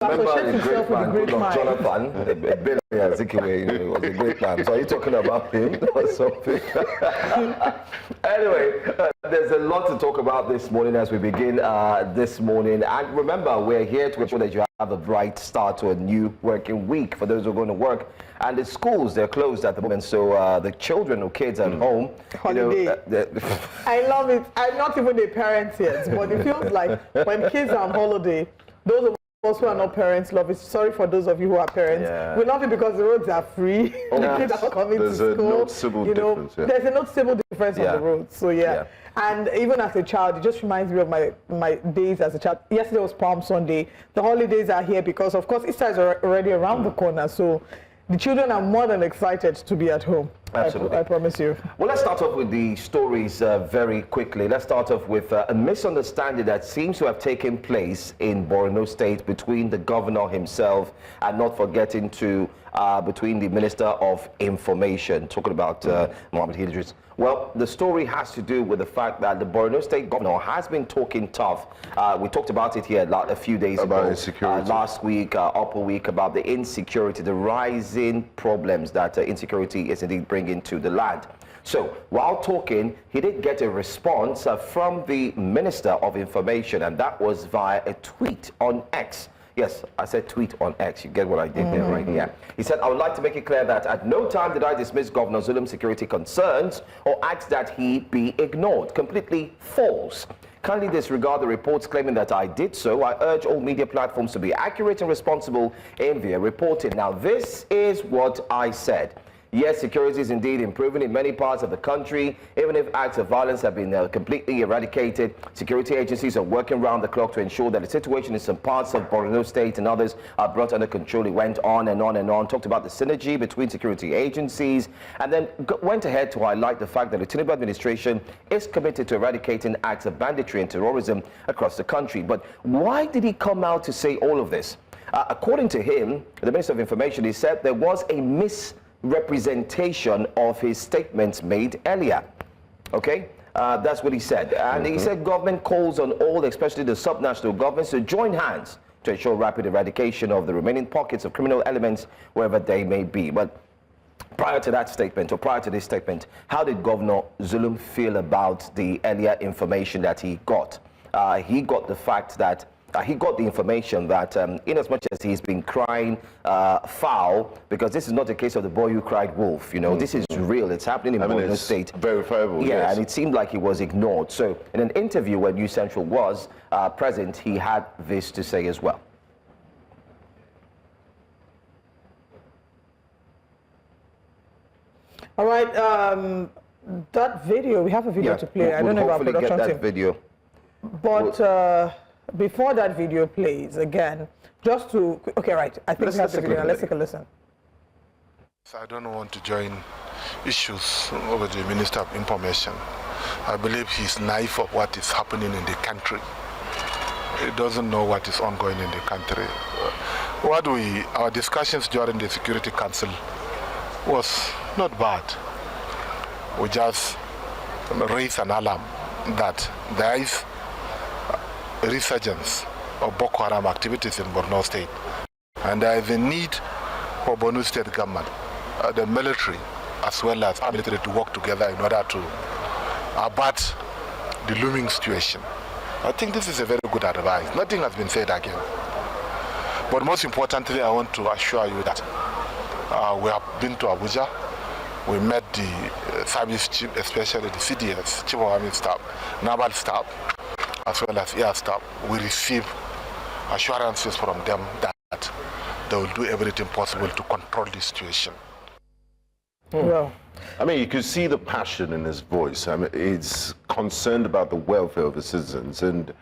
Remember the great man, Jonathan, a billionaire, Zikiwe, was a great man. So are you talking about him or something? Anyway, there's a lot to talk about this morning as we begin this morning. And remember, we're here to ensure that you have a bright start to a new working week for those who are going to work. And the schools, they're closed at the moment, so the children or kids at home, holiday. I love it. I'm not even a parent yet, but it feels like when kids are on holiday, those of us who are not parents love it. Sorry for those of you who are parents. Yeah. We love it because the roads are free. The kids are coming to school. There's a noticeable difference. Yeah. There's a noticeable difference on the road. So and even as a child, it just reminds me of my days as a child. Yesterday was Palm Sunday. The holidays are here because, of course, Easter is already around the corner. So the children are more than excited to be at home. Absolutely. I promise you. Well, let's start off with the stories very quickly. Let's start off with a misunderstanding that seems to have taken place in Ondo State between the governor himself and, not forgetting to, between the Minister of Information, talking about Mohammed Idris. Well, the story has to do with the fact that the Ondo State governor has been talking tough. We talked about it here a few days ago, last week, upper week, about the insecurity, the rising problems that insecurity is indeed bringing to the land. So while talking, he did get a response from the Minister of Information, and that was via a tweet on X. Yes, I said tweet on X. You get what I did there, right? Yeah. He said, I would like to make it clear that at no time did I dismiss Governor Zulum's security concerns or ask that he be ignored. Completely false. Kindly disregard the reports claiming that I did so. I urge all media platforms to be accurate and responsible in their reporting. Now, this is what I said. Yes, security is indeed improving in many parts of the country. Even if acts of violence have been completely eradicated, security agencies are working round the clock to ensure that the situation in some parts of Borno State and others are brought under control. It went on and on and on, talked about the synergy between security agencies, and then went ahead to highlight the fact that the Tinubu administration is committed to eradicating acts of banditry and terrorism across the country. But why did he come out to say all of this? According to him, the Minister of Information, he said there was a misrepresentation of his statements made earlier. Okay, that's what he said. And he said government calls on all, especially the subnational governments, to join hands to ensure rapid eradication of the remaining pockets of criminal elements wherever they may be. But prior to that statement, or prior to this statement, how did Governor Zulum feel about the earlier information that he got? He got the fact that he got the information that in as much as he's been crying foul, because this is not a case of the boy who cried wolf, you know, this is real, it's happening in Ondo State. Verifiable, yeah, and it seemed like he was ignored. So in an interview where News Central was present, he had this to say as well. All right, that video, we have a video to play. I don't know about production get that video. But before that video plays, again, just to, okay, right, I think we have the video. Let's take a listen. I don't want to join issues over the Minister of Information. I believe he's naive of what is happening in the country. He doesn't know what is ongoing in the country. Our discussions during the Security Council was not bad. We just raised an alarm that there is resurgence of Boko Haram activities in Borno State, and there is a need for Borno State government, the military as well as our military, to work together in order to abut the looming situation. I think this is a very good advice. Nothing has been said again. But most importantly, I want to assure you that we have been to Abuja. We met the service chief, especially the CDS, Chief of Army Staff, Naval Staff, as well as air staff. We receive assurances from them that they will do everything possible to control the situation. Well, I mean, you could see the passion in his voice. I mean, he's concerned about the welfare of the citizens, and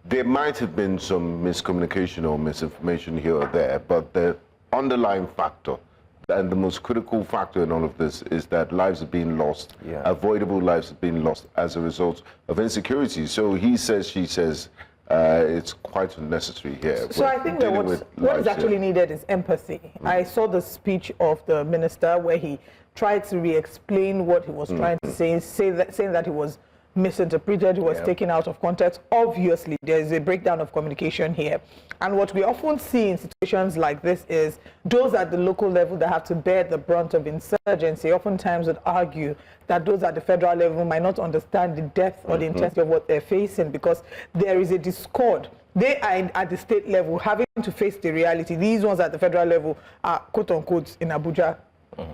there might have been some miscommunication or misinformation here or there, but the underlying factor and the most critical factor in all of this is that lives are being lost, avoidable lives are being lost as a result of insecurity. So he says, she says, it's quite unnecessary here. So I think that what is actually needed is empathy. I saw the speech of the minister where he tried to re-explain what he was trying to say, saying that he was misinterpreted, it was taken out of context. Obviously, there is a breakdown of communication here. And what we often see in situations like this is those at the local level that have to bear the brunt of insurgency oftentimes would argue that those at the federal level might not understand the depth or the intensity of what they're facing, because there is a discord. They are at the state level having to face the reality. These ones at the federal level are quote-unquote in Abuja.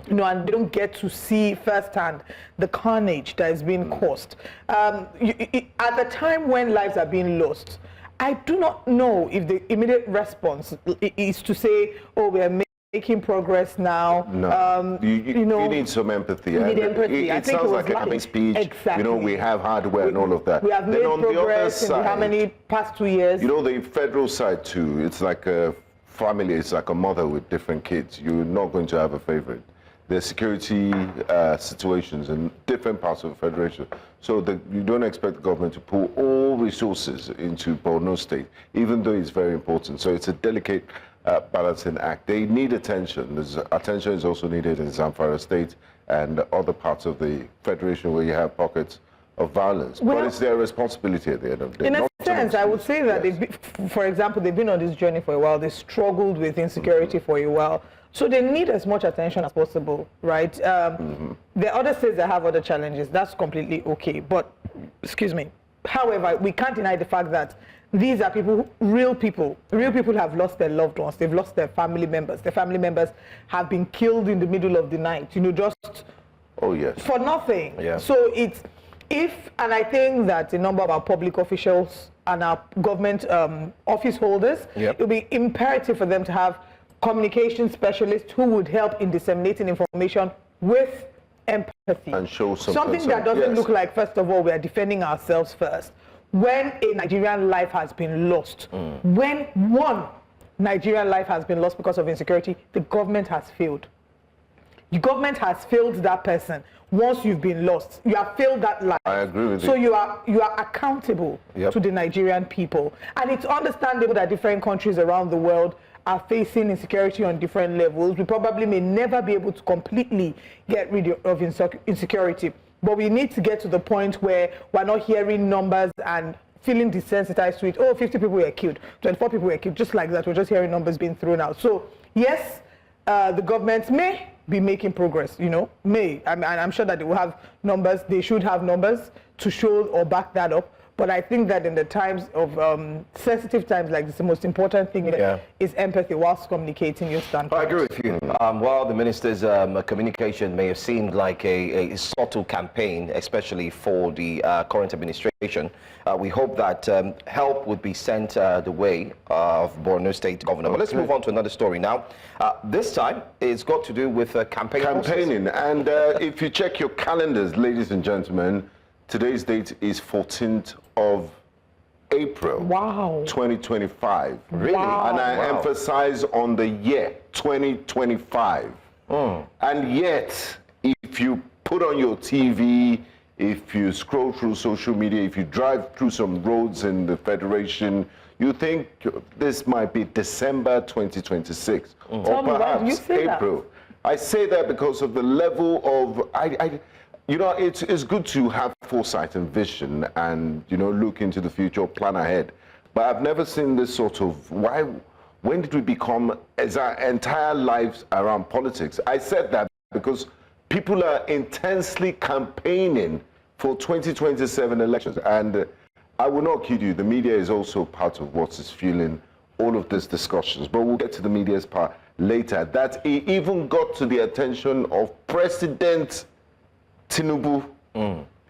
You know, and they don't get to see firsthand the carnage that is being caused. At the time when lives are being lost, I do not know if the immediate response is to say, oh, we are making progress now. No, you need some empathy. You need empathy. It sounds like a happy speech. Exactly. You know, we have hardware and all of that. We have made progress in how many past 2 years? You know, the federal side too, it's like a family, it's like a mother with different kids. You're not going to have a favorite. There's security situations in different parts of the federation. So you don't expect the government to pull all resources into Borno State, even though it's very important. So it's a delicate balancing act. They need attention. Attention is also needed in Zamfara State and other parts of the federation where you have pockets of violence. Well, but it's their responsibility at the end of the day. In a sense, I would say that, for example, they've been on this journey for a while. They struggled with insecurity for a while. So they need as much attention as possible, right? There are other states that have other challenges. That's completely okay. But, excuse me. However, we can't deny the fact that these are people, real people. Real people have lost their loved ones. They've lost their family members. Their family members have been killed in the middle of the night, you know, just for nothing. Yeah. So and I think that a number of our public officials and our government office holders, it will be imperative for them to have communication specialists who would help in disseminating information with empathy. And show something that doesn't look like, first of all, we are defending ourselves first. When a Nigerian life has been lost, when one Nigerian life has been lost because of insecurity, the government has failed. The government has failed that person. Once you've been lost, you have failed that life. I agree with you. So you are accountable to the Nigerian people. And it's understandable that different countries around the world are facing insecurity on different levels. We probably may never be able to completely get rid of insecurity. But we need to get to the point where we're not hearing numbers and feeling desensitized to it. Oh, 50 people were killed, 24 people were killed, just like that. We're just hearing numbers being thrown out. So, yes, the government may be making progress, you know, I'm sure that they will have numbers. They should have numbers to show or back that up. But I think that in the times of sensitive times like this, the most important thing is empathy whilst communicating your standpoint. I agree with you. While the minister's communication may have seemed like a subtle campaign, especially for the current administration, we hope that help would be sent the way of Borno State Governor. But let's move on to another story now. This time, it's got to do with campaigning. And if you check your calendars, ladies and gentlemen, today's date is 14th of April, 2025. Really? Wow. And I emphasize on the year, 2025. And yet, if you put on your TV, if you scroll through social media, if you drive through some roads in the Federation, you think this might be December 2026, or perhaps April. I say that because of the level of, you know, it's good to have foresight and vision and, you know, look into the future, plan ahead. But I've never seen this sort of, when did we become, as our entire lives around politics? I said that because people are intensely campaigning for 2027 elections. And I will not kid you, the media is also part of what is fueling all of these discussions. But we'll get to the media's part later. That it even got to the attention of President Tinubu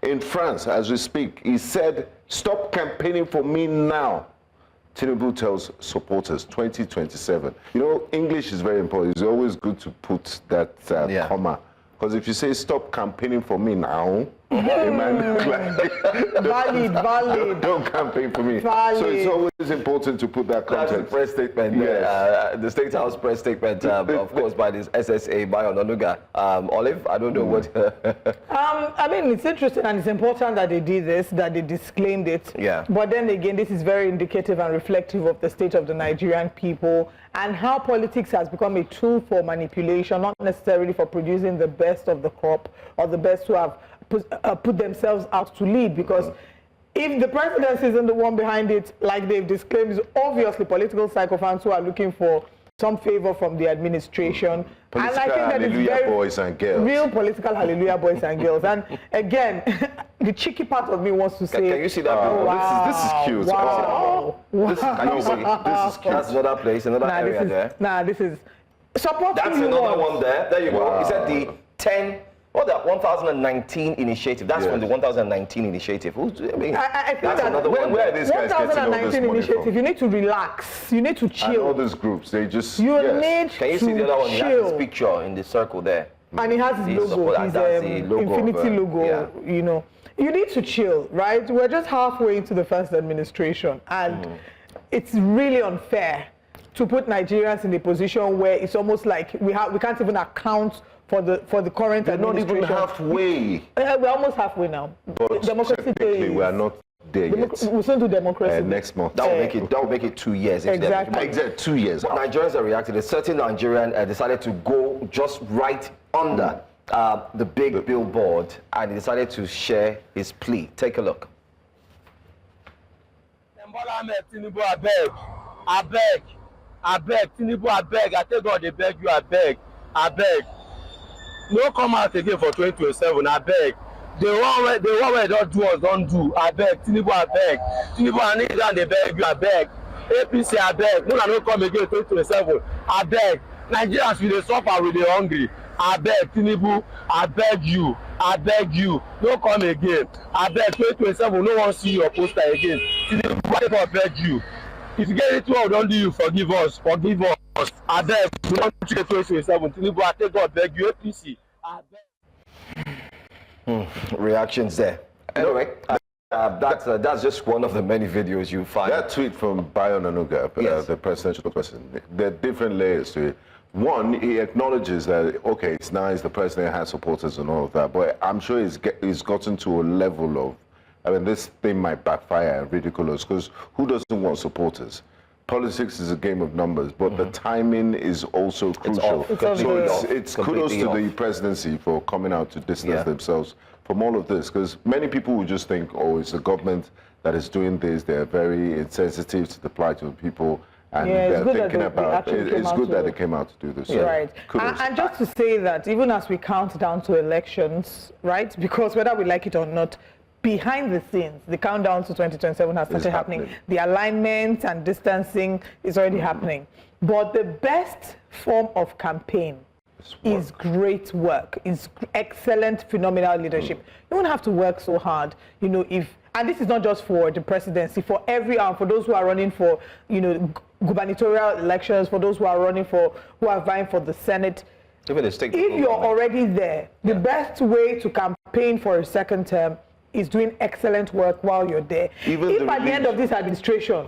in France as we speak. He said, stop campaigning for me now. Tinubu tells supporters 2027. You know, English is very important. It's always good to put that comma. Because if you say stop campaigning for me now, it might look like valid. Don't campaign for me. Valid. So it's always important to put that context. That's the press statement. Yes. The State House press statement, of course, by this SSA by Ononuga. Olive, I don't know what. I mean, it's interesting and it's important that they did this, that they disclaimed it. Yeah. But then again, this is very indicative and reflective of the state of the Nigerian people and how politics has become a tool for manipulation, not necessarily for producing the best of the crop or the best who have put themselves out to lead, because if the presidency isn't the one behind it, like they've disclaimed, is obviously political sycophants who are looking for some favor from the administration. Political and I think that hallelujah boys and girls. Real political hallelujah boys and girls. And again, the cheeky part of me wants to say, can you see that? wow, this is cute. Wow. This, can you see? This is cute. That's another place, another area there. This is support. That's another one there. There you go. Is that the 10? Well, the 1019 initiative. That's from the 1019 initiative. I think that's another one. Where are these guys getting all this money initiative, from? you need to relax. You need to chill. And all these groups, they just... You yes. need Can you see the other one? He has his picture in the circle there. And he has his logo, his infinity logo, you know. You need to chill, right? We're just halfway into the first administration, and it's really unfair to put Nigerians in a position where it's almost like we can't even account for the current administration. Not even halfway. We're almost halfway now. But Democracy Day. we are not there yet. We'll soon do democracy. Next month. That will make it 2 years. Exactly. 2 years. But Nigerians are reacting. A certain Nigerian decided to go just right under the big billboard, and he decided to share his plea. Take a look. Tinubu, I beg, Tinubu, I beg, I tell God they beg you, I beg. No come out again for 2027, I beg. The one where don't do us, don't do. I beg, Tinubu, I beg. Tinubu, I need that, they beg you, I beg. APC, I beg. No come again 2027, I beg. Nigerians will suffer, will they hungry. I beg, Tinubu, I beg you. No come again. I beg, 2027, no one see your poster again. Tinubu, I beg you. If you get it wrong, don't do you, forgive us. I beg, we don't get 2027. Tinubu, I take God, beg you, APC. I beg. Reactions there. Anyway, that's just one of the many videos you find. That tweet from Bayo Nanuga, the presidential person, there are different layers to it. One, he acknowledges that, okay, it's nice the president has supporters and all of that, but I'm sure he's gotten to a level of, I mean, this thing might backfire and ridiculous, because who doesn't want supporters? Politics is a game of numbers, but the timing is also crucial. It's kudos to the presidency for coming out to distance themselves from all of this, because many people would just think, oh, it's the government that is doing this. They're very insensitive to the plight of people. And they're thinking about it's good that they came out to do this. Right. And just to say that even as we count down to elections, right, because whether we like it or not, behind the scenes, the countdown to 2027 has started happening. The alignment and distancing is already happening. But the best form of campaign is great work, is excellent, phenomenal leadership. You don't have to work so hard, you know, and this is not just for the presidency, for for those who are running for, you know, gubernatorial elections, for those who are vying for the Senate. Even the state. If you're already there, the best way to campaign for a second term is doing excellent work while you're there. If at the end of this administration,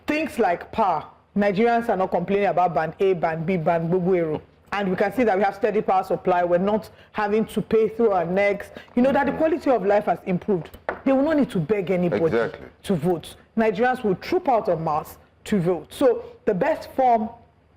things like power, Nigerians are not complaining about band A, band B, band Bubuero, and we can see that we have steady power supply, we're not having to pay through our necks, you know, that the quality of life has improved. They will not need to beg anybody to vote. Nigerians will troop out en masse to vote. So the best form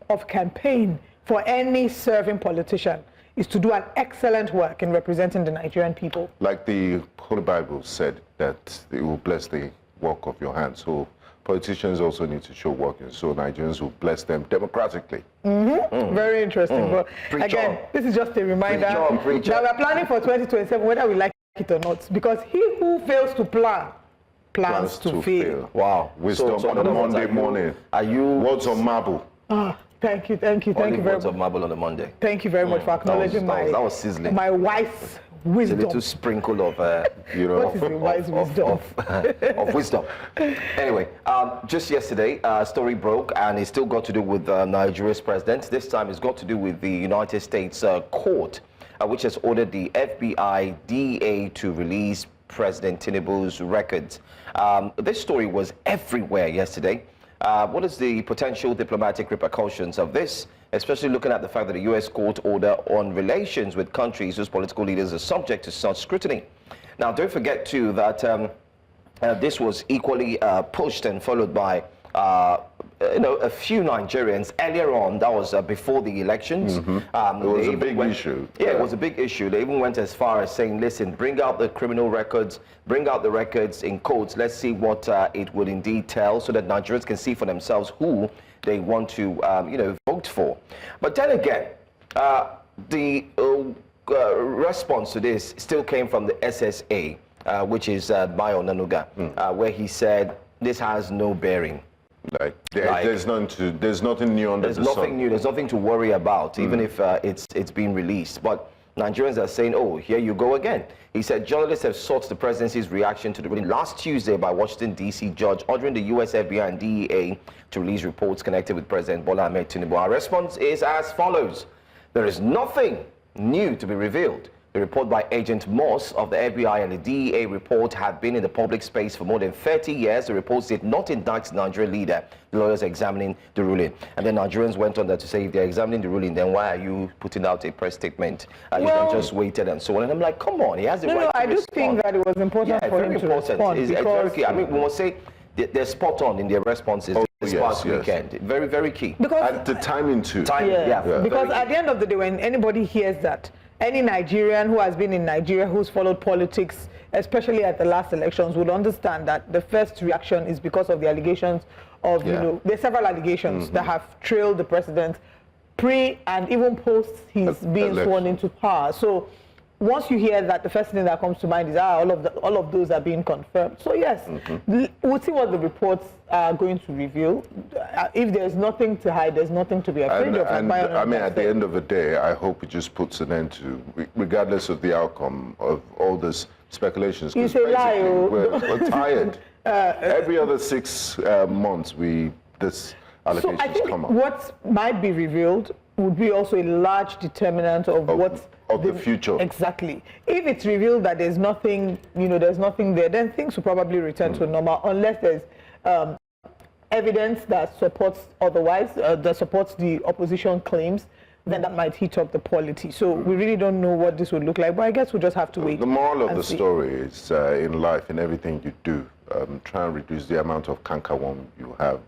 of campaign for any serving politician is to do an excellent work in representing the Nigerian people. Like the Holy Bible said, that it will bless the work of your hands. So politicians also need to show working, so Nigerians will bless them democratically. Very interesting. But again, this is just a reminder that we're planning for 2027, whether we like it or not, because he who fails to plan plans to fail. Wow. Wisdom on a Monday morning. Words on marble. Thank you very much. Of marble on a Monday. Thank you very much for acknowledging that was sizzling. My wife's wisdom. A little sprinkle of, what is your wise wisdom? Of wisdom. Anyway, just yesterday, a story broke, and it's still got to do with Nigeria's president. This time, it's got to do with the United States court, which has ordered the FBI DEA to release President Tinubu's records. This story was everywhere yesterday. What is the potential diplomatic repercussions of this, especially looking at the fact that the U.S. court order on relations with countries whose political leaders are subject to such scrutiny? Now, don't forget, too, that this was equally pushed and followed by a few Nigerians earlier on, that was before the elections. It was a big issue. Yeah, it was a big issue. They even went as far as saying, listen, bring out the criminal records, bring out the records in courts. Let's see what it would indeed tell, so that Nigerians can see for themselves who they want to, vote for. But then again, the response to this still came from the SSA, which is Bayo Nanuga, where he said this has no bearing. There's nothing new under the sun. There's nothing new. There's nothing to worry about, even if it's been released. But Nigerians are saying, oh, here you go again. He said journalists have sought the presidency's reaction to the ruling last Tuesday by Washington, D.C. judge ordering the U.S. FBI and DEA to release reports connected with President Bola Ahmed Tinubu. Our response is as follows. There is nothing new to be revealed. The report by Agent Moss of the FBI and the DEA report had been in the public space for more than 30 years. The reports did not indict the Nigerian leader. The lawyers are examining the ruling. And then Nigerians went on there to say, if they're examining the ruling, then why are you putting out a press statement? You can just waited and so on. And I'm like, come on, he has the right to I do think that it was important for him to respond. It's very key. I mean, we must say they're spot on in their responses this past weekend. Very, very key. Because and the timing too. Because at the end of the day, when anybody hears that, any Nigerian who has been in Nigeria, who's followed politics, especially at the last elections, would understand that the first reaction is because of the allegations of, there's several allegations that have trailed the president pre and even post his being sworn into power. So once you hear that, the first thing that comes to mind is, all of those are being confirmed. So yes, we'll see what the reports are going to reveal. If there's nothing to hide, there's nothing to be afraid of. And I mean, at the end of the day, I hope it just puts an end to, regardless of the outcome of all this speculations. You say lie. We're tired. Every other 6 months, this allegations so I think come up. What might be revealed would be also a large determinant of the future. Exactly. If it's revealed that there's nothing, there's nothing there, then things will probably return to normal, unless there's evidence that supports otherwise, that supports the opposition claims, then that might heat up the polity. So we really don't know what this would look like, but I guess we'll just have to wait. The moral of the story is in life, in everything you do, try and reduce the amount of cankerworm you have.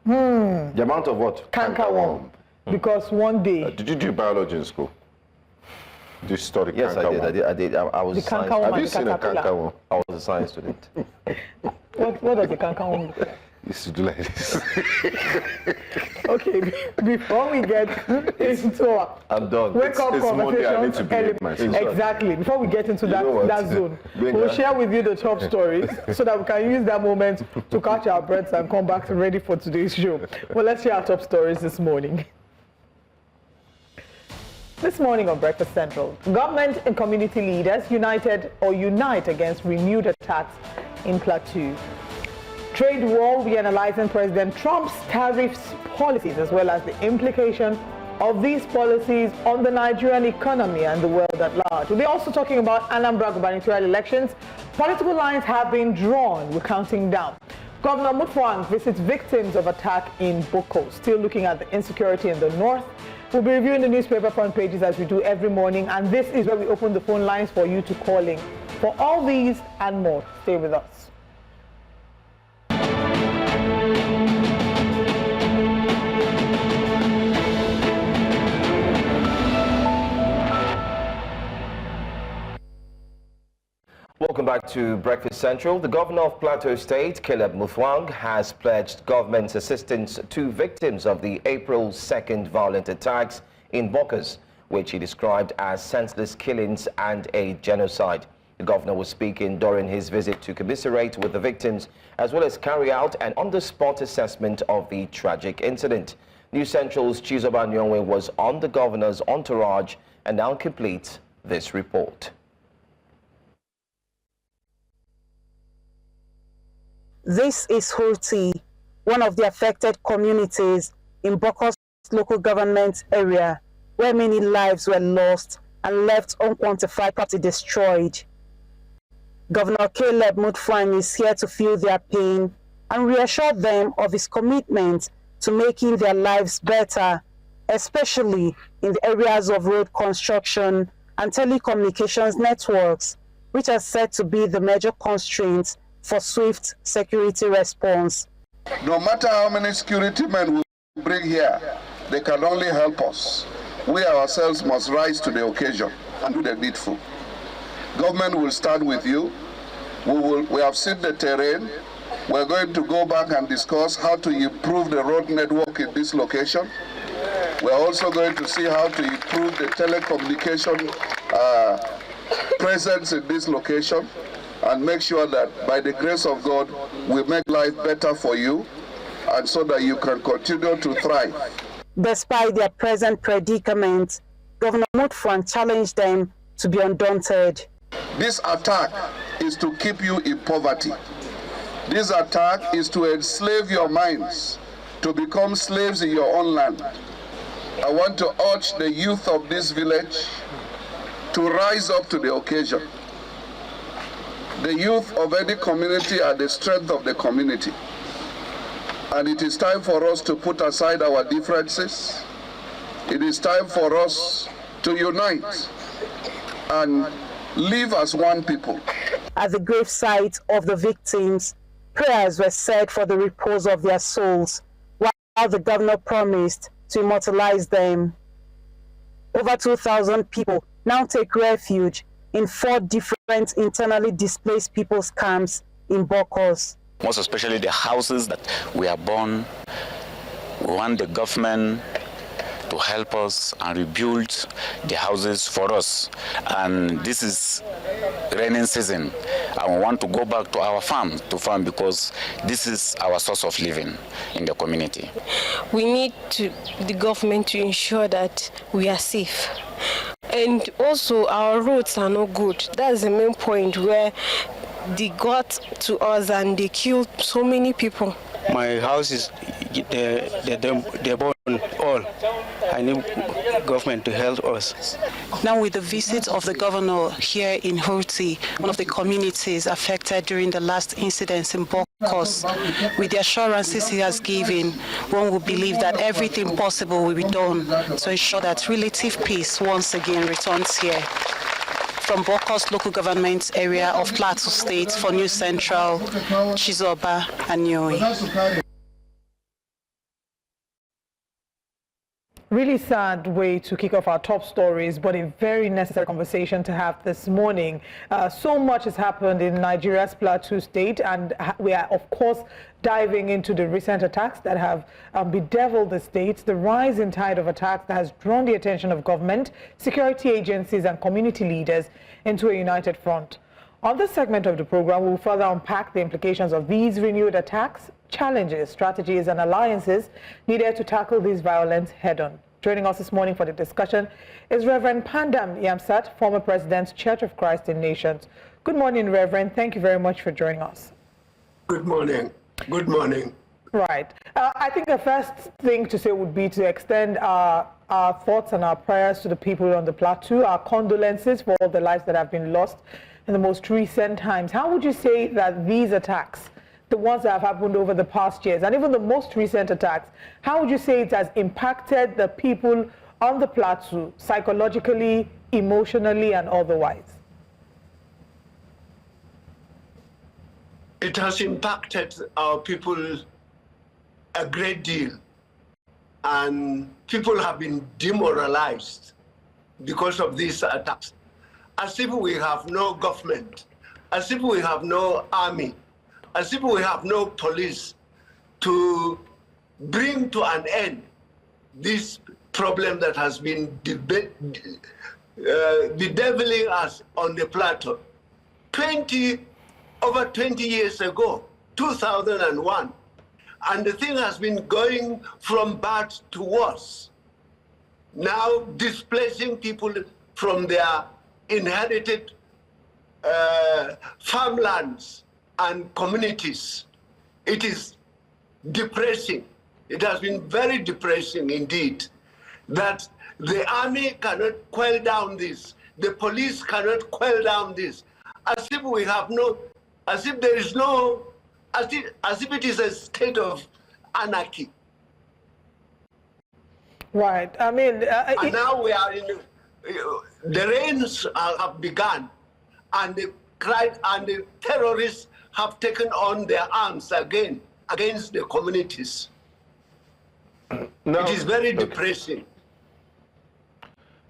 The amount of what? Cankerworm. Because one day... did you do biology in school? Did you study cankerworm? Yes, I did. I was a science. Have you seen a cankerworm? I was a science student. What does a cankerworm look like? Used to do like this. Okay, before we get into our wake up conversations, exactly. Before we get into that zone, we'll share with you the top stories so that we can use that moment to catch our breaths and come back ready for today's show. Well, let's share our top stories this morning. This morning on Breakfast Central, government and community leaders unite against renewed attacks in Plateau. Trade war, we analyzing President Trump's tariffs policies, as well as the implication of these policies on the Nigerian economy and the world at large. We'll be also talking about Anambra gubernatorial elections. Political lines have been drawn. We're counting down. Governor Mutfwang visits victims of attack in Bokkos. Still looking at the insecurity in the north. We'll be reviewing the newspaper front pages as we do every morning, and this is where we open the phone lines for you to call in. For all these and more, stay with us. Welcome back to Breakfast Central. The governor of Plateau State, Caleb Mutfwang, has pledged government's assistance to victims of the April 2nd violent attacks in Bokkos, which he described as senseless killings and a genocide. The governor was speaking during his visit to commiserate with the victims, as well as carry out an on-the-spot assessment of the tragic incident. News Central's Chizoba Nyonwe was on the governor's entourage and now completes this report. This is Hurti, one of the affected communities in Bokkos local government area, where many lives were lost and left unquantified property destroyed. Governor Caleb Mutfwang is here to feel their pain and reassure them of his commitment to making their lives better, especially in the areas of road construction and telecommunications networks, which are said to be the major constraints for swift security response. No matter how many security men we bring here, they can only help us. We ourselves must rise to the occasion and do the needful. Government will stand with you. We have seen the terrain. We're going to go back and discuss how to improve the road network in this location. We're also going to see how to improve the telecommunication presence in this location and make sure that by the grace of God, we make life better for you and so that you can continue to thrive. Despite their present predicament, Governor Mutfwang challenged them to be undaunted. This attack is to keep you in poverty. This attack is to enslave your minds, to become slaves in your own land. I want to urge the youth of this village to rise up to the occasion. The youth of any community are the strength of the community. And it is time for us to put aside our differences. It is time for us to unite and live as one people. At the gravesite of the victims, prayers were said for the repose of their souls, while the governor promised to immortalize them. Over 2,000 people now take refuge in 4 different internally displaced people's camps in Bokkos. Most especially the houses that we are born. We want the government to help us and rebuild the houses for us. And this is rainy season, and we want to go back to our farm because this is our source of living in the community. We need the government to ensure that we are safe. And also our roads are not good. That's the main point where they got to us and they killed so many people. My house is they're born all. I need government to help us. Now with the visit of the governor here in Horti, one of the communities affected during the last incidents in Bokkos, with the assurances he has given, one would believe that everything possible will be done to ensure that relative peace once again returns here. From Bokkos local government area of Plateau State for News Central, Chizoba Anyoi. Really sad way to kick off our top stories, but a very necessary conversation to have this morning. So much has happened in Nigeria's Plateau State, and we are, of course, diving into the recent attacks that have bedeviled the state, the rising tide of attacks that has drawn the attention of government, security agencies, and community leaders into a united front. On this segment of the program, we will further unpack the implications of these renewed attacks, challenges, strategies, and alliances needed to tackle this violence head-on. Joining us this morning for the discussion is Reverend Pandam Yamsat, former President, Church of Christ in Nations. Good morning, Reverend. Thank you very much for joining us. Good morning. Good morning. Right. I think the first thing to say would be to extend our thoughts and our prayers to the people on the plateau, our condolences for all the lives that have been lost in the most recent times. How would you say that these attacks, the ones that have happened over the past years, and even the most recent attacks, how would you say it has impacted the people on the plateau, psychologically, emotionally, and otherwise? It has impacted our people a great deal, and people have been demoralized because of these attacks. As if we have no government, as if we have no army, as if we have no police to bring to an end this problem that has been bedeviling us on the plateau. Over 20 years ago, 2001, and the thing has been going from bad to worse. Now displacing people from their inherited farmlands and communities. It is depressing. It has been very depressing indeed that the army cannot quell down this. The police cannot quell down this. As if we have no, as if there is no, as if it is a state of anarchy. Right. I mean, and now we are in the rains have begun, and the terrorists have taken on their arms again, against the communities. No, it is very depressing.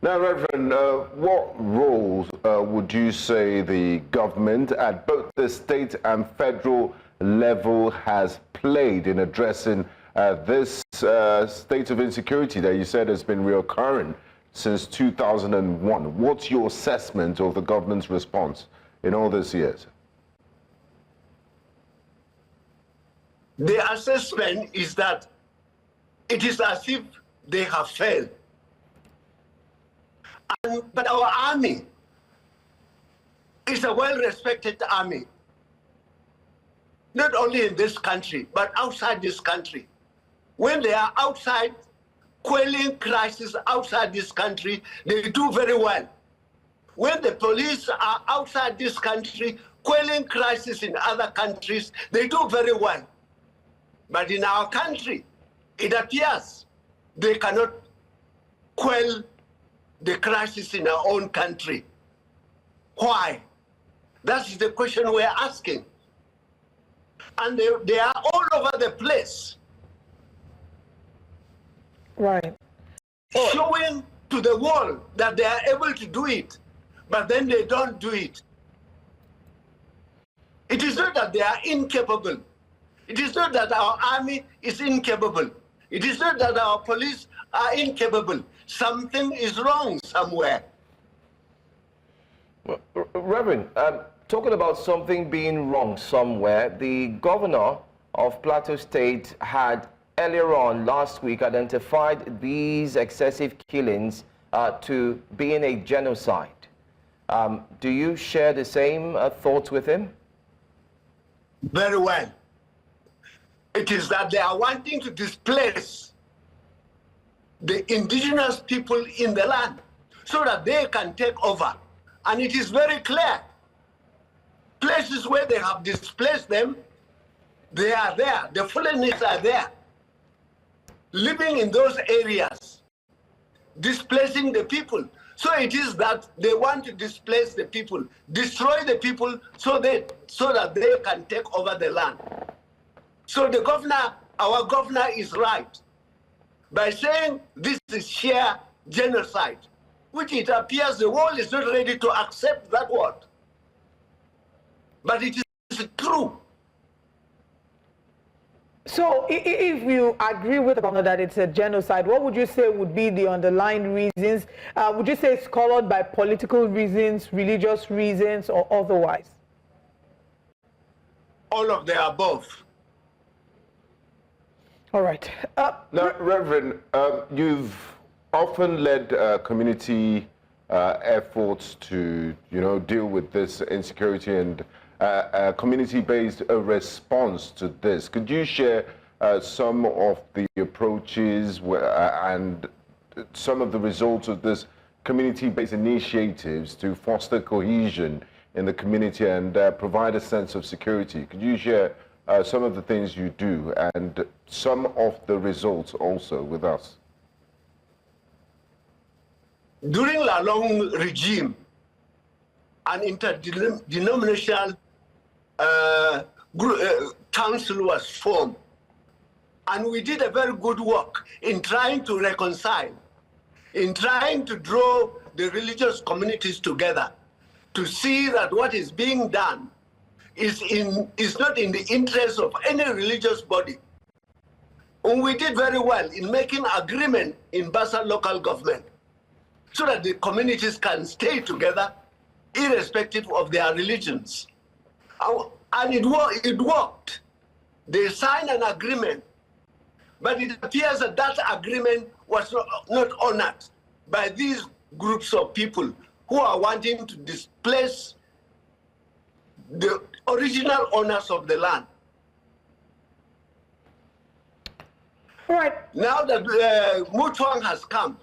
Now, Reverend, what roles would you say the government at both the state and federal level has played in addressing this state of insecurity that you said has been reoccurring since 2001? What's your assessment of the government's response in all these years? The assessment is that it is as if they have failed. But our army is a well-respected army, not only in this country, but outside this country. When they are outside, quelling crisis outside this country, they do very well. When the police are outside this country, quelling crisis in other countries, they do very well. But in our country, it appears they cannot quell the crisis in our own country. Why? That is the question we're asking. And they are all over the place. Right. Showing to the world that they are able to do it, but then they don't do it. It is not that they are incapable. It is not that our army is incapable. It is not that our police are incapable. Something is wrong somewhere. Well, Reverend, talking about something being wrong somewhere, the governor of Plateau State had earlier on last week identified these excessive killings to being a genocide. Do you share the same thoughts with him? Very well. It is that they are wanting to displace the indigenous people in the land so that they can take over. And it is very clear. Places where they have displaced them, they are there. The Fulanists are there, living in those areas, displacing the people. So it is that they want to displace the people, destroy the people so that they can take over the land. So the governor, our governor is right by saying this is sheer genocide, which it appears the world is not ready to accept that word. But it is true. So if you agree with the governor that it's a genocide, what would you say would be the underlying reasons? Would you say it's colored by political reasons, religious reasons, or otherwise? All of the above. All right. Now, Reverend, you've often led community efforts to, deal with this insecurity and community-based response to this. Could you share some of the approaches and some of the results of this community-based initiatives to foster cohesion in the community and provide a sense of security? Could you share some of the things you do and some of the results also with us? During the long regime, an interdenominational council was formed, and we did a very good work in trying to reconcile, in trying to draw the religious communities together to see that what is being done is not in the interest of any religious body. And we did very well in making agreement in Bassa local government so that the communities can stay together irrespective of their religions. And it worked. They signed an agreement, but it appears that that agreement was not honored by these groups of people who are wanting to displace the original owners of the land. All right. Now that Mutfwang has come,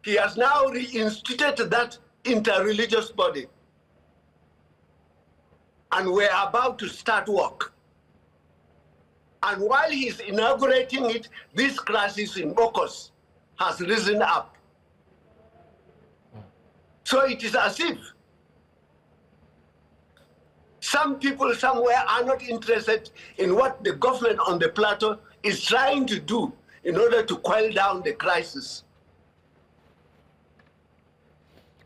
he has now reinstituted that inter-religious body. And we're about to start work. And while he's inaugurating it, this crisis in Bokkos has risen up. So it is as if some people somewhere are not interested in what the government on the plateau is trying to do in order to quell down the crisis.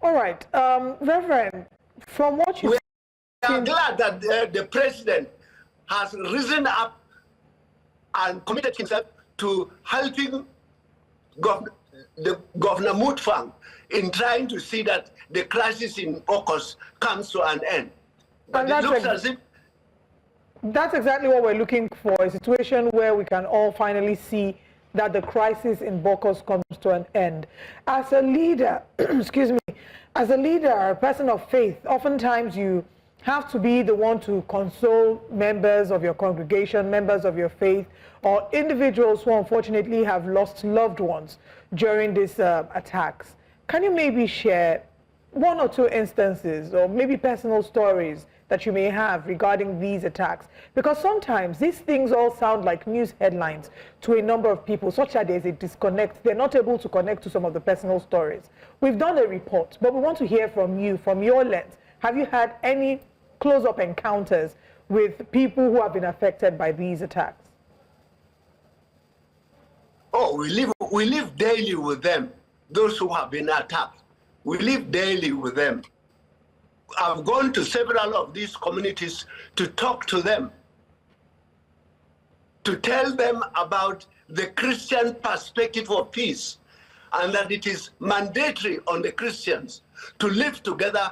All right, Reverend, from what you... We are glad that the president has risen up and committed himself to helping Governor Mutfwang in trying to see that the crisis in Bokkos comes to an end. But it looks as if... That's exactly what we're looking for, a situation where we can all finally see that the crisis in Bokkos comes to an end. As a leader, excuse me, as a leader, a person of faith, oftentimes you have to be the one to console members of your congregation, members of your faith, or individuals who unfortunately have lost loved ones during these attacks. Can you maybe share one or two instances, or maybe personal stories that you may have regarding these attacks? Because sometimes these things all sound like news headlines to a number of people, such that there's a disconnect. They're not able to connect to some of the personal stories. We've done a report, but we want to hear from you, from your lens. Have you had any close-up encounters with people who have been affected by these attacks? Oh, we live daily with them, those who have been attacked. We live daily with them. I've gone to several of these communities to talk to them, to tell them about the Christian perspective of peace, and that it is mandatory on the Christians to live together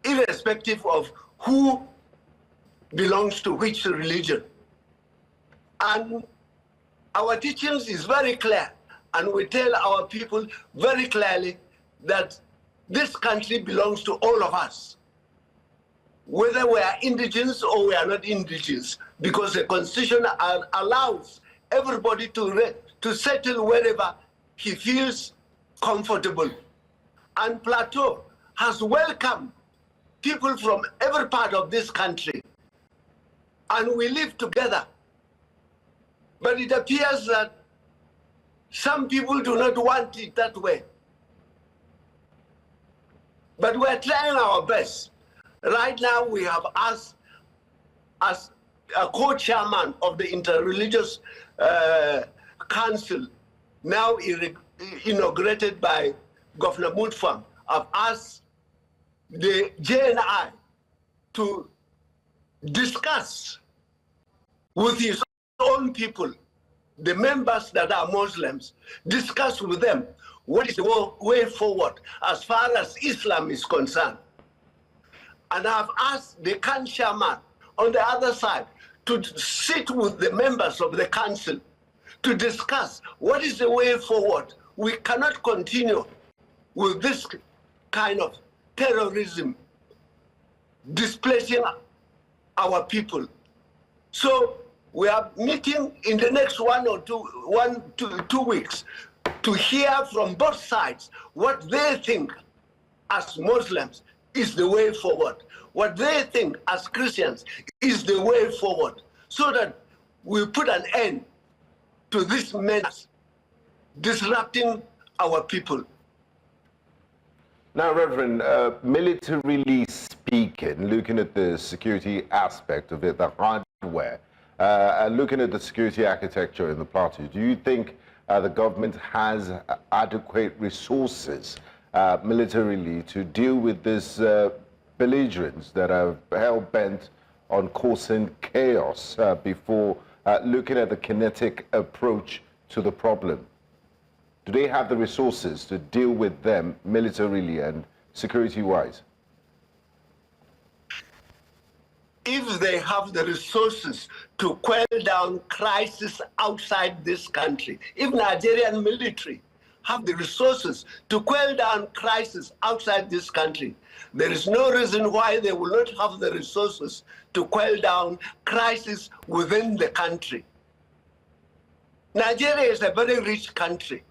irrespective of who belongs to which religion. And our teachings is very clear, and we tell our people very clearly that this country belongs to all of us, whether we are indigenous or we are not indigenous, because the Constitution allows everybody to settle wherever he feels comfortable. And Plateau has welcomed people from every part of this country, and we live together. But it appears that some people do not want it that way. But we're trying our best. Right now, we have asked, as a co-chairman of the Interreligious Council, now inaugurated by Governor Mutfwang, I've asked the JNI to discuss with his own people, the members that are Muslims, discuss with them what is the way forward as far as Islam is concerned. And I've asked the Khan chairman on the other side to sit with the members of the council to discuss what is the way forward. We cannot continue with this kind of terrorism displacing our people. So we are meeting in the next 1 or 2 weeks to hear from both sides what they think as Muslims is the way forward, what they think as Christians is the way forward, so that we put an end to this menace disrupting our people. Now, Reverend, militarily speaking, looking at the security aspect of it, the hardware, and looking at the security architecture in the Plateau, do you think the government has adequate resources militarily to deal with these belligerents that are hell-bent on causing chaos before looking at the kinetic approach to the problem? Do they have the resources to deal with them militarily and security-wise? If they have the resources to quell down crisis outside this country, if Nigerian military have the resources to quell down crisis outside this country, there is no reason why they will not have the resources to quell down crisis within the country. Nigeria is a very rich country.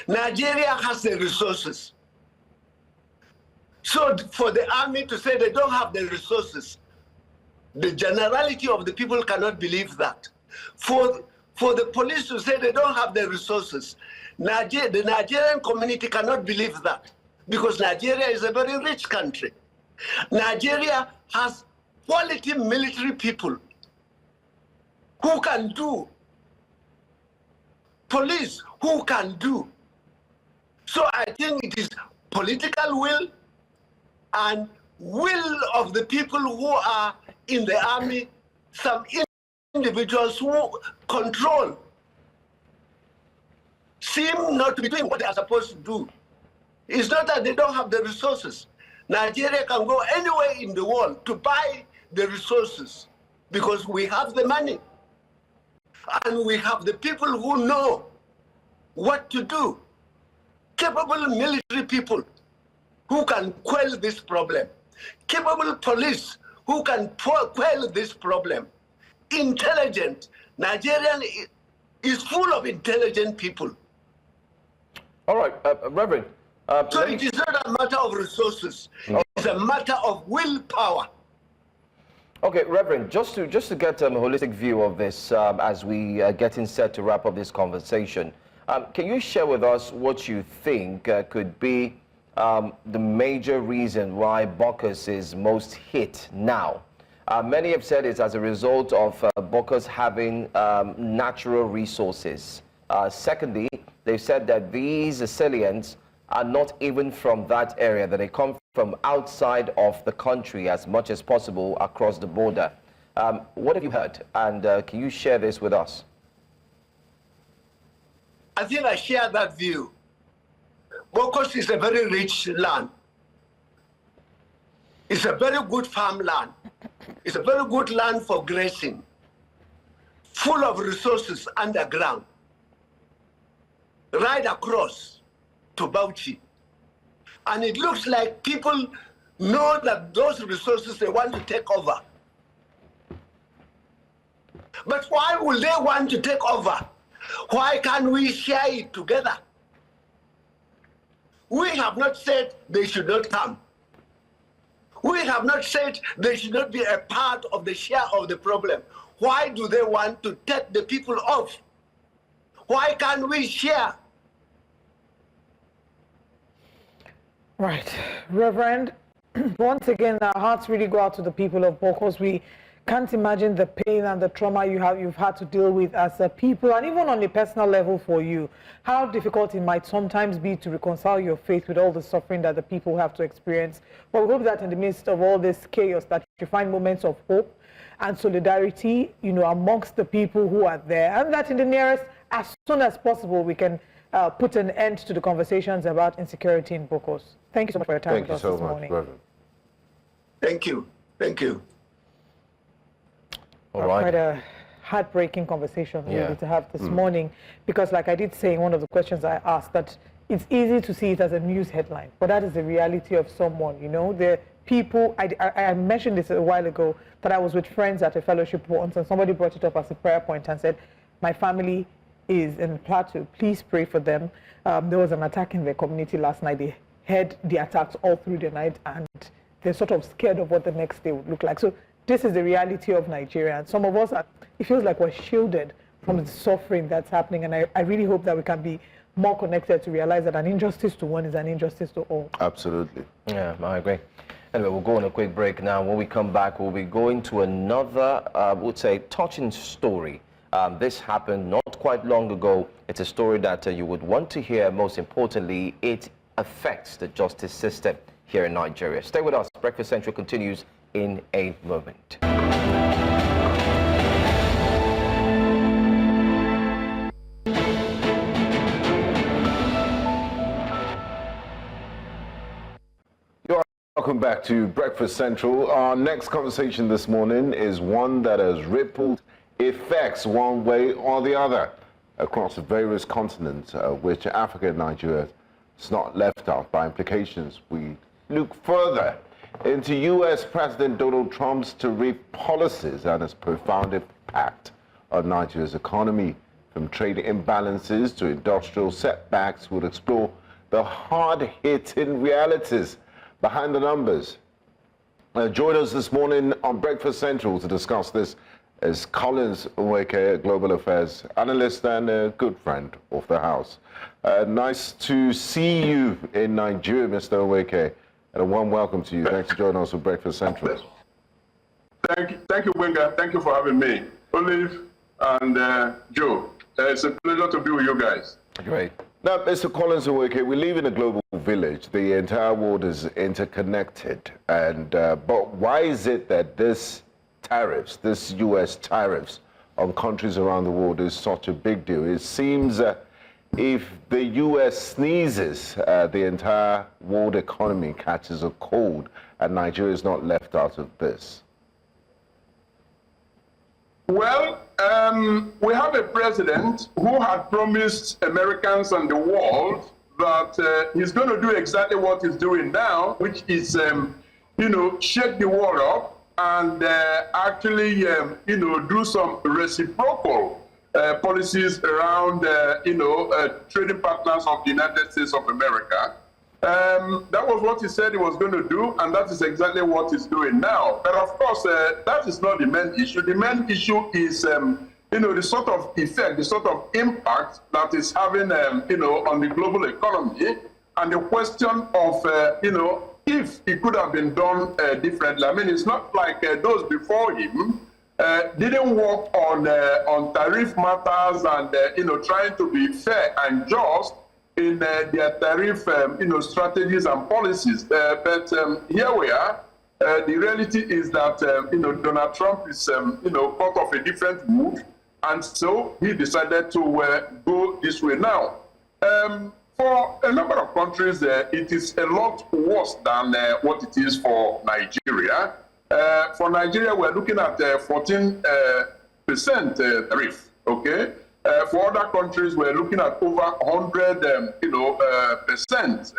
Nigeria has the resources. So for the army to say they don't have the resources, the generality of the people cannot believe that. For the police to say they don't have the resources, the Nigerian community cannot believe that, because Nigeria is a very rich country. Nigeria has quality military people who can do, police who can do. So I think it is political will and will of the people who are in the army, some individuals who control, seem not to be doing what they are supposed to do. It's not that they don't have the resources. Nigeria can go anywhere in the world to buy the resources because we have the money. And we have the people who know what to do. Capable military people who can quell this problem. Capable police who can quell this problem. Intelligent. Nigeria is full of intelligent people. All right, Reverend. So it is not a matter of resources. It's a matter of willpower. Okay, Reverend, just to get a holistic view of this as we getting set to wrap up this conversation, can you share with us what you think could be the major reason why Bokkos is most hit now? Many have said it's as a result of Bokkos having natural resources. Secondly, they've said that these assailants are not even from that area, that they come from outside of the country as much as possible across the border. What have you heard? And can you share this with us? I think I share that view. Bokkos is a very rich land. It's a very good farmland. It's a very good land for grazing, full of resources underground, right across to Bauchi. And it looks like people know that those resources they want to take over. But why would they want to take over? Why can't we share it together? We have not said they should not come. We have not said they should not be a part of the share of the problem. Why do they want to take the people off? Why can't we share? Right. Reverend, once again, our hearts really go out to the people of Bokkos. We can't imagine the pain and the trauma you've had to deal with as a people, and even on a personal level for you, how difficult it might sometimes be to reconcile your faith with all the suffering that the people have to experience. But we hope that in the midst of all this chaos, that you find moments of hope and solidarity, amongst the people who are there, and that in the nearest, as soon as possible, we can put an end to the conversations about insecurity in Bokkos. Thank you so much for your time with us this morning. Reverend. Thank you. Thank you. All right. Quite a heartbreaking conversation really to have this morning, because like I did say in one of the questions I asked, that it's easy to see it as a news headline, but that is the reality of someone, The people, I mentioned this a while ago, that I was with friends at a fellowship once, and somebody brought it up as a prayer point and said, my family is in Plateau, please pray for them. There was an attack in their community last night. They heard the attacks all through the night, and they're sort of scared of what the next day would look like. So this is the reality of Nigeria, and some of us, it feels like we're shielded from the suffering that's happening, and I really hope that we can be more connected to realize that an injustice to one is an injustice to all. Absolutely. Yeah, I agree. Anyway, we'll go on a quick break now. When we come back, we'll be going to another, I would say, touching story. This happened not quite long ago. It's a story that you would want to hear. Most importantly, it affects the justice system here in Nigeria. Stay with us. Breakfast Central continues in a moment. Welcome back to Breakfast Central. Our next conversation this morning is one that has rippled effects one way or the other across the various continents, which Africa and Nigeria is not left out. By implications, we look further into U.S. President Donald Trump's tariff policies and its profound impact on Nigeria's economy. From trade imbalances to industrial setbacks, we'll explore the hard-hitting realities behind the numbers. Join us this morning on Breakfast Central to discuss this is Collins Nweke, a global affairs analyst and a good friend of the house. Nice to see you in Nigeria, Mr. Nweke. And a warm welcome to you. Thanks for joining us for Breakfast Central. Thank you, Wenga. Thank you for having me. Olive and Joe, it's a pleasure to be with you guys. Great. Now, Mr. Collins Nweke, we live in a global village. The entire world is interconnected. And but why is it that this U.S. tariffs on countries around the world is such a big deal? It seems if the U.S. sneezes, the entire world economy catches a cold, and Nigeria is not left out of this. Well, we have a president who had promised Americans and the world that he's going to do exactly what he's doing now, which is, shake the world up and actually, do some reciprocal policies around, trading partners of the United States of America. That was what he said he was going to do, and that is exactly what he's doing now. But of course, that is not the main issue. The main issue is, the sort of effect, the sort of impact that is having, on the global economy, and the question of, if it could have been done differently. I mean, it's not like those before him didn't work on tariff matters and, trying to be fair and just in their tariff, strategies and policies. But here we are. The reality is that, Donald Trump is, part of a different mood. And so he decided to go this way now. For a number of countries, it is a lot worse than what it is for Nigeria. For Nigeria, we're looking at 14% tariff, okay? For other countries, we're looking at over 100%.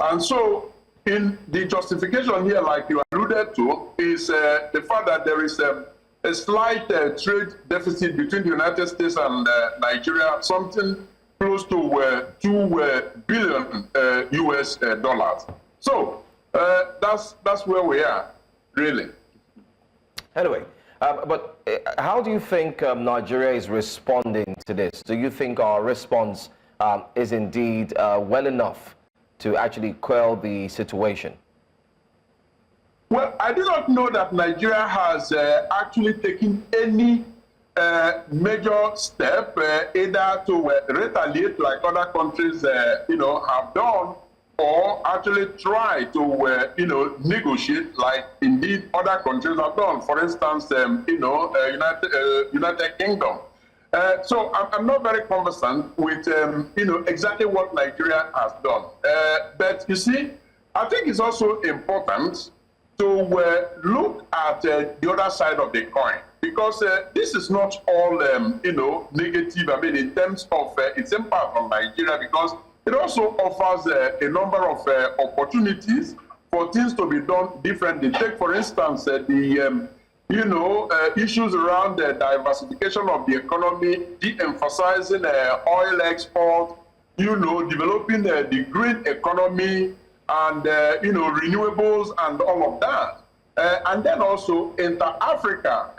And so, in the justification here, like you alluded to, is the fact that there is a slight trade deficit between the United States and Nigeria, something close to $2 billion US dollars. So that's where we are, really. Anyway. But how do you think Nigeria is responding to this? Do you think our response is indeed well enough to actually quell the situation? Well, I do not know that Nigeria has actually taken any major step either to retaliate like other countries, have done, or actually try to, negotiate like indeed other countries have done. For instance, United Kingdom. So I'm not very conversant with, exactly what Nigeria has done. But you see, I think it's also important to look at the other side of the coin, because this is not all, negative. I mean, in terms of its impact on Nigeria, because it also offers a number of opportunities for things to be done differently. Take, for instance, the issues around the diversification of the economy, de-emphasizing oil export, developing the green economy and renewables and all of that, and then also inter-Africa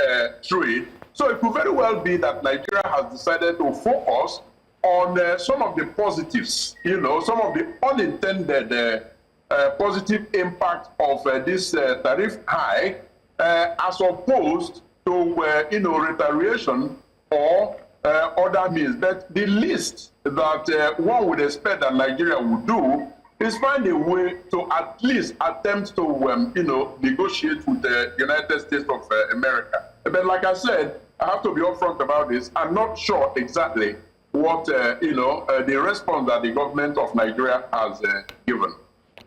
trade. So it could very well be that Nigeria has decided to focus on some of the positives, some of the unintended positive impact of this tariff hike, as opposed to, retaliation or other means. But the least that one would expect that Nigeria would do is find a way to at least attempt to, negotiate with the United States of America. But like I said, I have to be upfront about this. I'm not sure exactly what, the response that the government of Nigeria has given.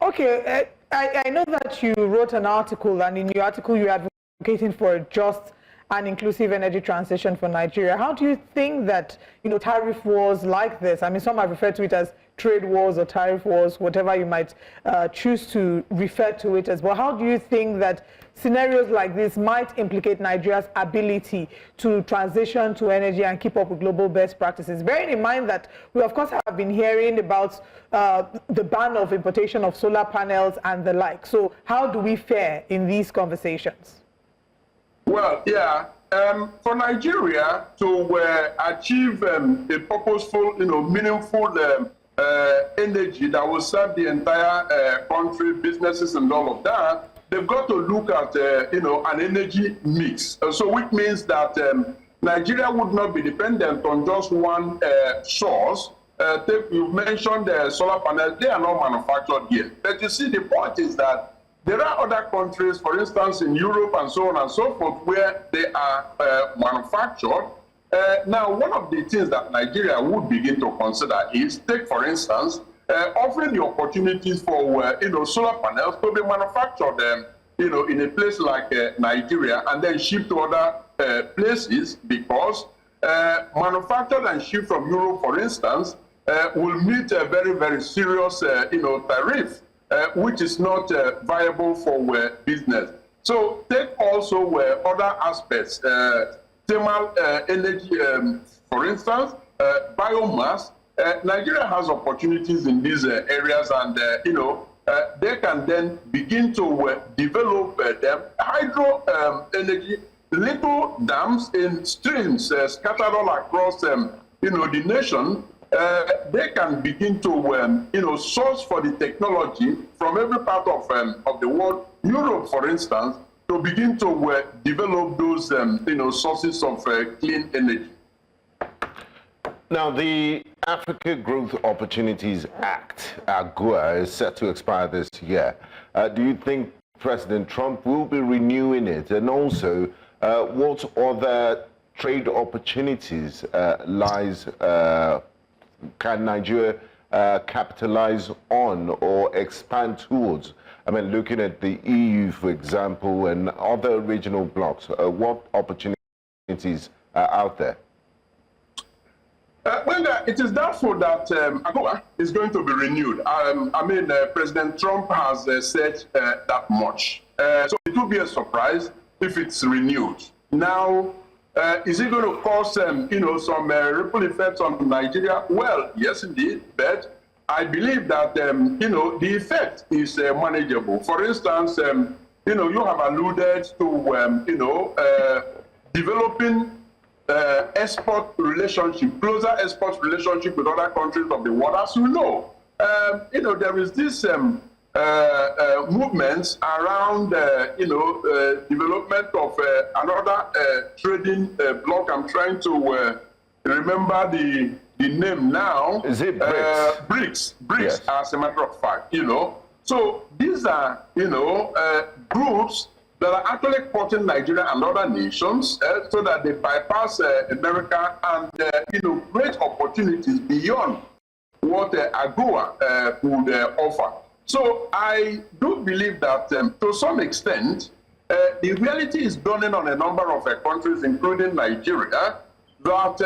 Okay, I know that you wrote an article, and in your article you're advocating for a just and inclusive energy transition for Nigeria. How do you think that, tariff wars like this, I mean, some have referred to it as trade wars or tariff wars, whatever you might choose to refer to it as, but how do you think that scenarios like this might implicate Nigeria's ability to transition to energy and keep up with global best practices? Bearing in mind that we, of course, have been hearing about the ban of importation of solar panels and the like. So how do we fare in these conversations? Well, yeah. For Nigeria to achieve a purposeful, meaningful energy that will serve the entire country, businesses and all of that, they've got to look at, an energy mix. So which means that Nigeria would not be dependent on just one source. You've mentioned solar panels, they are not manufactured here. But you see, the point is that there are other countries, for instance, in Europe and so on and so forth, where they are manufactured. Now, one of the things that Nigeria would begin to consider is, take, for instance, offering the opportunities for, solar panels to be manufactured, in a place like Nigeria and then shipped to other places, because manufactured and shipped from Europe, for instance, will meet a very, very serious, tariff, which is not viable for business. So take also other aspects, thermal energy, for instance, biomass. Nigeria has opportunities in these areas, and they can then begin to develop them. Hydro energy, little dams in streams scattered all across the nation. They can begin to source for the technology from every part of the world. Europe, for instance, to begin to develop those sources of clean energy. Now, the Africa Growth Opportunities Act, AGOA, is set to expire this year. Do you think President Trump will be renewing it? And also, what other trade opportunities can Nigeria capitalize on or expand towards? I mean, looking at the EU, for example, and other regional blocs, what opportunities are out there? It is doubtful that AGOA is going to be renewed. President Trump has said that much. So it will be a surprise if it's renewed. Now, is it going to cause some ripple effects on Nigeria? Well, yes, indeed, but I believe that the effect is manageable. For instance, you have alluded to developing export relationship, closer export relationship with other countries of the world. As you know, there is this movements around, development of another trading bloc. I'm trying to remember the name now. Is it BRICS? BRICS, yes. As a matter of fact, So these are, groups that are actually courting Nigeria and other nations so that they bypass America and, create opportunities beyond what AGOA would offer. So I do believe that to some extent, the reality is dawning on a number of countries, including Nigeria, that,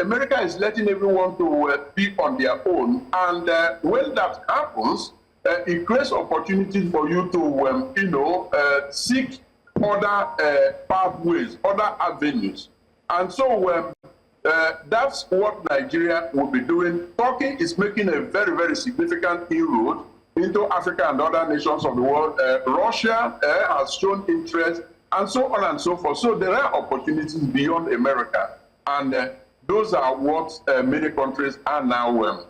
America is letting everyone to be on their own. And when that happens, it creates opportunities for you to, seek other pathways, other avenues. And so that's what Nigeria will be doing. Turkey is making a very, very significant inroad into Africa and other nations of the world. Russia has shown interest, and so on and so forth. So there are opportunities beyond America. And those are what many countries are now,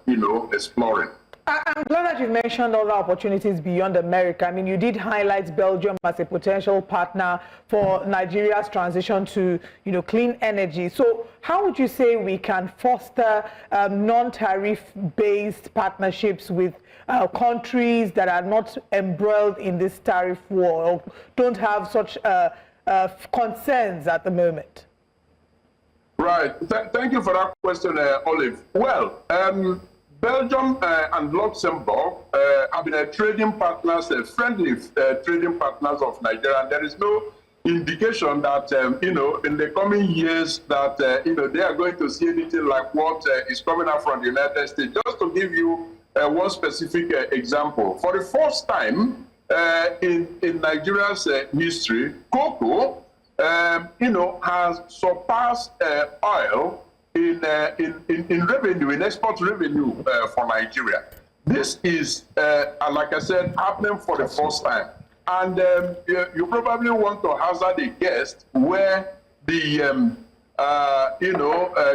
exploring. I'm glad that you mentioned other opportunities beyond America. I mean, you did highlight Belgium as a potential partner for Nigeria's transition to, clean energy. So how would you say we can foster non-tariff-based partnerships with countries that are not embroiled in this tariff war or don't have such concerns at the moment? Right. Thank you for that question, Olive. Well, Belgium and Luxembourg have been trading partners, friendly trading partners of Nigeria. And there is no indication that, in the coming years that, they are going to see anything like what is coming out from the United States. Just to give you one specific example. For the first time in Nigeria's history, cocoa, has surpassed oil in revenue, in export revenue for Nigeria. This is, like I said, happening for the first time. And you probably want to hazard a guess where the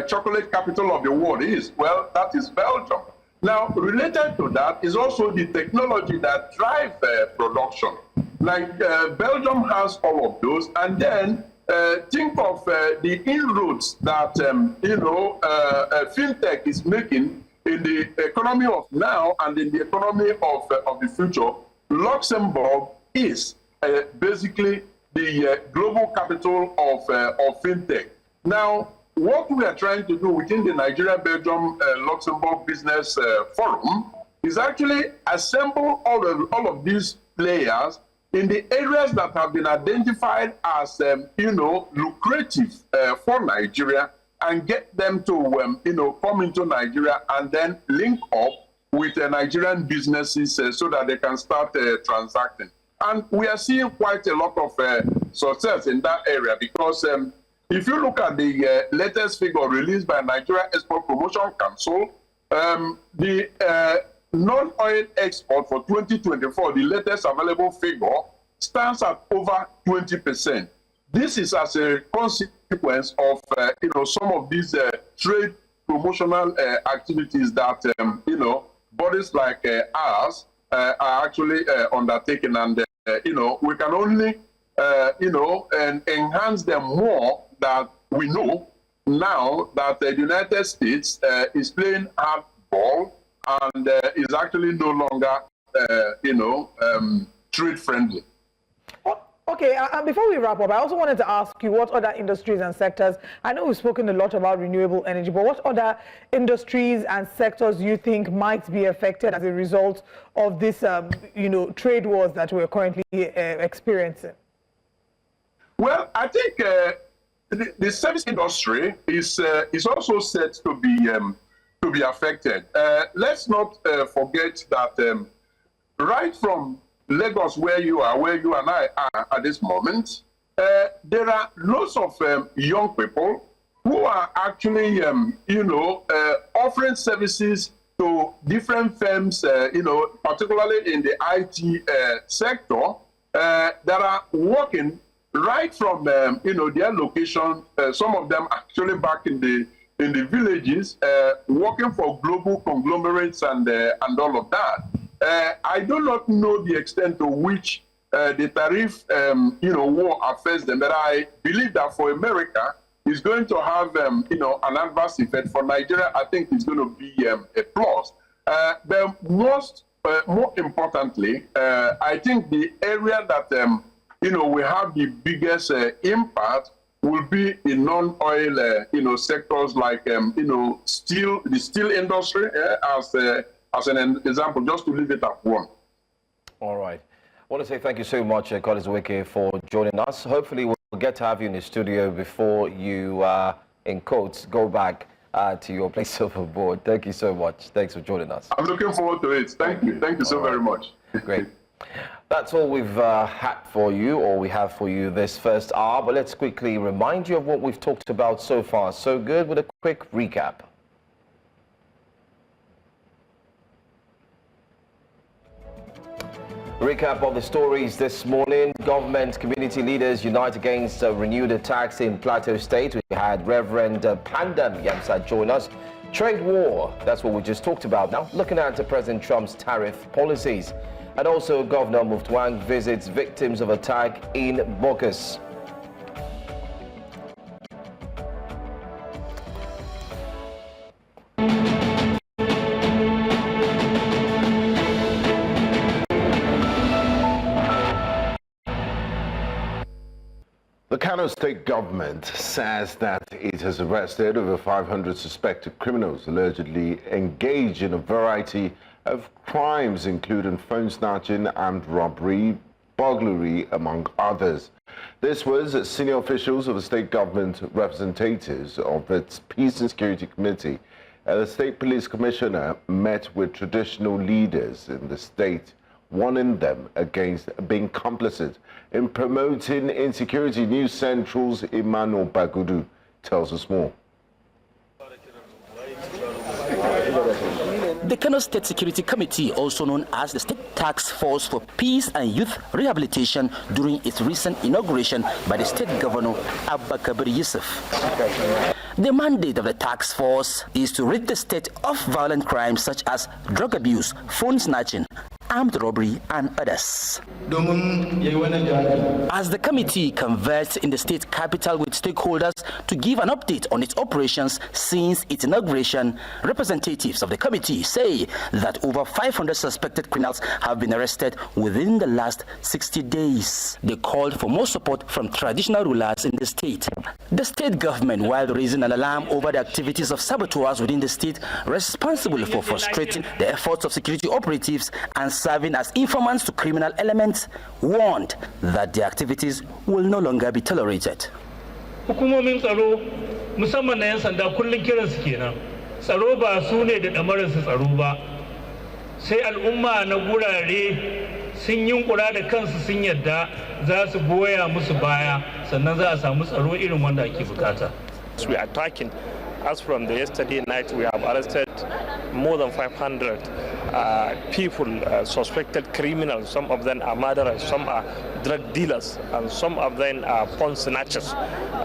chocolate capital of the world is. Well, that is Belgium. Now, related to that is also the technology that drives production. Like Belgium has all of those, and then think of the inroads that fintech is making in the economy of now and in the economy of the future. Luxembourg is basically the global capital of fintech. Now, what we are trying to do within the Nigeria-Belgium-Luxembourg Business Forum is actually assemble all of these players in the areas that have been identified as, lucrative for Nigeria, and get them to, come into Nigeria and then link up with Nigerian businesses so that they can start transacting. And we are seeing quite a lot of success in that area because if you look at the latest figure released by Nigeria Export Promotion Council, the non-oil export for 2024, the latest available figure, stands at over 20%. This is as a consequence of some of these trade promotional activities that bodies like ours are actually undertaking, and we can only enhance them more. That we know now that the United States is playing hardball and is actually no longer trade friendly. Okay, and before we wrap up, I also wanted to ask you what other industries and sectors, I know we've spoken a lot about renewable energy, but what other industries and sectors you think might be affected as a result of this, trade wars that we're currently experiencing? Well, I think the service industry is also set to be affected. Let's not forget that right from Lagos, where you and I are at this moment, there are lots of young people who are actually, offering services to different firms, particularly in the IT sector, that are working right from, their location. Some of them actually back in the villages, working for global conglomerates and all of that. I do not know the extent to which the tariff, war affects them, but I believe that for America, it's going to have, an adverse effect. For Nigeria, I think it's going to be a plus. But more importantly, I think the area that, we have the biggest impact will be in non-oil, sectors like, the steel industry, as an example, just to leave it at one. All right. I want to say thank you so much, Collins Nweke, for joining us. Hopefully, we'll get to have you in the studio before you, in quotes, go back to your place of abode. Thank you so much. Thanks for joining us. I'm looking forward to it. Thank you. Thank you so very much. Great. That's all we've had for you, or we have for you this first hour. But let's quickly remind you of what we've talked about so far. So good with a quick recap. Recap of the stories this morning. Government community leaders unite against renewed attacks in Plateau State. We had Reverend Pandam Yamsa join us. Trade war, that's what we just talked about. Now, looking at President Trump's tariff policies. And also, Governor Mutfwang visits victims of attack in Bokkos. The Kano State government says that it has arrested over 500 suspected criminals allegedly engaged in a variety of crimes, including phone snatching, armed robbery, burglary, among others. This was senior officials of the state government, representatives of its Peace and Security Committee, and the State Police Commissioner met with traditional leaders in the state, warning them against being complicit in promoting insecurity. News Central's Emmanuel Bagudu tells us more. The Kano State Security Committee, also known as the State Task Force for Peace and Youth Rehabilitation, during its recent inauguration by the State Governor Abba Kabir Yusuf. The mandate of the task force is to rid the state of violent crimes such as drug abuse, phone snatching, armed robbery, and others. As the committee converts in the state capital with stakeholders to give an update on its operations since its inauguration, representatives of the committee say that over 500 suspected criminals have been arrested within the last 60 days. They called for more support from traditional rulers in the state. The state government, while raising an alarm over the activities of saboteurs within the state responsible for frustrating the efforts of security operatives and serving as informants to criminal elements, warned that the activities will no longer be tolerated. Hukumomin tsaro musamman na 'yan sanda kullum kiran su kenan. Tsaro ba su ne da damarar su tsaro ba. Sai al'umma na gurare sun yunkura da kansu sun yadda za su goya musu baya sannan za a samu tsaro irin wanda ake bukata. We are tracking. As from the yesterday night, we have arrested more than 500 people, suspected criminals. Some of them are murderers, some are drug dealers, and some of them are phone snatchers.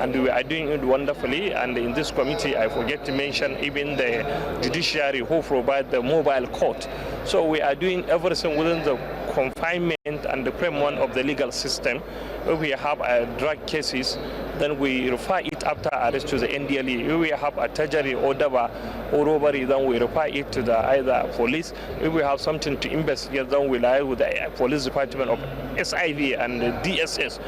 And we are doing it wonderfully. And in this committee, I forget to mention even the judiciary who provide the mobile court. So we are doing everything within the confinement and the framework of the legal system. If we have drug cases, then we refer it after arrest to the NDLE. If we have a treasury or robbery, then we refer it to the either police. If we have something to investigate, then we lie with the police department of SIV and the DSS.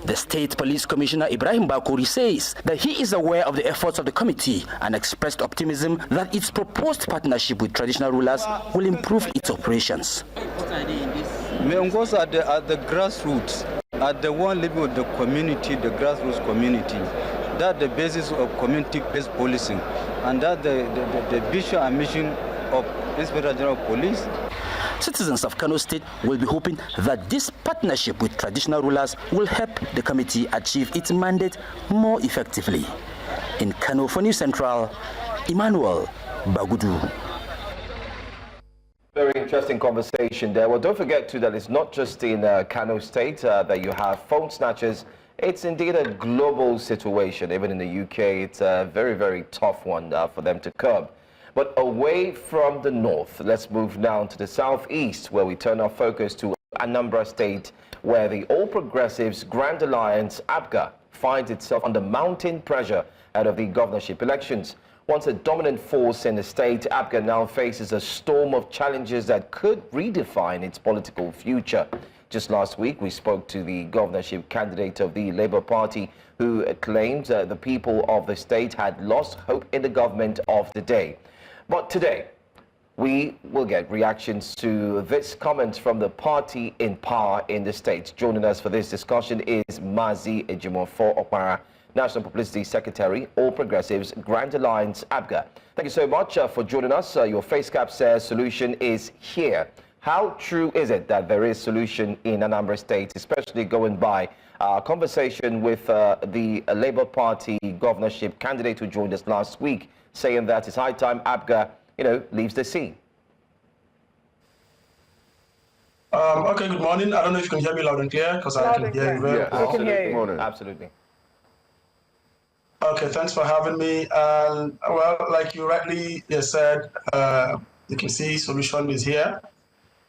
The State Police Commissioner Ibrahim Bakuri says that he is aware of the efforts of the committee and expressed optimism that its proposed partnership with traditional rulers will improve its operations. Of at the grassroots, at the one living with the community, the grassroots community, that the basis of community-based policing, and that the vision and mission of Inspector General of Police. Citizens of Kano State will be hoping that this partnership with traditional rulers will help the committee achieve its mandate more effectively. In Kano for News Central, Emmanuel Bagudu. Very interesting conversation there. Well, don't forget too that it's not just in Kano State that you have phone snatchers. It's indeed a global situation. Even in the UK, it's a very, very tough one for them to curb. But away from the north, let's move now to the southeast, where we turn our focus to Anambra State, where the All Progressives Grand Alliance, APGA, finds itself under mounting pressure out of the governorship elections. Once a dominant force in the state, APGA now faces a storm of challenges that could redefine its political future. Just last week, we spoke to the governorship candidate of the Labour Party, who claims the people of the state had lost hope in the government of the day. But today, we will get reactions to this comment from the party in power in the state. Joining us for this discussion is Mazi Ejimofo Okpara, National Publicity Secretary, All Progressives Grand Alliance, APGA. Thank you so much for joining us. Your face cap says solution is here. How true is it that there is solution in Anambra State, especially going by our conversation with the Labour Party governorship candidate who joined us last week, saying that it's high time APGA, leaves the scene? Okay, good morning. I don't know if you can hear me loud and clear, because I can hear you very well. Absolutely. Morning. Absolutely. Okay, thanks for having me. Well, like you rightly said, you can see solution is here.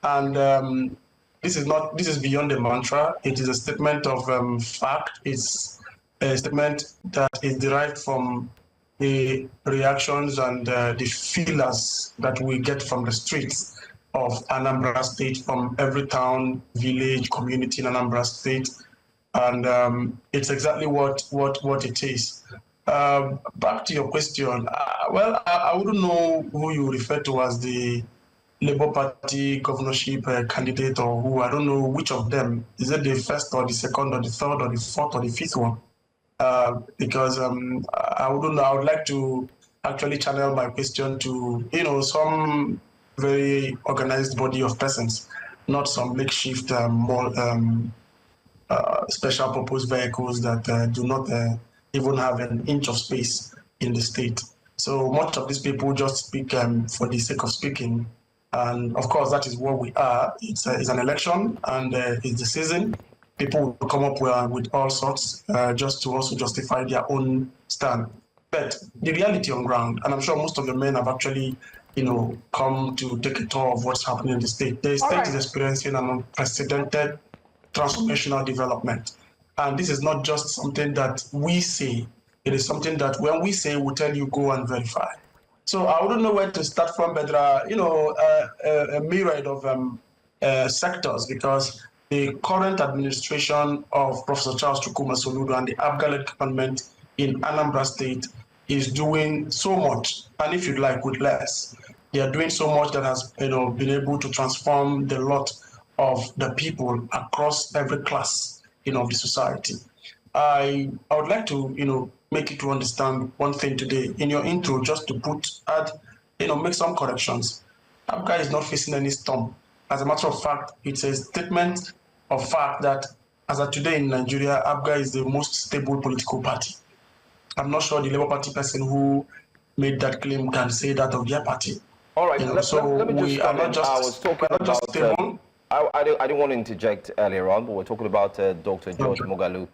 And this is beyond a mantra. It is a statement of fact. It's a statement that is derived from the reactions and the feelers that we get from the streets of Anambra State, from every town, village, community in Anambra State. And it's exactly what it is. Back to your question. Well, I wouldn't know who you refer to as the Labour Party governorship candidate, or who. I don't know which of them. Is it the first or the second or the third or the fourth or the fifth one? Because I wouldn't know. I would like to actually channel my question to, some very organized body of persons, not some makeshift special purpose vehicles that do not even have an inch of space in the state. So much of these people just speak for the sake of speaking. And of course, that is what we are. It's an election, and it's the season. People will come up with all sorts just to also justify their own stand. But the reality on ground, and I'm sure most of the men have actually, come to take a tour of what's happening in the state. The state is experiencing an unprecedented transformational development. And this is not just something that we say. It is something that when we say, we'll tell you, go and verify. So I wouldn't know where to start from, but there are, a myriad of sectors, because the current administration of Professor Charles Chukwuma Soludo and the ABGA-led government in Anambra State is doing so much, and if you'd like, with less. They are doing so much that has, been able to transform the lot of the people across every class, of the society. I would like to, make you to understand one thing today. In your intro, just to make some corrections. ABGA is not facing any storm. As a matter of fact, it's a statement of fact that as of today in Nigeria, ABGA is the most stable political party. I'm not sure the Labour Party person who made that claim can say that of their party. All right, let me just are not just, I was talking about stable. I didn't want to interject earlier on, but we're talking about Dr. George Moghalu,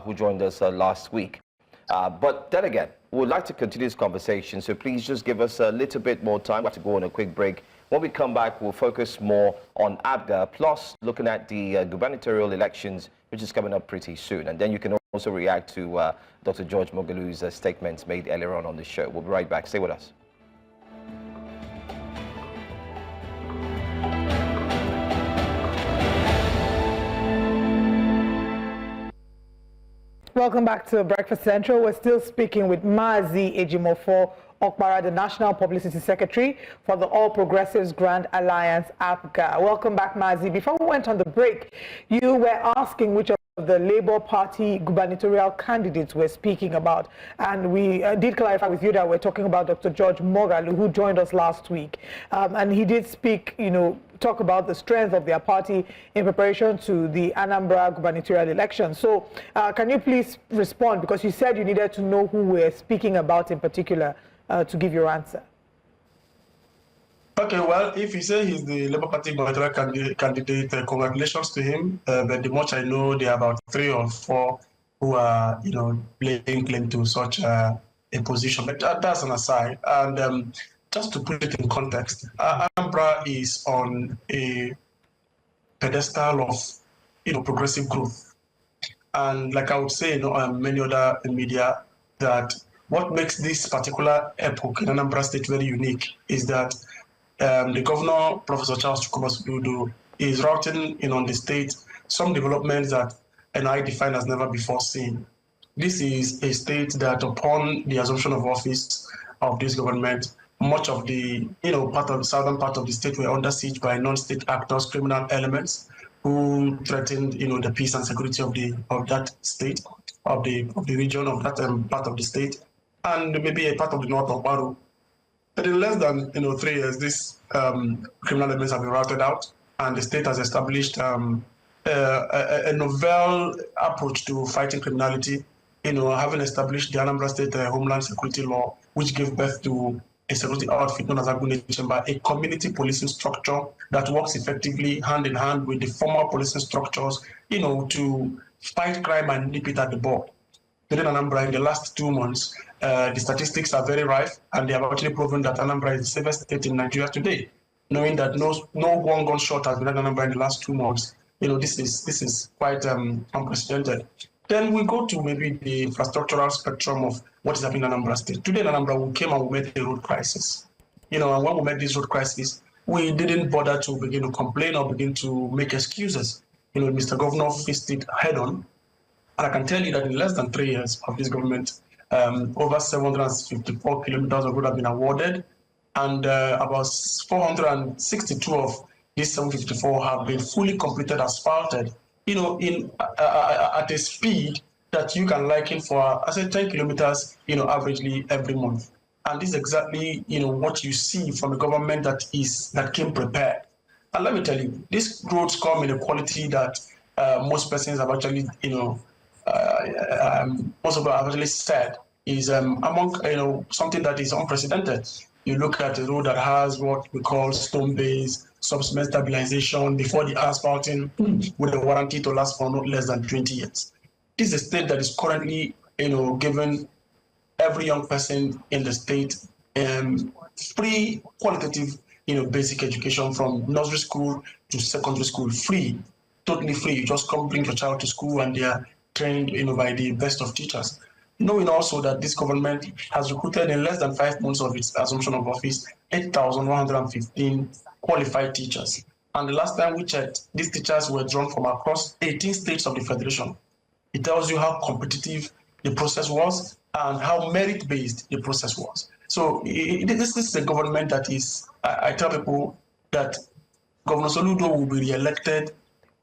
who joined us last week. But then again, we would like to continue this conversation, so please just give us a little bit more time. We have to go on a quick break. When we come back, we'll focus more on ABGA, plus looking at the gubernatorial elections, which is coming up pretty soon. And then you can also react to Dr. George Moghalu's statements made earlier on the show. We'll be right back. Stay with us. Welcome back to Breakfast Central. We're still speaking with Mazi Ejimofo Okpara, the National Publicity Secretary for the All Progressives Grand Alliance, ABGA. Welcome back, Mazi. Before we went on the break, you were asking which of the Labour Party gubernatorial candidates we're speaking about. And we did clarify with you that we're talking about Dr. George Moghalu, who joined us last week. And he did speak, talk about the strength of their party in preparation to the Anambra gubernatorial election. So can you please respond, because you said you needed to know who we're speaking about in particular to give your answer. Okay, well, if you say he's the Labour Party gubernatorial candidate, congratulations to him. But the much I know, there are about 3 or 4 who are, laying claim to such a position. But that's an aside. And just to put it in context, Anambra is on a pedestal of, progressive growth. And like I would say, many other media, that what makes this particular epoch in Anambra State very unique is that the governor, Professor Charles Chukwuma Soludo, is routing in on the state some developments that redefine has never before seen. This is a state that, upon the assumption of office of this government, much of the part of the southern part of the state were under siege by non-state actors, criminal elements, who threatened the peace and security of that state, of the region, of that part of the state, and maybe a part of the north of Baru. But in less than 3 years, these criminal elements have been routed out, and the state has established a novel approach to fighting criminality. Having established the Anambra State Homeland Security Law, which gave birth to a security outfit known as Agunne Chamber, a community policing structure that works effectively hand in hand with the formal policing structures, to fight crime and nip it at the bud. Within Anambra, in the last 2 months, the statistics are very rife, and they have actually proven that Anambra is the safest state in Nigeria today. Knowing that no one gunshot has been at Anambra in the last 2 months, this is quite unprecedented. Then we go to maybe the infrastructural spectrum of what is happening in Anambra State. Today in Anambra, we came and we met a road crisis. And when we met this road crisis, we didn't bother to begin to complain or begin to make excuses. Mr. Governor faced it head on. And I can tell you that in less than 3 years of this government, over 754 kilometers of road have been awarded, and about 462 of these 754 have been fully completed, asphalted, at a speed that you can liken for, 10 kilometers, averagely every month. And this is exactly, what you see from a government that came prepared. And let me tell you, these roads come in a quality that most persons have actually, most of them have actually said is among, something that is unprecedented. You look at a road that has what we call stone base, subcement stabilization before the asphalting, with a warranty to last for not less than 20 years. This is a state that is currently, given every young person in the state free, qualitative, basic education from nursery school to secondary school, free, totally free. You just come bring your child to school and they are trained, by the best of teachers. Knowing also that this government has recruited in less than 5 months of its assumption of office, 8,115 qualified teachers. And the last time we checked, these teachers were drawn from across 18 states of the Federation. It tells you how competitive the process was and how merit-based the process was. So this is a government that is, I tell people that Governor Soludo will be re-elected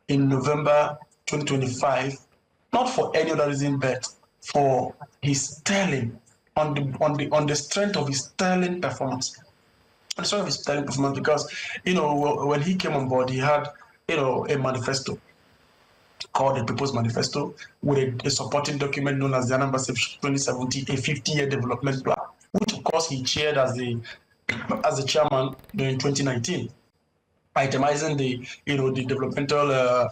in November 2025, not for any other reason, but for his sterling, on the strength of his sterling performance. On the strength of his sterling performance, because when he came on board, he had a manifesto called the People's Manifesto with a supporting document known as the Anambra 2070, a 50-year development plan, which of course he chaired as the chairman in 2019, itemizing the developmental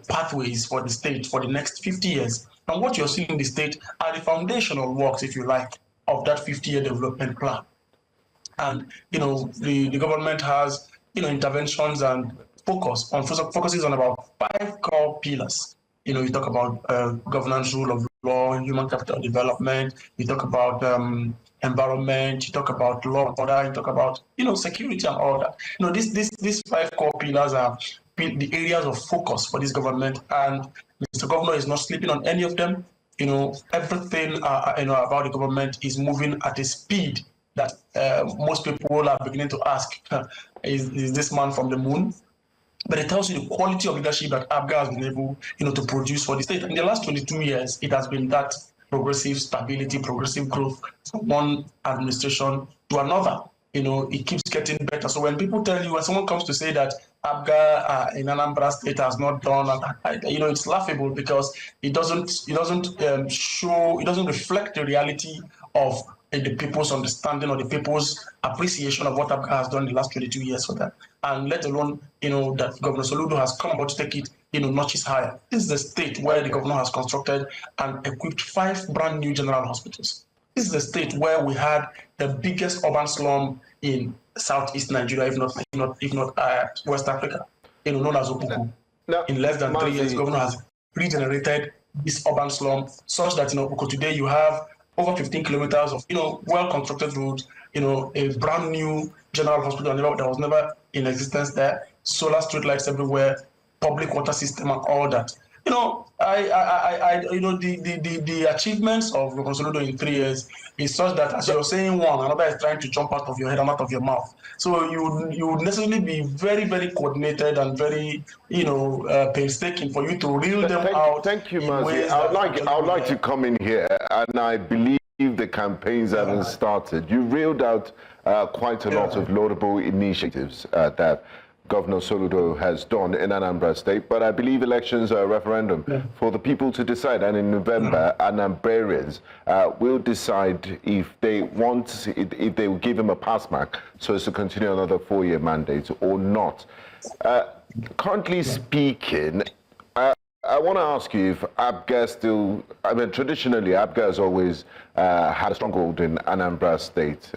pathways for the state for the next 50 years. And what you're seeing in the state are the foundational works, if you like, of that 50-year development plan. And the government has interventions and focuses on about 5 core pillars. You talk about governance, rule of law, human capital development. You talk about environment. You talk about law and order. You talk about security and all that. These 5 core pillars are the areas of focus for this government, and Mr. Governor is not sleeping on any of them. Everything about the government is moving at a speed that most people are beginning to ask, is this man from the moon? But it tells you the quality of leadership that ABGA has been able, to produce for the state. In the last 22 years, it has been that progressive stability, progressive growth from one administration to another. It keeps getting better. So when people tell you, when someone comes to say that ABGA in Anambra State has not done, it's laughable because it doesn't reflect the reality of the people's understanding or the people's appreciation of what ABGA has done in the last 22 years for them. And let alone, that Governor Soludo has come about to take it, notches higher. This is the state where the governor has constructed and equipped 5 brand new general hospitals. This is the state where we had the biggest urban slum in Southeast Nigeria, if not West Africa, known as Opoku. In less than 3 years, the governor has regenerated this urban slum such that in Opoku today you have over 15 kilometers of well-constructed roads, a brand new general hospital that was never in existence there, solar street lights everywhere, public water system and all that. The achievements of Governor Soludo in 3 years is such that as you're saying one, another is trying to jump out of your head and out of your mouth. So you would necessarily be very, very coordinated and very, painstaking for you to reel them out. Thank you, Mazi. I would like to come in here, and I believe the campaigns haven't started. You reeled out quite a lot of laudable initiatives that Governor Soludo has done in Anambra State, but I believe elections are a referendum for the people to decide, and in November, Anambrarians will decide if they will give him a pass mark so as to continue another 4-year mandate or not. Currently speaking, I want to ask you if ABGA still, traditionally ABGA has always had a stronghold in Anambra State.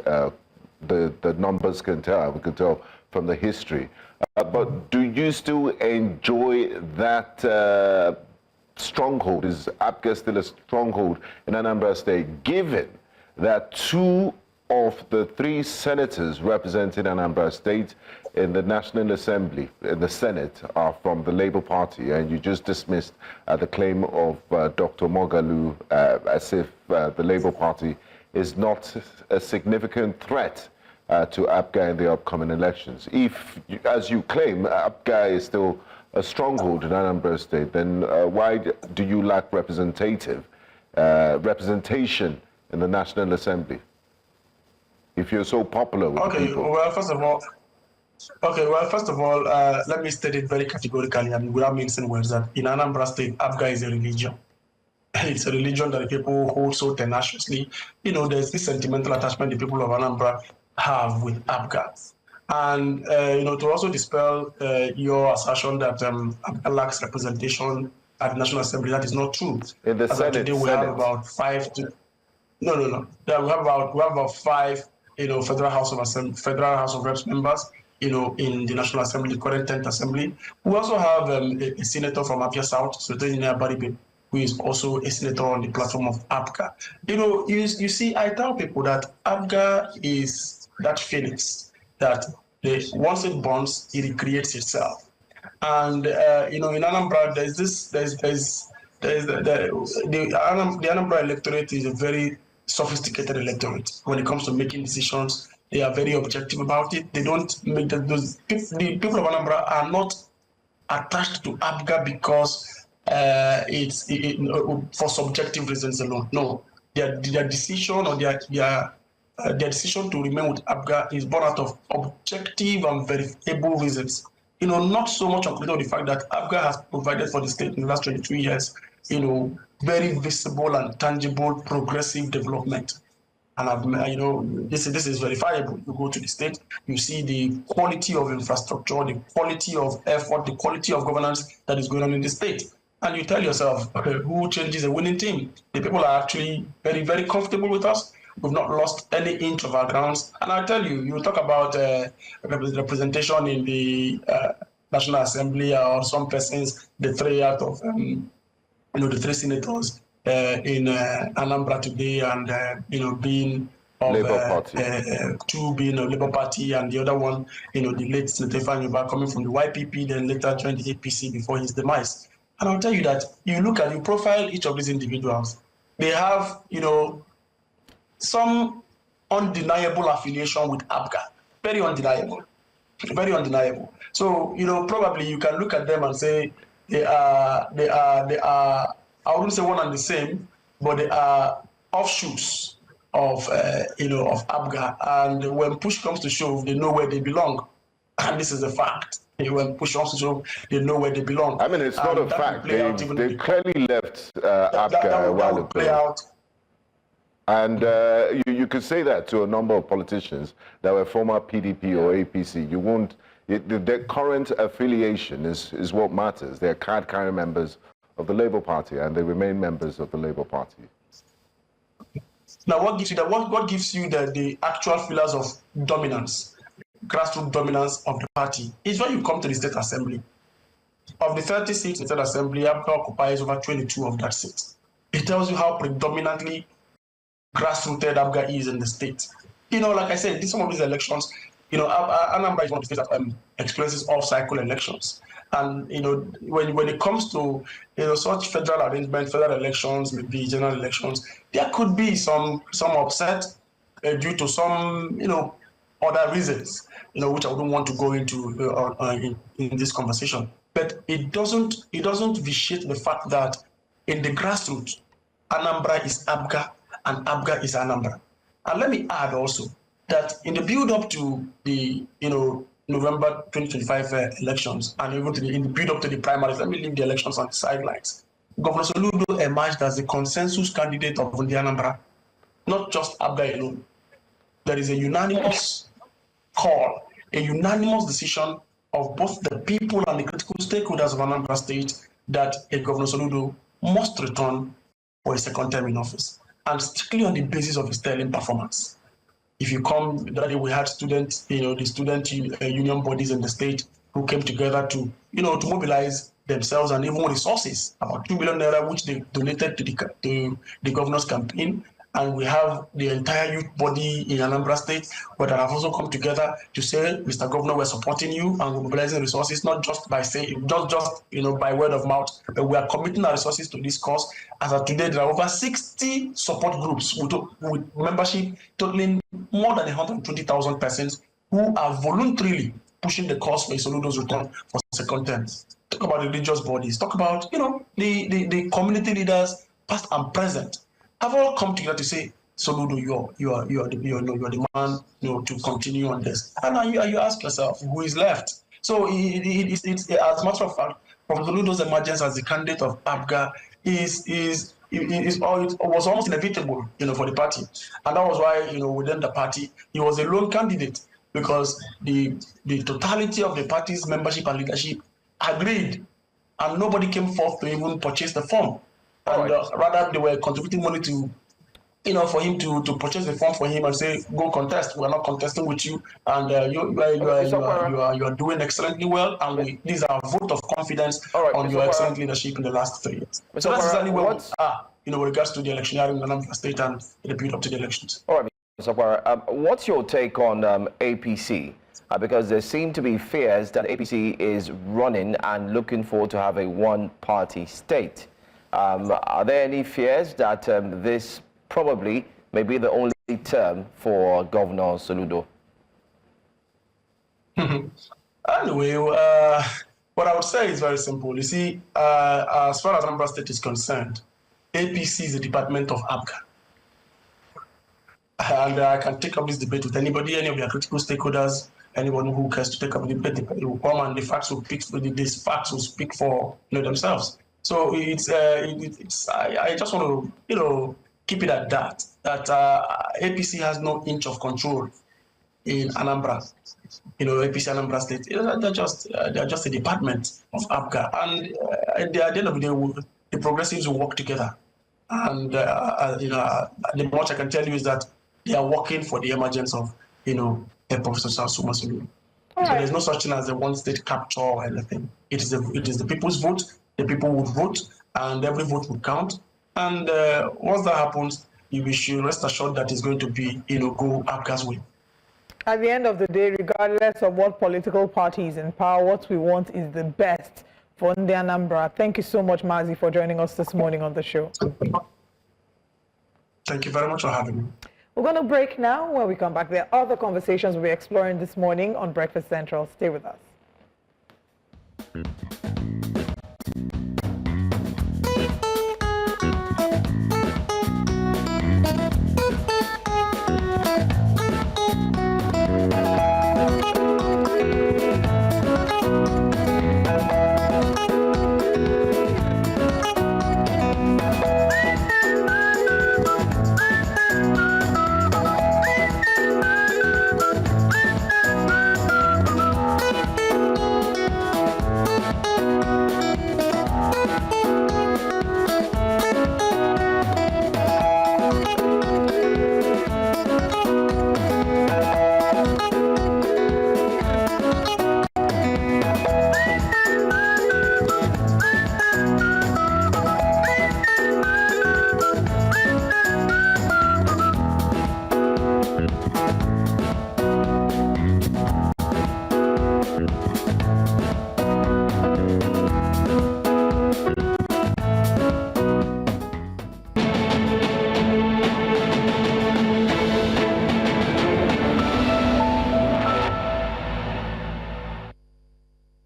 The numbers can tell, we can tell from the history. But do you still enjoy that stronghold? Is ABGA still a stronghold in Anambra State, given that 2 of the 3 senators representing Anambra State in the National Assembly, in the Senate, are from the Labour Party, and you just dismissed the claim of Dr. Mogalu as if the Labour Party is not a significant threat to ABGA in the upcoming elections. If, as you claim, ABGA is still a stronghold in Anambra State, then why do you lack representation in the National Assembly if you're so popular with the people? Well, first of all, let me state it very categorically and without mincing words that in Anambra State, ABGA is a religion. It's a religion that the people hold so tenaciously. There's this sentimental attachment the people of Anambra have with ABGA. And, to also dispel your assertion that ABGA lacks representation at the National Assembly, that is not true. In the Senate, today we have about 5 to... No. Yeah, we have about 5, Federal House of Reps members, in the National Assembly, current 10th Assembly. We also have a senator from Abia South, Sultan Baribe, who is also a senator on the platform of APGA. You see, I tell people that APGA is that phoenix that once it burns, it recreates itself. And in Anambra, the Anambra electorate is a very sophisticated electorate when it comes to making decisions. They are very objective about it. They don't make the people of Anambra are not attached to APGA because it's for subjective reasons alone. No, their decision or their decision to remain with APGA is born out of objective and verifiable reasons. Not so much on the fact that APGA has provided for the state in the last 22 years, very visible and tangible progressive development. And this is verifiable. You go to the state, you see the quality of infrastructure, the quality of effort, the quality of governance that is going on in the state. And you tell yourself, who changes a winning team? The people are actually very, very comfortable with us. We've not lost any inch of our grounds. And I tell you, you talk about representation in the National Assembly or some persons, the 3 out of, the 3 senators in Anambra today, and being of Labour Party. 2 being a Labour Party, and the other one, the late Senator Ifeanyi coming from the YPP, then later joined the APC before his demise. And I'll tell you that you profile each of these individuals, they have, some undeniable affiliation with APGA, very undeniable. So, probably you can look at them and say they are, I wouldn't say one and the same, but they are offshoots of, of APGA. And when push comes to shove, they know where they belong. And this is a fact. When push comes to shove, they know where they belong. I mean, it's not a fact. They clearly left APGA a while ago. And you could say that to a number of politicians that were former PDP or APC. You won't. Their current affiliation is what matters. They're card-carrying members of the Labour Party, and they remain members of the Labour Party. Now, what gives you that? What gives you the actual pillars of dominance, grassroots dominance of the party, is when you come to the State Assembly. Of the 30 seats in the State Assembly, APGA occupies over 22 of that seats. It tells you how predominantly grassrooted APGA is in the state. Like I said, some of these elections, Anambra is one of the states that experiences off-cycle elections. And, when it comes to, such federal arrangements, federal elections, maybe general elections, there could be some upset due to some, other reasons, which I wouldn't want to go into in this conversation. But it doesn't vitiate the fact that in the grassroots, Anambra is APGA and APGA is Anambra. And let me add also that in the build-up to the, November 2025 elections, and even in the build-up to the primaries, let me leave the elections on the sidelines. Governor Soludo emerged as the consensus candidate of the Anambra, not just APGA alone. There is a unanimous call, a unanimous decision of both the people and the critical stakeholders of Anambra State that a Governor Soludo must return for a second term in office, and strictly on the basis of his sterling performance. If you come, that day we had students, the student union bodies in the state who came together to, to mobilize themselves and even resources, about 2 billion naira, which they donated to the governor's campaign. And we have the entire youth body in Anambra State, where they have also come together to say, Mr. Governor, we're supporting you and we're mobilizing resources, not just by saying, just by word of mouth, but we are committing our resources to this cause. As of today, there are over 60 support groups with membership totaling more than 120,000 persons who are voluntarily pushing the cause for Isoludo's return for second term. Talk about religious bodies, talk about, the community leaders, past and present, have all come together to say, Soludo, you are the man, to continue on this. And you ask yourself, who is left? So it's as a matter of fact, from Soludo's emergence as the candidate of APGA it was almost inevitable, for the party. And that was why, within the party, he was a lone candidate, because the totality of the party's membership and leadership agreed, and nobody came forth to even purchase the form. And rather, they were contributing money to for him to purchase the form for him and say, go contest. We're not contesting with you, and you are doing excellently well, and these are a vote of confidence on your excellent leadership in the last 3 years. So that's exactly where we are, with regards to the electioneering in Anambra State and the build up to the elections. All right, Mr. Okwara, what's your take on APC? Because there seem to be fears that APC is running and looking forward to have a one-party state. Are there any fears that this probably may be the only term for Governor Soludo? Anyway, what I would say is very simple. You see, as far as Anambra State is concerned, APC is a department of ABGA. And I can take up this debate with anybody, any of their critical stakeholders, anyone who cares to take up the debate. They will come and the facts will speak for themselves. So I just want to keep it at that. That APC has no inch of control in Anambra. APC Anambra State. They're just a department of ABGA, and at the end of the day, the progressives will work together. And the much I can tell you is that they are working for the emergence of Professor Suma Sulu. So there's no such thing as a one-state capture or anything. It is the people's vote. The people would vote, and every vote would count. And once that happens, you should rest assured that it's going to be, go ABGA's way. At the end of the day, regardless of what political party is in power, what we want is the best for the Anambra. Thank you so much, Mazi, for joining us this morning on the show. Thank you very much for having me. We're going to break now. When we come back, there are other conversations we'll be exploring this morning on Breakfast Central. Stay with us.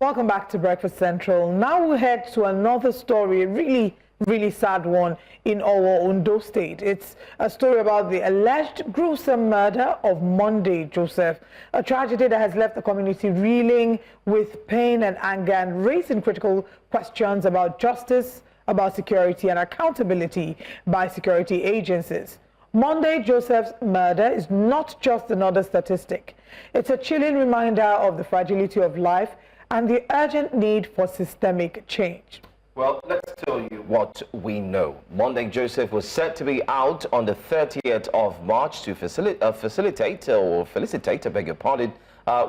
Welcome back to Breakfast Central. Now we'll head to another story, a really sad one in our Ondo State. It's a story about the alleged gruesome murder of Monday Joseph, a tragedy that has left the community reeling with pain and anger and raising critical questions about justice, about security and accountability by security agencies. Monday Joseph's murder is not just another statistic. It's a chilling reminder of the fragility of life and the urgent need for systemic change. Well, let's tell you what we know. Monday Joseph was set to be out on the 30th of March to felicitate, I beg your pardon,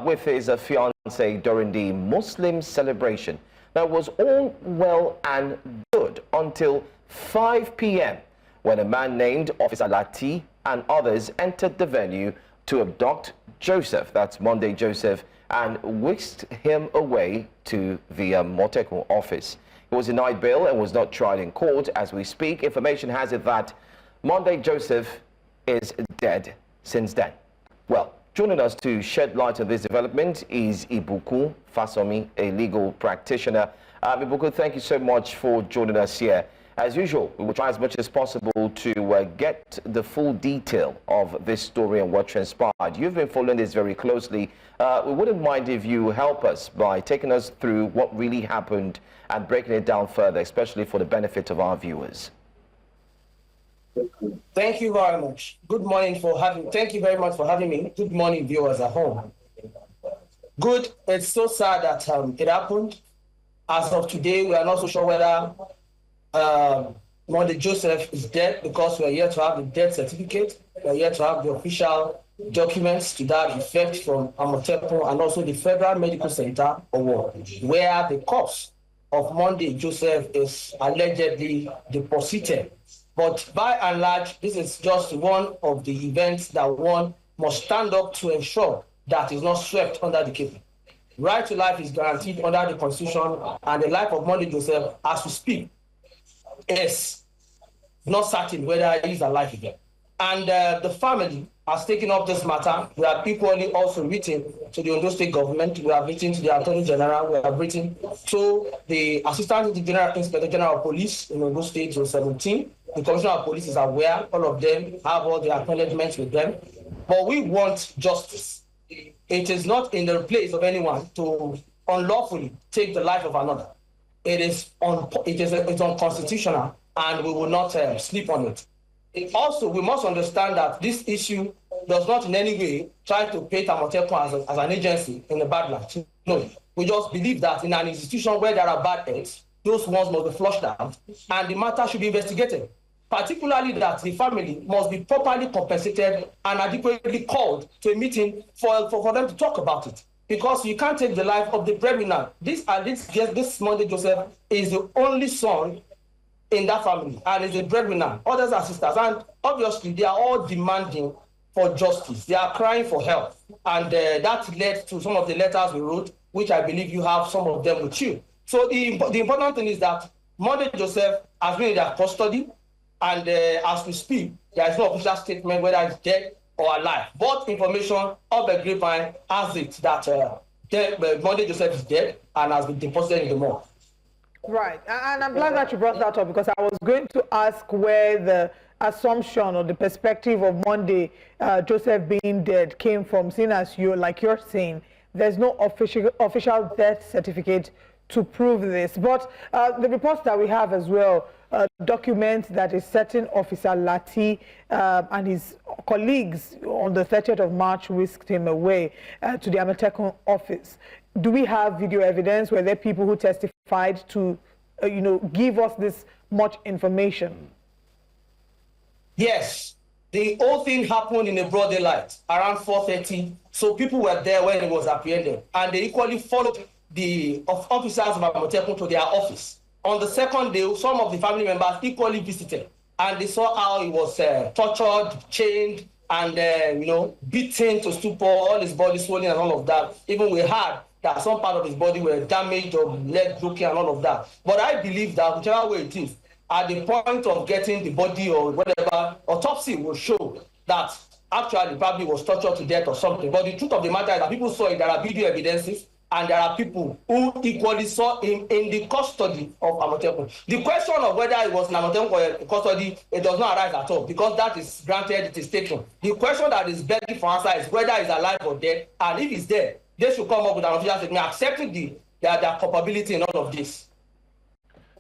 with his fiancée during the Muslim celebration. That was all well and good until 5 p.m. when a man named Officer Lati and others entered the venue to abduct Joseph, that's Monday Joseph, and whisked him away to the Amotekun office. He was denied bail and was not tried in court. As we speak, information has it that Monday Joseph is dead since then. Well, joining us to shed light on this development is Ibuku Fasomi, a legal practitioner. Ibuku, thank you so much for joining us here. As usual, we will try as much as possible to get the full detail of this story and what transpired. You've been following this very closely. We wouldn't mind if you help us by taking us through what really happened and breaking it down further, especially for the benefit of our viewers. Thank you very much. Good morning thank you very much for having me. Good morning, viewers at home. Good, it's so sad that it happened. As of today, we are not so sure whether Monday Joseph is dead because we are here to have the death certificate. We are here to have the official documents to that effect from Amotekun and also the Federal Medical Center award, where the corpse of Monday Joseph is allegedly deposited. But by and large, this is just one of the events that one must stand up to ensure that is not swept under the carpet. Right to life is guaranteed under the Constitution, and the life of Monday Joseph, as we speak, is not certain whether he is alive again. And the family has taken up this matter. We have equally also written to the Ondo State government. We have written to the Attorney General. We have written to the Assistant Inspector General of Police in Ondo State, 17. The Commissioner of Police is aware. All of them have all the acknowledgements with them. But we want justice. It is not in the place of anyone to unlawfully take the life of another. It's unconstitutional, and we will not sleep on it. Also, we must understand that this issue does not in any way try to paint Amotekun as an agency in a bad light. No, we just believe that in an institution where there are bad eggs, those ones must be flushed out, and the matter should be investigated. Particularly that the family must be properly compensated and adequately called to a meeting for them to talk about it. Because you can't take the life of the breadwinner. This Monday Joseph is the only son in that family and is a breadwinner. Others are sisters, and obviously they are all demanding for justice. They are crying for help, and that led to some of the letters we wrote, which I believe you have some of them with you. So the important thing is that Monday Joseph has been in their custody, and as we speak, there is no official statement whether he's dead or alive. But information of the grapevine has it that Monday Joseph is dead and has been deposited in the morgue. Right, and I'm glad that you brought that up, because I was going to ask where the assumption or the perspective of Monday Joseph being dead came from, seeing as you're saying, there's no official death certificate to prove this. But the reports that we have as well document that a certain officer, Lati, and his colleagues on the 30th of March whisked him away to the Amotekun office. Do we have video evidence? Were there people who testified to, give us this much information? Yes. The whole thing happened in a broad daylight, around 4:30. So people were there when it was apprehended. And they equally followed the officers of Amotekun to their office. On the second day, some of the family members equally visited. And they saw how he was tortured, chained, and beaten to stupor, all his body swollen and all of that. Even we heard that some part of his body were damaged or leg broken and all of that. But I believe that whichever way it is, at the point of getting the body or whatever, autopsy will show that actually probably was tortured to death or something. But the truth of the matter is that people saw it. There are video evidences, and there are people who equally saw him in the custody of Amotekun. The question of whether it was in Amotekun custody, it does not arise at all, because that is granted, it is taken. The question that is begging for answer is whether he's alive or dead, and if he's dead, they should come up with an official statement accepting their culpability in all of this.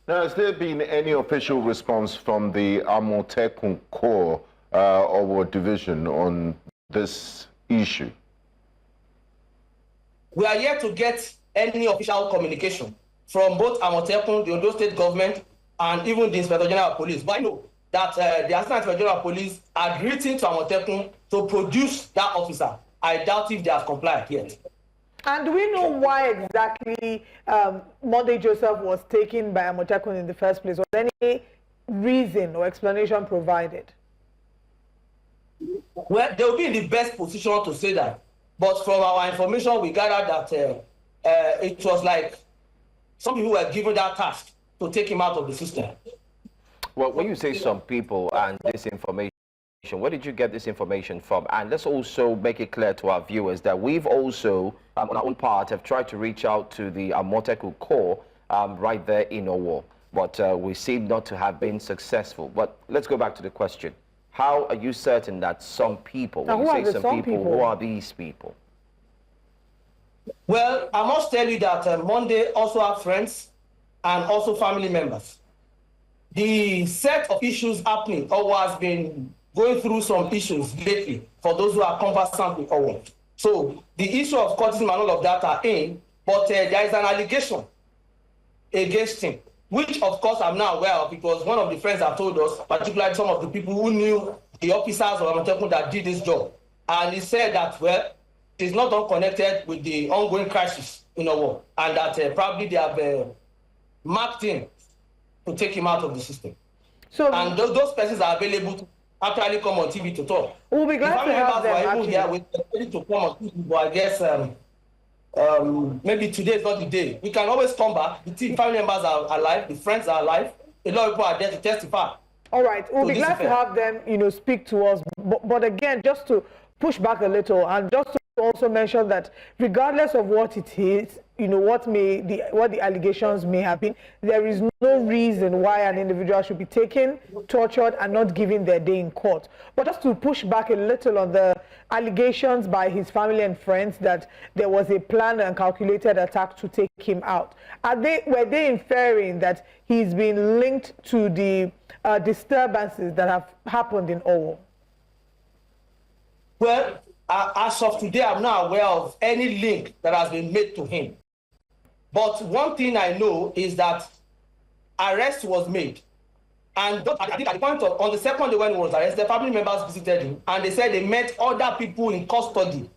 Now, has there been any official response from the Amotekun Corps or division on this issue? We are yet to get any official communication from both Amotekun, the Ondo State government, and even the Inspector General of Police. But I know that the Assistant Inspector General of Police had written to Amotekun to produce that officer. I doubt if they have complied yet. And do we know why exactly Monday Joseph was taken by Amotekun in the first place? Was any reason or explanation provided? Well, they will be in the best position to say that. But from our information, we gathered that it was like some people were given that task to take him out of the system. Well, when you say some people and this information, where did you get this information from? And let's also make it clear to our viewers that we've also, on our own part, have tried to reach out to the Amotekun Corps right there in Owo. But we seem not to have been successful. But let's go back to the question. How are you certain that some people, when you say some people, who are these people? Well, I must tell you that Monday also have friends and also family members. The set of issues happening or has been going through some issues lately for those who are conversant with Owo. So the issue of courtism and all of that are in, but there is an allegation against him which of course I'm now aware of because one of the friends have told us, particularly some of the people who knew the officers of Amotekun that did this job. And he said that, well, it's not unconnected with the ongoing crisis in our war, and that probably they have marked him to take him out of the system. So, and those persons are available to actually come on TV to talk. We'll be glad to have them actually. Here, we're ready to come on TV, but I guess maybe today is not the day. We can always come back. The family members are alive, the friends are alive. A lot of people are there to testify. All right, we'll be glad to have them, speak to us. But again, just to push back a little, and just to also mention that regardless of what it is, what the allegations may have been, there is no reason why an individual should be taken, tortured, and not given their day in court. But just to push back a little on the allegations by his family and friends that there was a planned and calculated attack to take him out, were they inferring that he's been linked to the disturbances that have happened in Owo? Well, as of today, I'm not aware of any link that has been made to him. But one thing I know is that arrest was made. And I think at the point on the second day when he was arrested, family members visited him and they said they met other people in custody.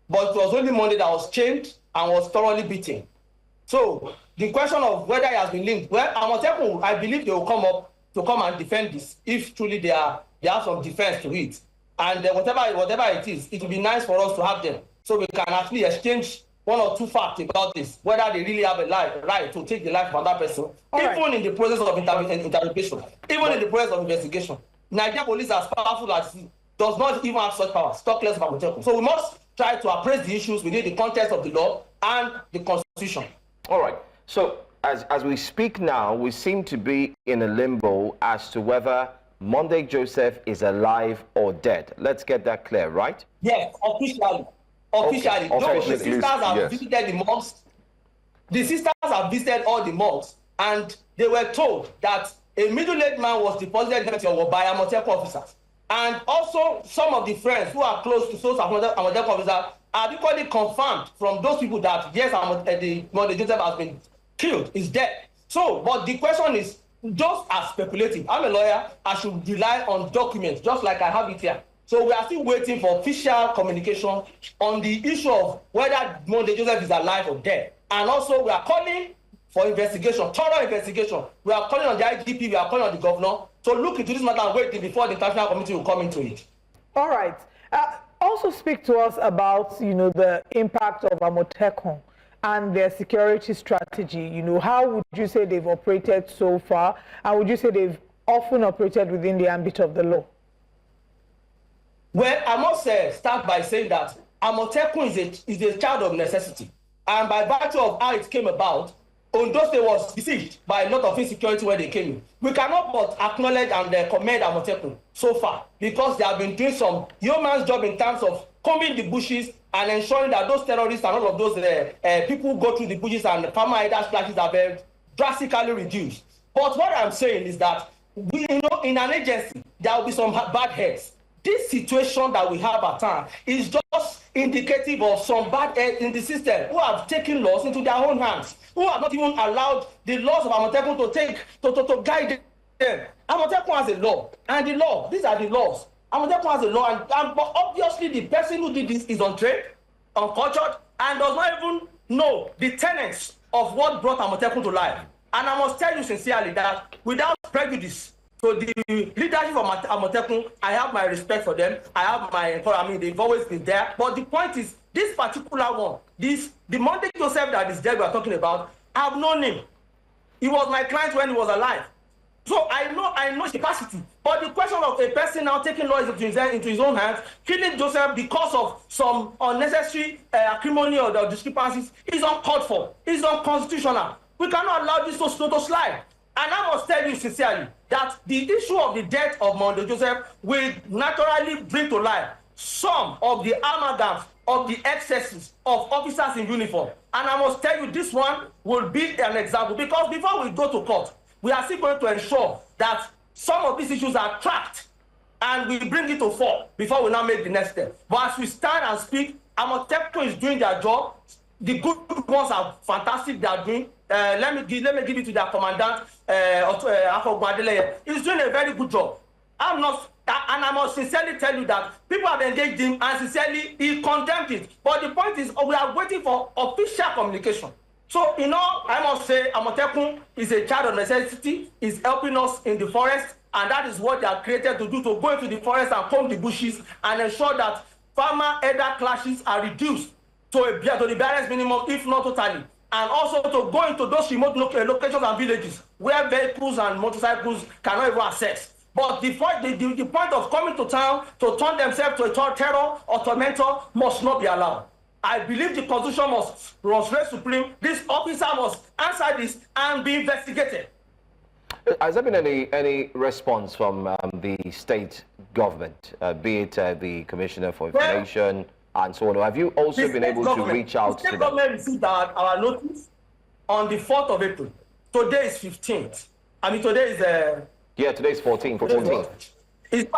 But it was only Monday that was chained and was thoroughly beaten. So the question of whether he has been linked, well, Amotekun, I believe they will come up to come and defend this if truly they have some defense to it. And whatever it is, it will be nice for us to have them so we can actually exchange one or two facts about this, whether they really have a right to take the life of another person, even in the process of interrogation, even in the process of investigation. Nigerian police, as powerful as it does not even have such power, talk less about Amotekun. So we must try to appraise the issues within the context of the law and the Constitution. All right. So as we speak now, we seem to be in a limbo as to whether Monday Joseph is alive or dead. Let's get that clear, right? Yes, officially. Officially. Okay. No, the sisters have visited the mosques. The sisters have visited all the mosques, and they were told that a middle-aged man was deposited in the by Amotekun officers. And also, some of the friends who are close to those Amotekun officers are equally confirmed from those people that, yes, Monday Joseph has been killed, is dead. So, but the question is, those are speculative. I'm a lawyer. I should rely on documents, just like I have it here. So we are still waiting for official communication on the issue of whether Monday Joseph is alive or dead. And also, we are calling for investigation, thorough investigation. We are calling on the IGP, we are calling on the governor to look into this matter and wait before the international community will come into it. All right. Also speak to us about, the impact of Amotekun and their security strategy. How would you say they've operated so far? And would you say they've often operated within the ambit of the law? Well, I must start by saying that Amotekun is a child of necessity. And by virtue of how it came about, Ondo State was besieged by a lot of insecurity when they came in. We cannot but acknowledge and commend Amotekun so far because they have been doing some yeoman's job in terms of combing the bushes and ensuring that those terrorists and all of those people who go through the bushes and the farmer hiders clashes have been drastically reduced. But what I'm saying is that in an agency, there will be some bad heads. This situation that we have at times is just indicative of some bad heads in the system who have taken laws into their own hands, who have not even allowed the laws of Amotekun to guide them. Amotekun has a law, and the law, these are the laws. Amotekun has a law, but obviously the person who did this is untrained, uncultured, and does not even know the tenets of what brought Amotekun to life. And I must tell you sincerely that without prejudice to the leadership of Amotekun, I have my respect for them. I have they've always been there. But the point is, this particular one, the Monday Joseph that is dead we are talking about, I've known him. He was my client when he was alive. So I know his capacity. But the question of a person now taking laws into his own hands, killing Joseph because of some unnecessary acrimony or discrepancies is uncalled for. It's unconstitutional. We cannot allow this to slide. And I must tell you sincerely that the issue of the death of Monday Joseph will naturally bring to light some of the amalgams of the excesses of officers in uniform. And I must tell you this one will be an example, because before we go to court, we are still going to ensure that some of these issues are tracked and we bring it to fall before we now make the next step. But as we stand and speak, Amotekun is doing their job. The good ones are fantastic, they are doing let me give it to their commandant, he's doing a very good job. And I must sincerely tell you that people have engaged him and sincerely he condemned it. But the point is, we are waiting for official communication. So, I must say, Amotekun is a child of necessity, is helping us in the forest, and that is what they are created to do, to go into the forest and comb the bushes and ensure that farmer-elder clashes are reduced to the barest minimum, if not totally. And also to go into those remote locations and villages where vehicles and motorcycles cannot even access. But the point of coming to town to turn themselves to a terror or tormentor must not be allowed. I believe the Constitution must reign supreme. This officer must answer this and be investigated. Has there been any response from the state government, be it the Commissioner for Information and so on? Have you also been able to reach out to them? The state government received our notice on the 4th of April. Today is 15th. I mean, today is... yeah, today is 14th. It's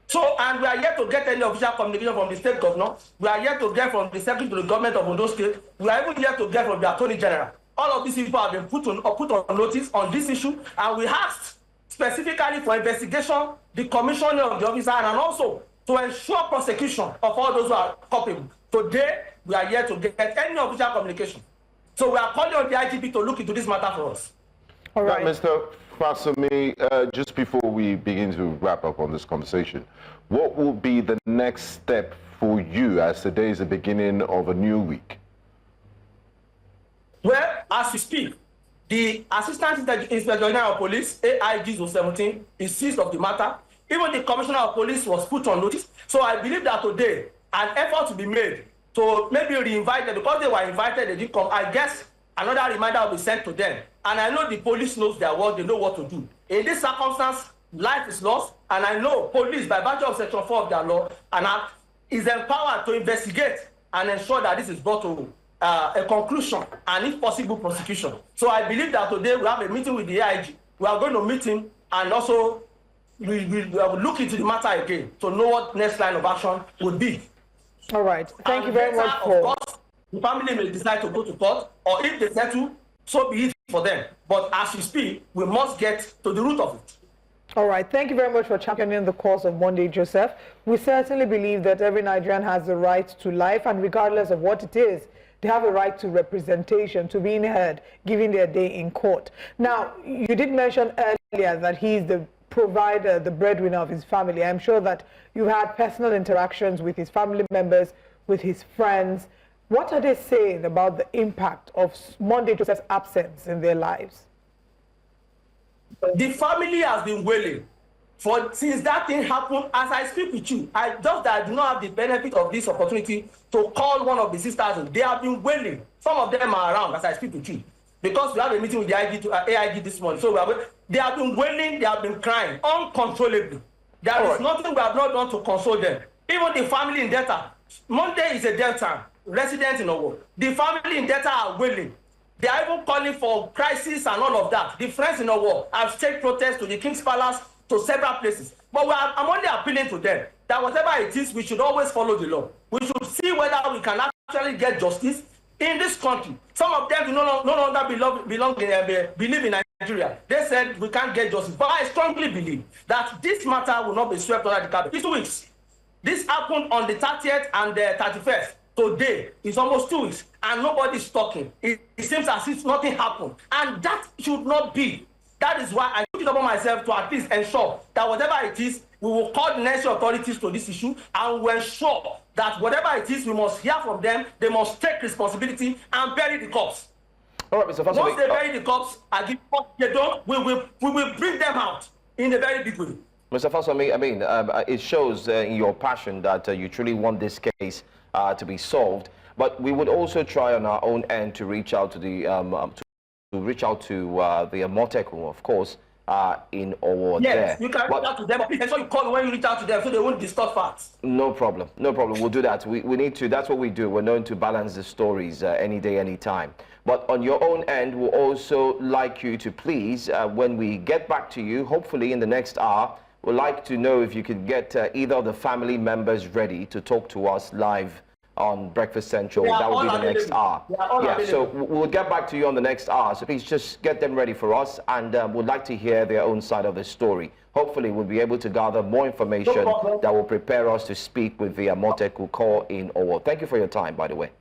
so, and we are yet to get any official communication from the state governor. We are yet to get from the secretary to the government of Ondo State. We are even yet to get from the Attorney General. All of these people have been put on notice on this issue, and we asked specifically for investigation, the commissioner of the officer, and also to ensure prosecution of all those who are culpable. Today, we are yet to get any official communication. So we are calling on the IGP to look into this matter for us. All right. Now, Mr. Fasami, just before we begin to wrap up on this conversation, what will be the next step for you as today is the beginning of a new week? Well, as we speak, the Assistant Inspector General of Police, AIG 017, is seized of the matter. Even the Commissioner of Police was put on notice. So I believe that today, an effort to be made to maybe re-invite them, because they were invited, they didn't come. I guess another reminder will be sent to them. And I know the police knows their work, they know what to do. In this circumstance, life is lost, and I know police, by virtue of Section 4 of their law, and is empowered to investigate and ensure that this is brought to a conclusion, and if possible, prosecution. So I believe that today we have a meeting with the AIG. We are going to meet him, and also we will look into the matter again to know what next line of action would be. All right. Thank you very much for... Of course, the family may decide to go to court, or if they settle, so be it for them. But as we speak, we must get to the root of it. All right. Thank you very much for championing the cause of Monday, Joseph. We certainly believe that every Nigerian has the right to life, and regardless of what it is, they have a right to representation, to being heard, giving their day in court. Now, you did mention earlier that he's the provider, the breadwinner of his family. I'm sure that you've had personal interactions with his family members, with his friends. What are they saying about the impact of Monday Joseph's absence in their lives? The family has been wailing since that thing happened. As I speak with you, I do not have the benefit of this opportunity to call one of the sisters. They have been wailing. Some of them are around as I speak with you, because we have a meeting with the AIG this morning. So they have been wailing, they have been crying uncontrollably. There is nothing we have not done to console them. Even the family in Delta, Monday is a Delta resident in Owo. The family in Delta are wailing. They are even calling for crisis and all of that. The friends in Owo have staged protests to the King's Palace, to several places. But I'm only appealing to them that whatever it is, we should always follow the law. We should see whether we can actually get justice in this country. Some of them do no longer believe in Nigeria. They said we can't get justice. But I strongly believe that this matter will not be swept under the carpet. It's 2 weeks. This happened on the 30th and the 31st. Today is almost 2 weeks, and nobody's talking. It seems as if nothing happened. And that should not be. That is why I took it upon myself to at least ensure that whatever it is, we will call the necessary authorities to this issue, and we ensure that whatever it is, we must hear from them. They must take responsibility and bury the corpse. All right, Mr. Fasami. Once they bury the corpse, they don't, we will bring them out in a very big way. Mr. Fasami, I mean, it shows in your passion that you truly want this case to be solved. But we would also try on our own end to reach out to the the Amotekun, of course, in Owo. Yes, you can reach out to them, but please ensure you call when you reach out to them so they won't distort facts. No problem. No problem. We'll do that. We need to. That's what we do. We're known to balance the stories any day, any time. But on your own end, we'll also like you to please, when we get back to you, hopefully in the next hour, we'd like to know if you could get either of the family members ready to talk to us live on Breakfast Central. That will be the next hour. Yeah, so we'll get back to you on the next hour. So please just get them ready for us, and we'd like to hear their own side of the story. Hopefully, we'll be able to gather more information that will prepare us to speak with the Amotekun core in Owo. Thank you for your time, by the way.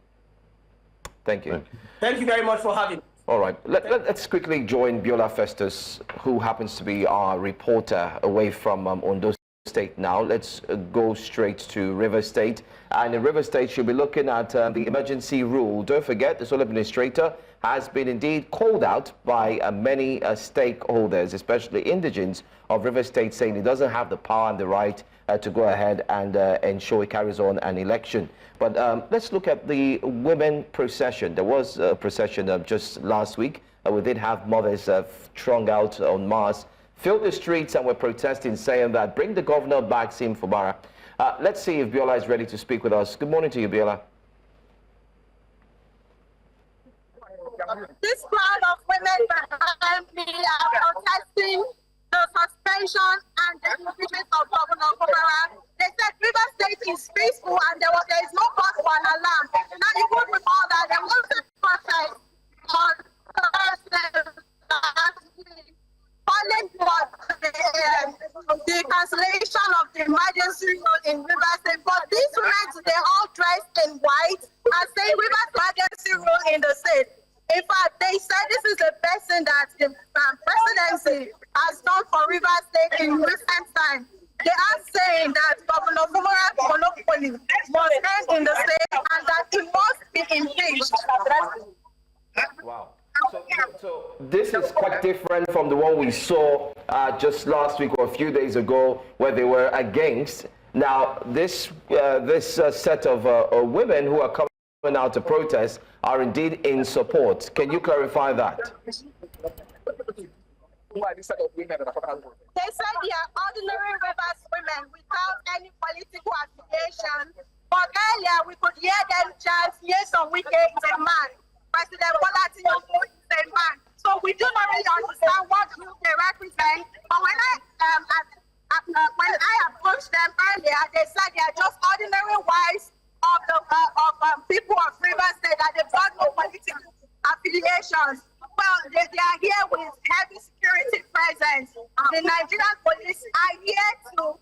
Thank you. Thank you very much for having me. All right, let's quickly join Biola Festus, who happens to be our reporter away from Ondo State now. Let's go straight to River State. And in River State, she'll be looking at the emergency rule. Don't forget, the sole administrator has been indeed called out by many stakeholders, especially indigents of River State, saying he doesn't have the power and the right to go ahead and ensure he carries on an election. But let's look at the women procession. There was a procession just last week. We did have mothers strung out en masse, filled the streets and were protesting, saying that bring the governor back, Sim Fubara. Let's see if Biola is ready to speak with us. Good morning to you, Biola. This crowd of women behind me are protesting the suspension and the impeachment of Governor Fubara. They said River State is peaceful and there is no cause for an alarm. Now you would recall that there was a protest on Thursday calling for the cancellation of the emergency rule in River State. But these women, they all dressed in white and say River emergency rule in the state. In fact, they said this is the best thing that the presidency has done for River State in recent times. They are saying that Governor Fubara's monopoly must end in the state and that it must be impeached. Wow. So this is quite different from the one we saw just last week or a few days ago, where they were against. Now, this set of women who are coming out to protest are indeed in support. Can you clarify that? They said they are ordinary Rivers women without any political affiliation. But earlier we could hear them chant, yes, Nweke is a man. President Bola Tinubu is a man. So we do not really understand what group they represent. But when I approached them earlier, they said they are just ordinary wives of people of River State, that they've got no political affiliations. Well, they are here with heavy security presence. The Nigerian police are here to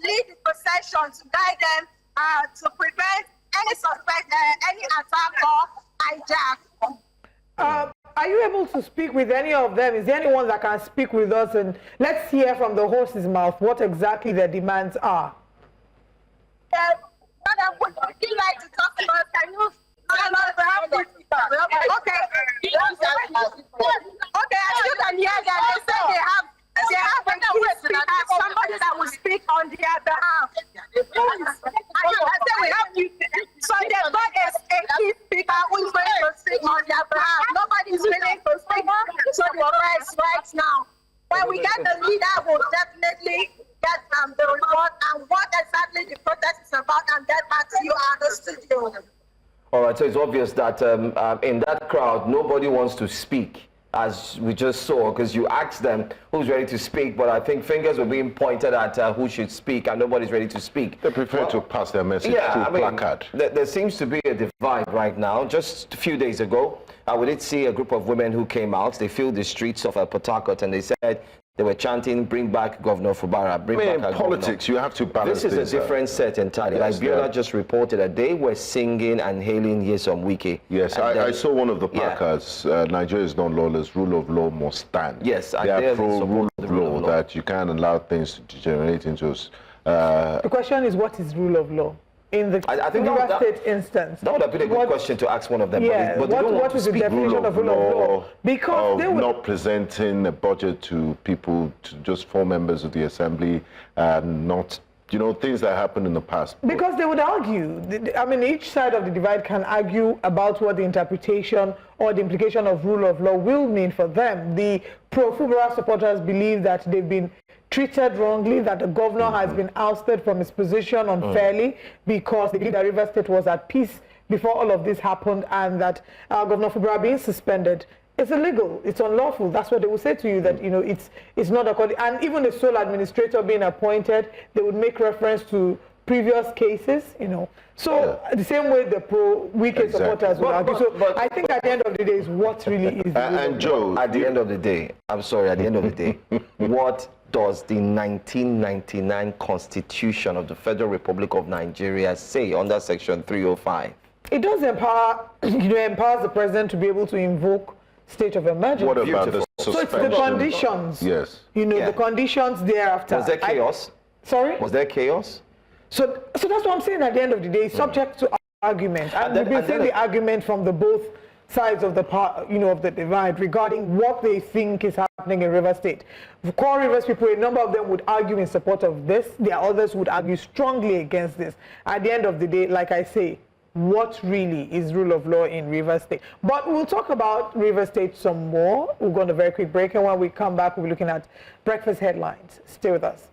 lead the procession, to guide them, to prevent any suspect, any attack or hijack. Are you able to speak with any of them? Is there anyone that can speak with us? And let's hear from the horse's mouth what exactly their demands are. Madam, would you like to talk to us? Can you? Okay. Okay, as you can hear them, they say they have a key speaker, somebody that will speak on their behalf. So they've got a key speaker who is going to speak on their behalf. Nobody's willing to speak to the press right now. When we get the leader, we'll definitely get the report and what exactly the protest is about and get back to you at the studio. All right, so it's obvious that in that crowd, nobody wants to speak, as we just saw, because you asked them who's ready to speak, but I think fingers were being pointed at who should speak, and nobody's ready to speak. They prefer to pass their message through placard. There seems to be a divide right now. Just a few days ago, we did see a group of women who came out. They filled the streets of Port Harcourt, and they said they were chanting, bring back Governor Fubara, bring back our politics, governor. You have to balance this. This is a different set entirely. Yes, like Biola just reported that they were singing and hailing yes on Nweke. Yes, I saw one of the placards. Nigeria is not lawless, rule of law must stand. Yes, they are pro rule of law, that you can't allow things to degenerate into the question is, what is rule of law? In the River State instance. That would have been a good question to ask one of them. Yeah, but what is the definition of rule of law? Because they would not presenting a budget to people, to just 4 members of the assembly, and not, you know, things that happened in the past. Because they would argue, I mean, each side of the divide can argue about what the interpretation or the implication of rule of law will mean for them. The pro-Fubara supporters believe that they've been treated wrongly, that the governor has been ousted from his position unfairly because they believe that River State was at peace before all of this happened, and that Governor Fubara being suspended is illegal, it's unlawful. That's what they will say to you, that, you know, it's not according. And even the sole administrator being appointed, they would make reference to previous cases, So the same way the pro-Nweke supporters would argue. So I think at the end of the day is what really is. And Joe, at the end of the day, what does the 1999 Constitution of the Federal Republic of Nigeria say under Section 305? It does empower, empowers the president to be able to invoke state of emergency. What about the suspension? So it's the conditions. Yes. The conditions thereafter. Was there chaos? Sorry? Was there chaos? So that's what I'm saying at the end of the day, subject to argument. And we've been seeing the argument from the both sides of the of the divide regarding what they think is happening in River State. Core Rivers people, a number of them would argue in support of this. There are others who would argue strongly against this. At the end of the day, like I say, what really is rule of law in River State? But we'll talk about River State some more. We'll go on a very quick break, and when we come back, we'll be looking at breakfast headlines. Stay with us.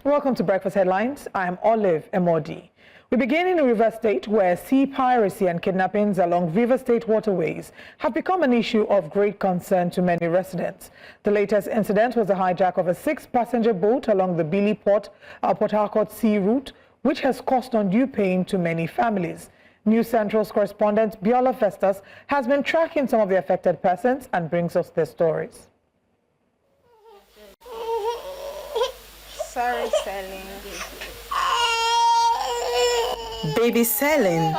Welcome to Breakfast Headlines. I'm Olive Emodi. We begin in River State, where sea piracy and kidnappings along River State waterways have become an issue of great concern to many residents. The latest incident was the hijack of a 6-passenger boat along the Billy Port Harcourt Sea route, which has caused undue pain to many families. News Central's correspondent Biola Festus has been tracking some of the affected persons and brings us their stories. Sorry, Selling. Baby Selling,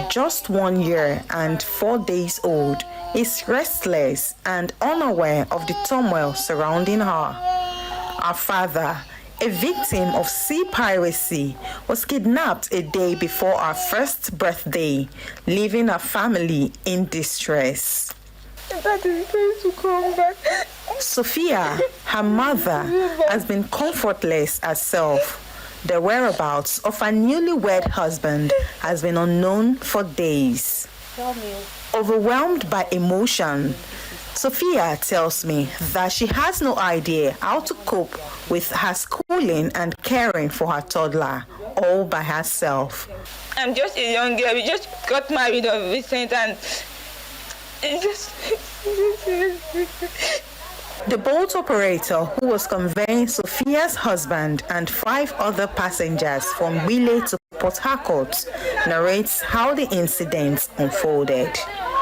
just 1 year and 4 days old, is restless and unaware of the turmoil surrounding her. Her father, a victim of sea piracy, was kidnapped a day before her first birthday, leaving her family in distress. That is going to come back. Sophia, her mother, has been comfortless herself. The whereabouts of her newlywed husband has been unknown for days. Overwhelmed by emotion, Sophia tells me that she has no idea how to cope with her schooling and caring for her toddler all by herself. I'm just a young girl. We just got married of recent and it just... The boat operator who was conveying Sophia's husband and 5 other passengers from Wile to Port Harcourt narrates how the incident unfolded.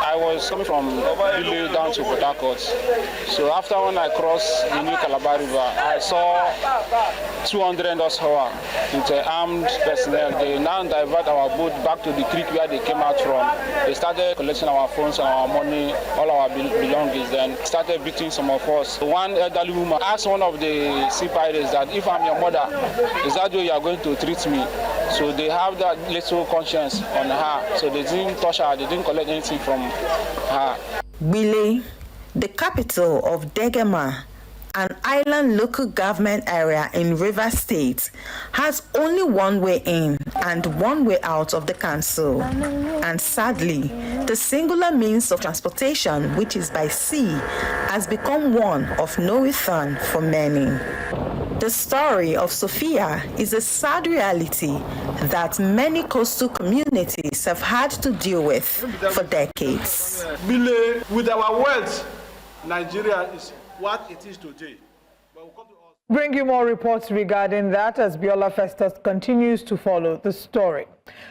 I was coming from Wile down to Port Harcourt. So after when I crossed the New Calabar River, I saw 200 horsepower with armed personnel. They now divert our boat back to the creek where they came out from. They started collecting our phones and our money, all our belongings, then started beating some of us. One elderly woman asked one of the sea pirates that if I'm your mother, is that way you are going to treat me? So they have that little conscience on her. So they didn't touch her, they didn't collect anything from her. Wile, the capital of Degema, an island local government area in River State, has only one way in and one way out of the council. And sadly, the singular means of transportation, which is by sea, has become one of no return for many. The story of Sophia is a sad reality that many coastal communities have had to deal with for decades. With our wealth, Nigeria is what it is today. Bring you more reports regarding that as Biola Festus continues to follow the story.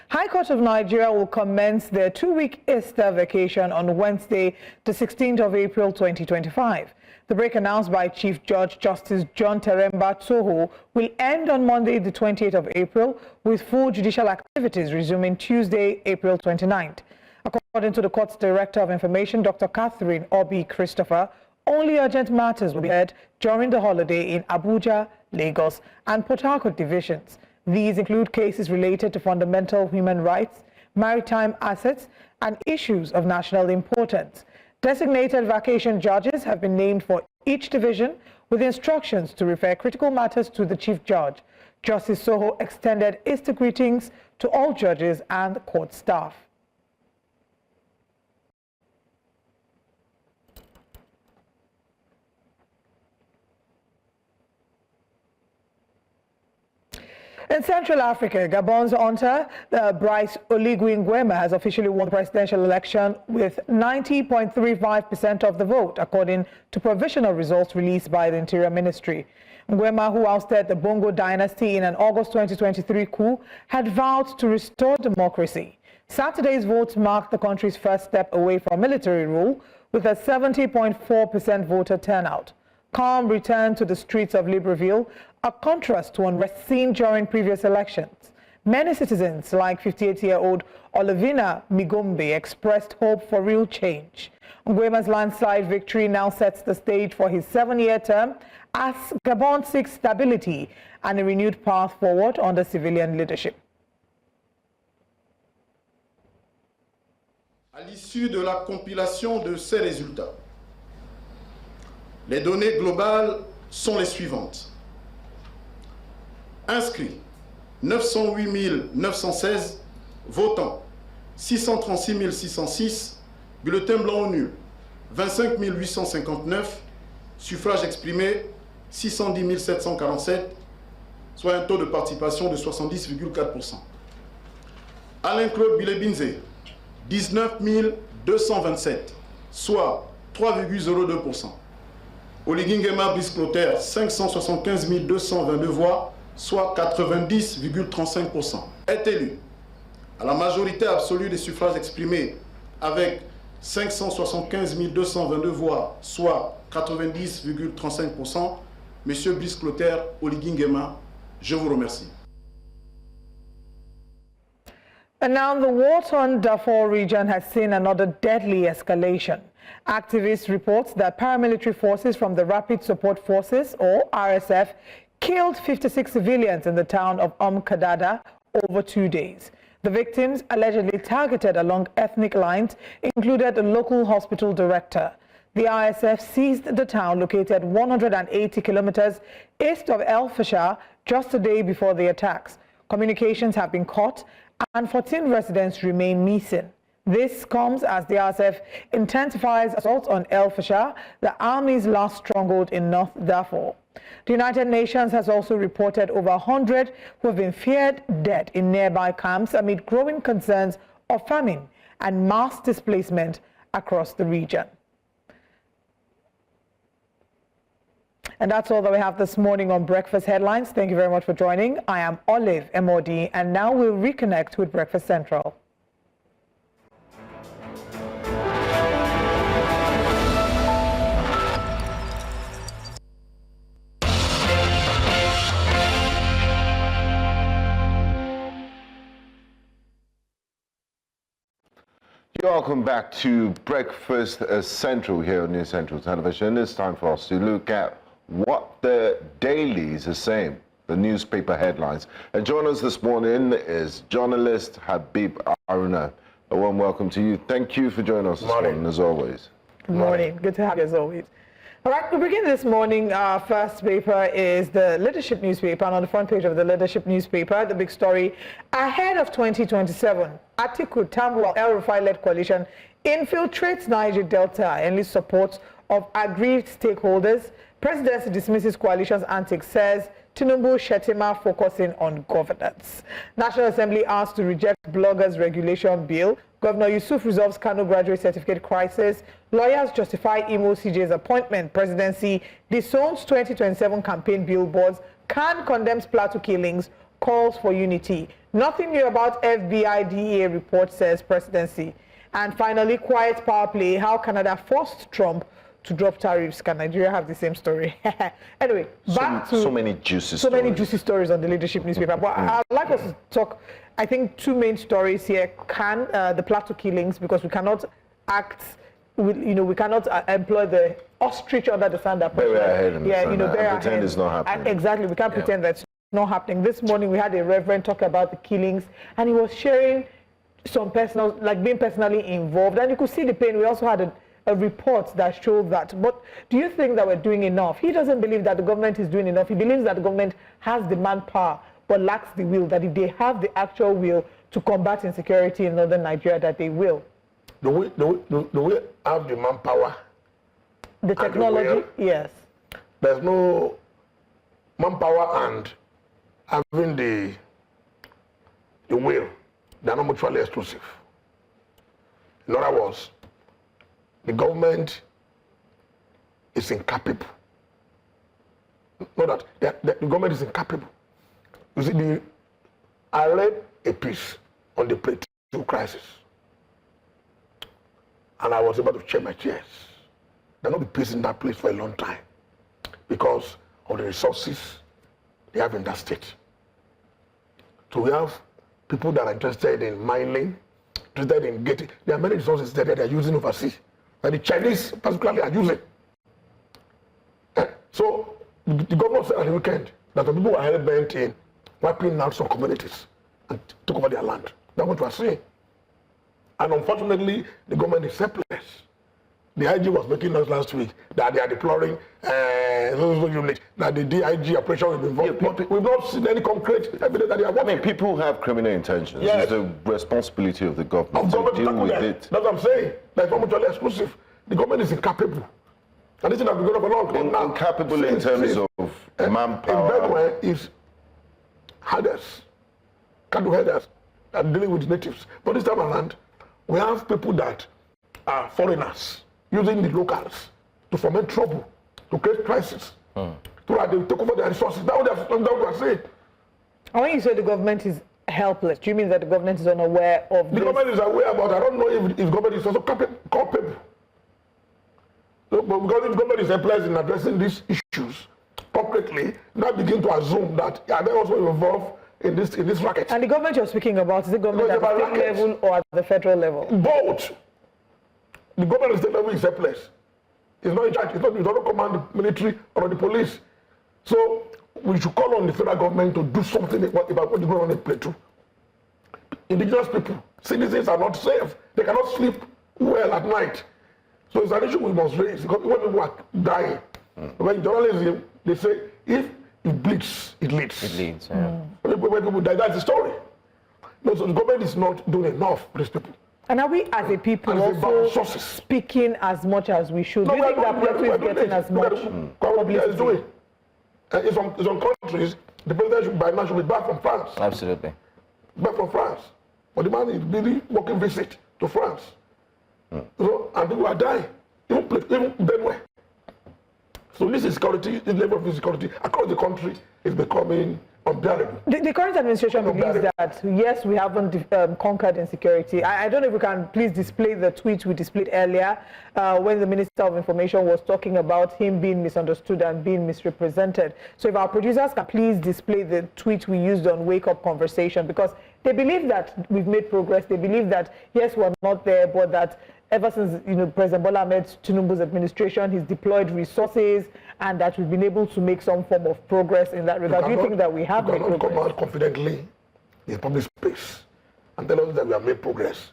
High Court of Nigeria will commence their 2-week Easter vacation on Wednesday, the 16th of April 2025. The break announced by Chief Judge Justice John Teremba Toho will end on Monday, the 28th of April, with full judicial activities resuming Tuesday, April 29th. According to the court's Director of Information, Dr. Catherine Obi Christopher, only urgent matters will be heard during the holiday in Abuja, Lagos, and Port Harcourt divisions. These include cases related to fundamental human rights, maritime assets, and issues of national importance. Designated vacation judges have been named for each division with instructions to refer critical matters to the Chief Judge. Justice Soho extended Easter greetings to all judges and court staff. In Central Africa, Gabon's hunter, Bryce Oligui Nguema, has officially won the presidential election with 90.35% of the vote, according to provisional results released by the Interior Ministry. Nguema, who ousted the Bongo dynasty in an August 2023 coup, had vowed to restore democracy. Saturday's votes marked the country's first step away from military rule, with a 70.4% voter turnout. Calm returned to the streets of Libreville, a contrast to unrest seen during previous elections. Many citizens, like 58-year-old Olivina Migombe, expressed hope for real change. Nguema's landslide victory now sets the stage for his 7-year term as Gabon seeks stability and a renewed path forward under civilian leadership. À l'issue de la compilation de ces résultats, les données globales sont les suivantes. Inscrits, 908 916, votants, 636 606, bulletins blancs ou nuls, 25 859, suffrages exprimés, 610 747, soit un taux de participation de 70,4%. Alain-Claude Bilebinze, 19 227, soit 3,02%. Oligui Nguema Brice Clotaire, 575 222 voix, soit 90,35%. Est élu à la majorité absolue des suffrages exprimés avec 575 222 voix, soit 90,35%. Monsieur Brice Clotaire Oligui Nguema, je vous remercie. And now the war-torn Darfur region has seen another deadly escalation. Activists report that paramilitary forces from the Rapid Support Forces, or RSF, killed 56 civilians in the town of Kadada over 2 days. The victims, allegedly targeted along ethnic lines, included a local hospital director. The RSF seized the town located 180 kilometers east of El Fasher just a day before the attacks. Communications have been cut and 14 residents remain missing. This comes as the RSF intensifies assaults on El Fasher, the army's last stronghold in North Darfur. The United Nations has also reported over 100 who have been feared dead in nearby camps amid growing concerns of famine and mass displacement across the region. And that's all that we have this morning on Breakfast Headlines. Thank you very much for joining. I am Olive MOD, and now we'll reconnect with Breakfast Central. Welcome back to Breakfast Central here on News Central Television. It's time for us to look at what the dailies are saying, the newspaper headlines. And joining us this morning is journalist Habib Aruna. A warm welcome to you. Thank you for joining us this morning, as always. Good morning. Good to have you as always. All right, we begin this morning. Our first paper is the Leadership newspaper, and on the front page of the Leadership newspaper, the big story, ahead of 2027, Atiku Tambuwal El-Rufai-led coalition infiltrates Niger Delta and leads support of aggrieved stakeholders. Presidency dismisses coalition's antics, says Tinubu Shetima focusing on governance. National Assembly asked to reject bloggers regulation bill. Governor Yusuf resolves Kano graduate certificate crisis. Lawyers justify Imo CJ's appointment. Presidency disowns 2027 campaign billboards. Khan condemns Plateau killings, calls for unity. Nothing new about FBI DEA report, says presidency. And finally, quiet power play, how Canada forced Trump to drop tariffs. Can Nigeria have the same story? Anyway, back to so many juicy stories on the Leadership newspaper. But I'd like us to talk, I think, two main stories here. Can the Plateau killings, because we cannot act, we cannot employ the ostrich under the sand approach. Pretend it's not happening. Exactly, we can't pretend that's not happening. This morning we had a reverend talk about the killings, and he was sharing some personal, like being personally involved, and you could see the pain. We also had a report that showed that. But do you think that we're doing enough? He doesn't believe that the government is doing enough. He believes that the government has the manpower but lacks the will, that if they have the actual will to combat insecurity in northern Nigeria, that they will. Do we have the manpower? The technology, yes. There's no manpower and having the will, they are not mutually exclusive. In other words, the government is incapable. Not that the government is incapable. You see, I read a piece on the Plateau crisis, and I was about to check my chairs. There will not be peace in that place for a long time because of the resources they have in that state. So we have people that are interested in mining, interested in getting. There are many resources that they are using overseas, that the Chinese particularly are using. So the governor said at the weekend that the people were hell bent in wiping out some communities and took over their land. That's what we are seeing. And unfortunately, the government is helpless. The IG was making noise last week that they are deploring those units, that the DIG operation will be involved. But we've not seen any concrete evidence that they are working. I mean, people have criminal intentions. Yes. It's the responsibility of the government to deal with it. That's what I'm saying. That's not mutually exclusive. The government is incapable. And this is not going on for long now. Incapable in terms of manpower. In Bedouin is herders, cattle herders that are dealing with natives. But this time around, we have people that are foreigners using the locals to foment trouble, to create crisis, so that they take over their resources. That's what I say. And when you say the government is helpless, do you mean that the government is unaware of the government is aware, but I don't know if government is also culpable. So, but because the government is helpless in addressing these issues concretely, now begin to assume that are they also involved in this racket. And the government you're speaking about, is the government at the state level or at the federal level? Both. The government at the state level is helpless. It's not in charge. It doesn't command the military or the police. So we should call on the federal government to do something about what is going on in Plateau. Indigenous people, citizens are not safe. They cannot sleep well at night. So it's an issue we must raise because when people are dying, when journalism, they say if it bleeds, it leads. It leads, yeah. When people die, that's the story. No, so the government is not doing enough for these people. And are we as a people also speaking as much as we should? Do you think that Plateau is getting as much publicity? In some countries, the president by now should be back from France. Absolutely. Back from France. But the man is really working visit to France. So, and people are dying. Even Benue. So this insecurity, this level of insecurity across the country is becoming unbearable. The current administration believes that, yes, we haven't conquered insecurity. I don't know if we can please display the tweet we displayed earlier when the Minister of Information was talking about him being misunderstood and being misrepresented. So if our producers can please display the tweet we used on Wake Up Conversation, because they believe that we've made progress. They believe that, yes, we're not there, but that ever since President Bola Ahmed Tinubu's administration, he's deployed resources and that we've been able to make some form of progress in that regard. Do you think that we have made progress? You cannot come out confidently in public space and tell us that we have made progress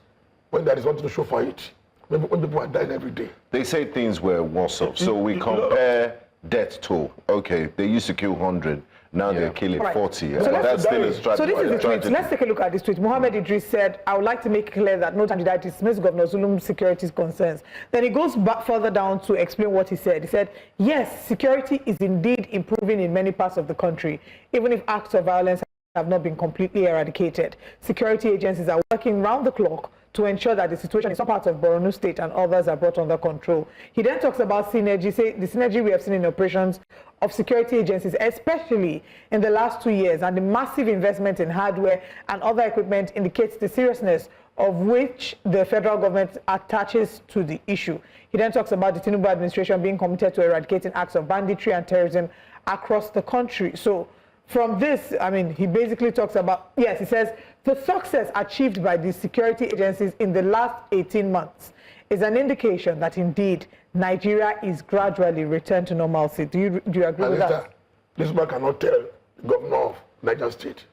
when there is nothing to show for it. When people are dying every day. They say things were worse off. So we compare death toll. Okay, they used to kill 100. Now they're killing 40. So that's still a strategy. So this is the tweet. Let's take a look at this tweet. Mohammed Idris said, I would like to make clear that no time did I dismiss Governor Zulum's security concerns. Then he goes back further down to explain what he said. He said, yes, security is indeed improving in many parts of the country, even if acts of violence have not been completely eradicated. Security agencies are working round the clock to ensure that the situation in some parts of Borno State and others are brought under control. He then talks about synergy, say the synergy we have seen in operations of security agencies, especially in the last 2 years, and the massive investment in hardware and other equipment indicates the seriousness of which the federal government attaches to the issue. He then talks about the Tinubu administration being committed to eradicating acts of banditry and terrorism across the country. So from this, I mean, he basically talks about, yes, he says, the success achieved by the security agencies in the last 18 months is an indication that indeed Nigeria is gradually returned to normalcy. Do you agree with that? This man cannot tell the governor of Niger State,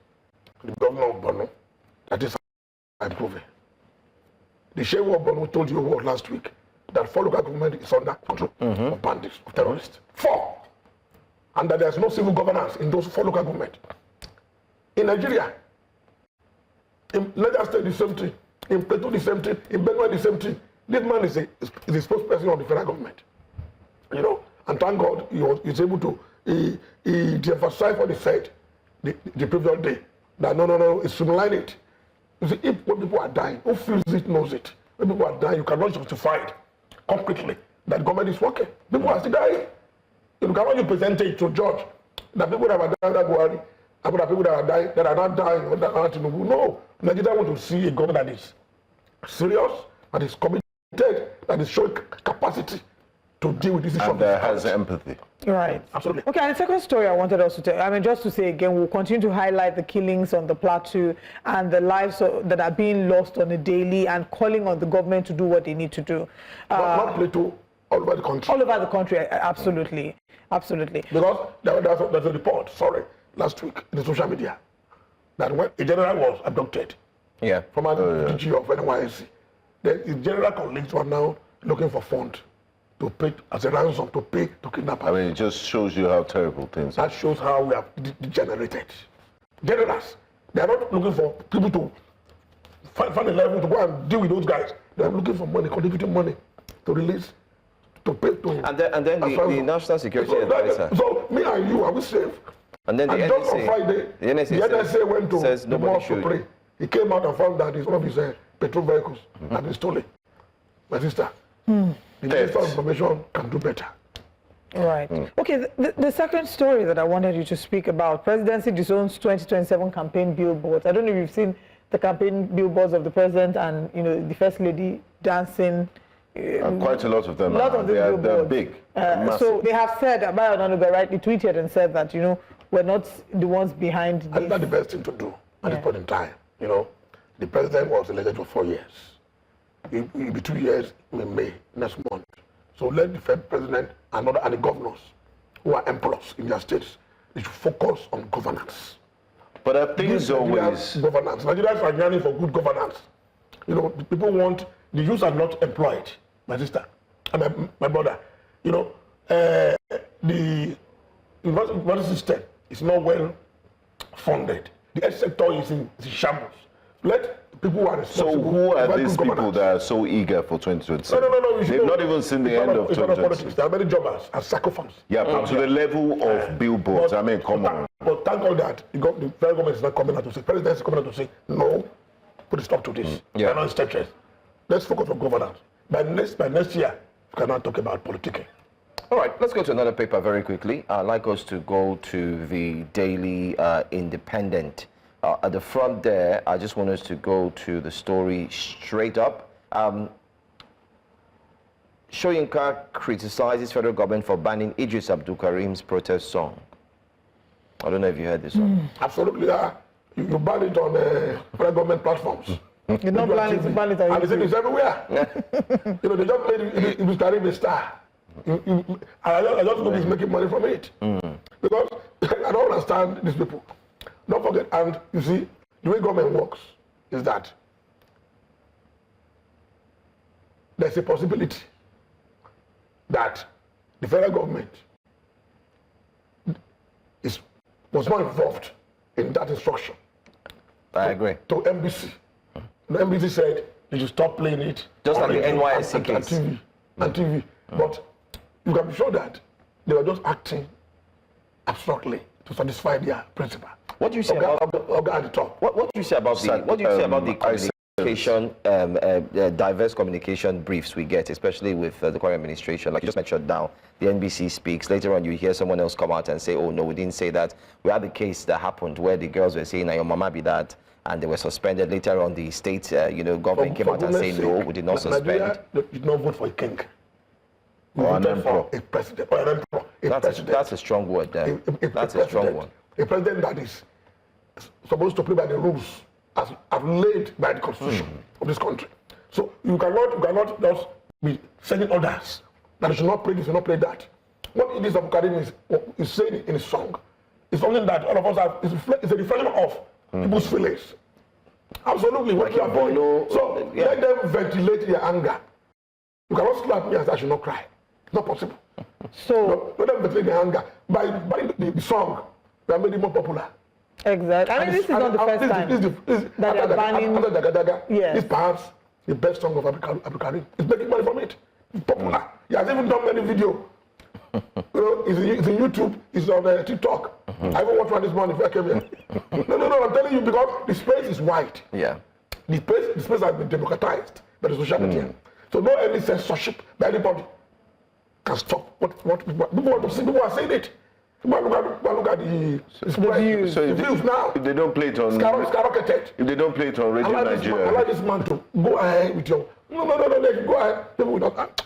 the governor of Borno, that is improving. The Shehu of Borno told you what last week, that 4 local government is under control of bandits, of terrorists. 4. And that there's no civil governance in those 4 local government. In Nigeria, in Niger State, the same thing. In Plateau, the same thing. In Benue, the same thing. This man is a spokesperson of the federal government. You know, and thank God he was able to, he emphasized what he said the previous day. That no, it's streamline it. You see, when people are dying, who feels it knows it. When people are dying, you cannot justify it concretely that government is working. People are still dying. You cannot use percentage to judge that people that are dying that worry, about people that are dying, that are not dying, or that are not. No, Nigeria want to see a government that is serious, that is committed, that is showing capacity to deal with this issue. And has empathy. Right. Absolutely. Okay, and the second story I wanted us to tell, I mean, just to say again, we'll continue to highlight the killings on the plateau and the lives that are being lost on a daily, and calling on the government to do what they need to do. Not Plateau, all over the country. All over the country, absolutely. Absolutely. Because there's a report, last week in the social media, that when a general was abducted from an DG of NYSC, the general colleagues were now looking for funds to pay as a ransom to pay to kidnap. I mean, it just shows you how terrible things are. That shows how we have degenerated. Generals, they are not looking for people to find a level to go and deal with those guys. They are looking for money, contributing money to release, to pay to. And then the National Security Advisor. So me and you, are we safe? And then the NSA, just on Friday, the NSA went to the mosque to pray. He came out and found that one of his petrol vehicles had been stolen. My sister, the Minister of Information can do better. Right. Okay, the second story that I wanted you to speak about, Presidency disowns 2027 campaign billboards. I don't know if you've seen the campaign billboards of the president and the First Lady dancing. Quite a lot of them. They're big. So they have said, Abayo Onanuga rightly tweeted and said that, we're not the ones behind this. And that's the best thing to do at this point in time. The president was elected for 4 years. It will be 2 years in May next month. So let the Fed president and the governors who are emperors in their states, they should focus on governance. But I think it's always governance. Nigerians are yearning for good governance. People want, the youth are not employed, my sister, and my brother. The university system is not well funded. The health sector is in shambles. Let people who are responsible. So who are these people that are so eager for 2027? No. They've not even seen the end of 2027. There are many jobbers as sacrifice. Yeah, but to the level of billboards, I mean, come on. But thank God that the federal government is not coming out to say, President is coming out to say, no, put a stop to this. They're not stretches. Let's focus on governance. By next year, we cannot talk about politicking. All right, let's go to another paper very quickly. I'd like us to go to the Daily Independent. At the front there, I just want us to go to the story straight up. Soyinka criticizes federal government for banning Idris Abdulkarim's protest song. I don't know if you heard this one. Absolutely, you ban it on federal government platforms. You're not planning to ban it on YouTube. And it's everywhere. They just made Idris Karim a star. I just know he's making money from it. Because I don't understand these people. Don't forget, and you see, the way government works is that there's a possibility that the federal government was not involved in that instruction. I agree. To NBC. The NBC said they should stop playing it. Just like the NYSC case. And TV. But you can be sure that they were just acting abstractly to satisfy their principle. What do you say about at the top? What do you say about the communication, diverse communication briefs we get, especially with the current administration? Like you just mentioned now, the NBC speaks. Later on, you hear someone else come out and say, "Oh no, we didn't say that." We had the case that happened where the girls were saying, "Now your mama be that," and they were suspended. Later on, the state, government came out and said, "No, we did not suspend." Nigeria did not vote for a king. Or an emperor. A president. Or an emperor. That's a strong word there. That's a strong one. A president that is supposed to play by the rules as laid by the constitution of this country. So you cannot just be sending orders that you should not play this, you should not play that. What Idris Abdulkarim is saying in his song is something that all of us have. It's a reflection of people's feelings. Absolutely. What you are feeling. So let them ventilate their anger. You cannot slap me and say I should not cry. It's not possible. So let them ventilate their anger by the song that made it more popular. Exactly. I mean, this is not the first time that they are banning. This perhaps the best song of Abdulkarim. He's making money from it. It's popular. He has even done many videos. It's on YouTube. It's on TikTok. I even watched one this morning before I came here. No, I'm telling you, because the space is wide. Yeah. The space has been democratized by the social media. So no any censorship by anybody can stop what people want to see. People are saying it. Look at the views. So the views now. If they don't play it on skyrocketed. If they don't play it on Radio Nigeria. I like this man to go ahead with your no, go ahead. People will not.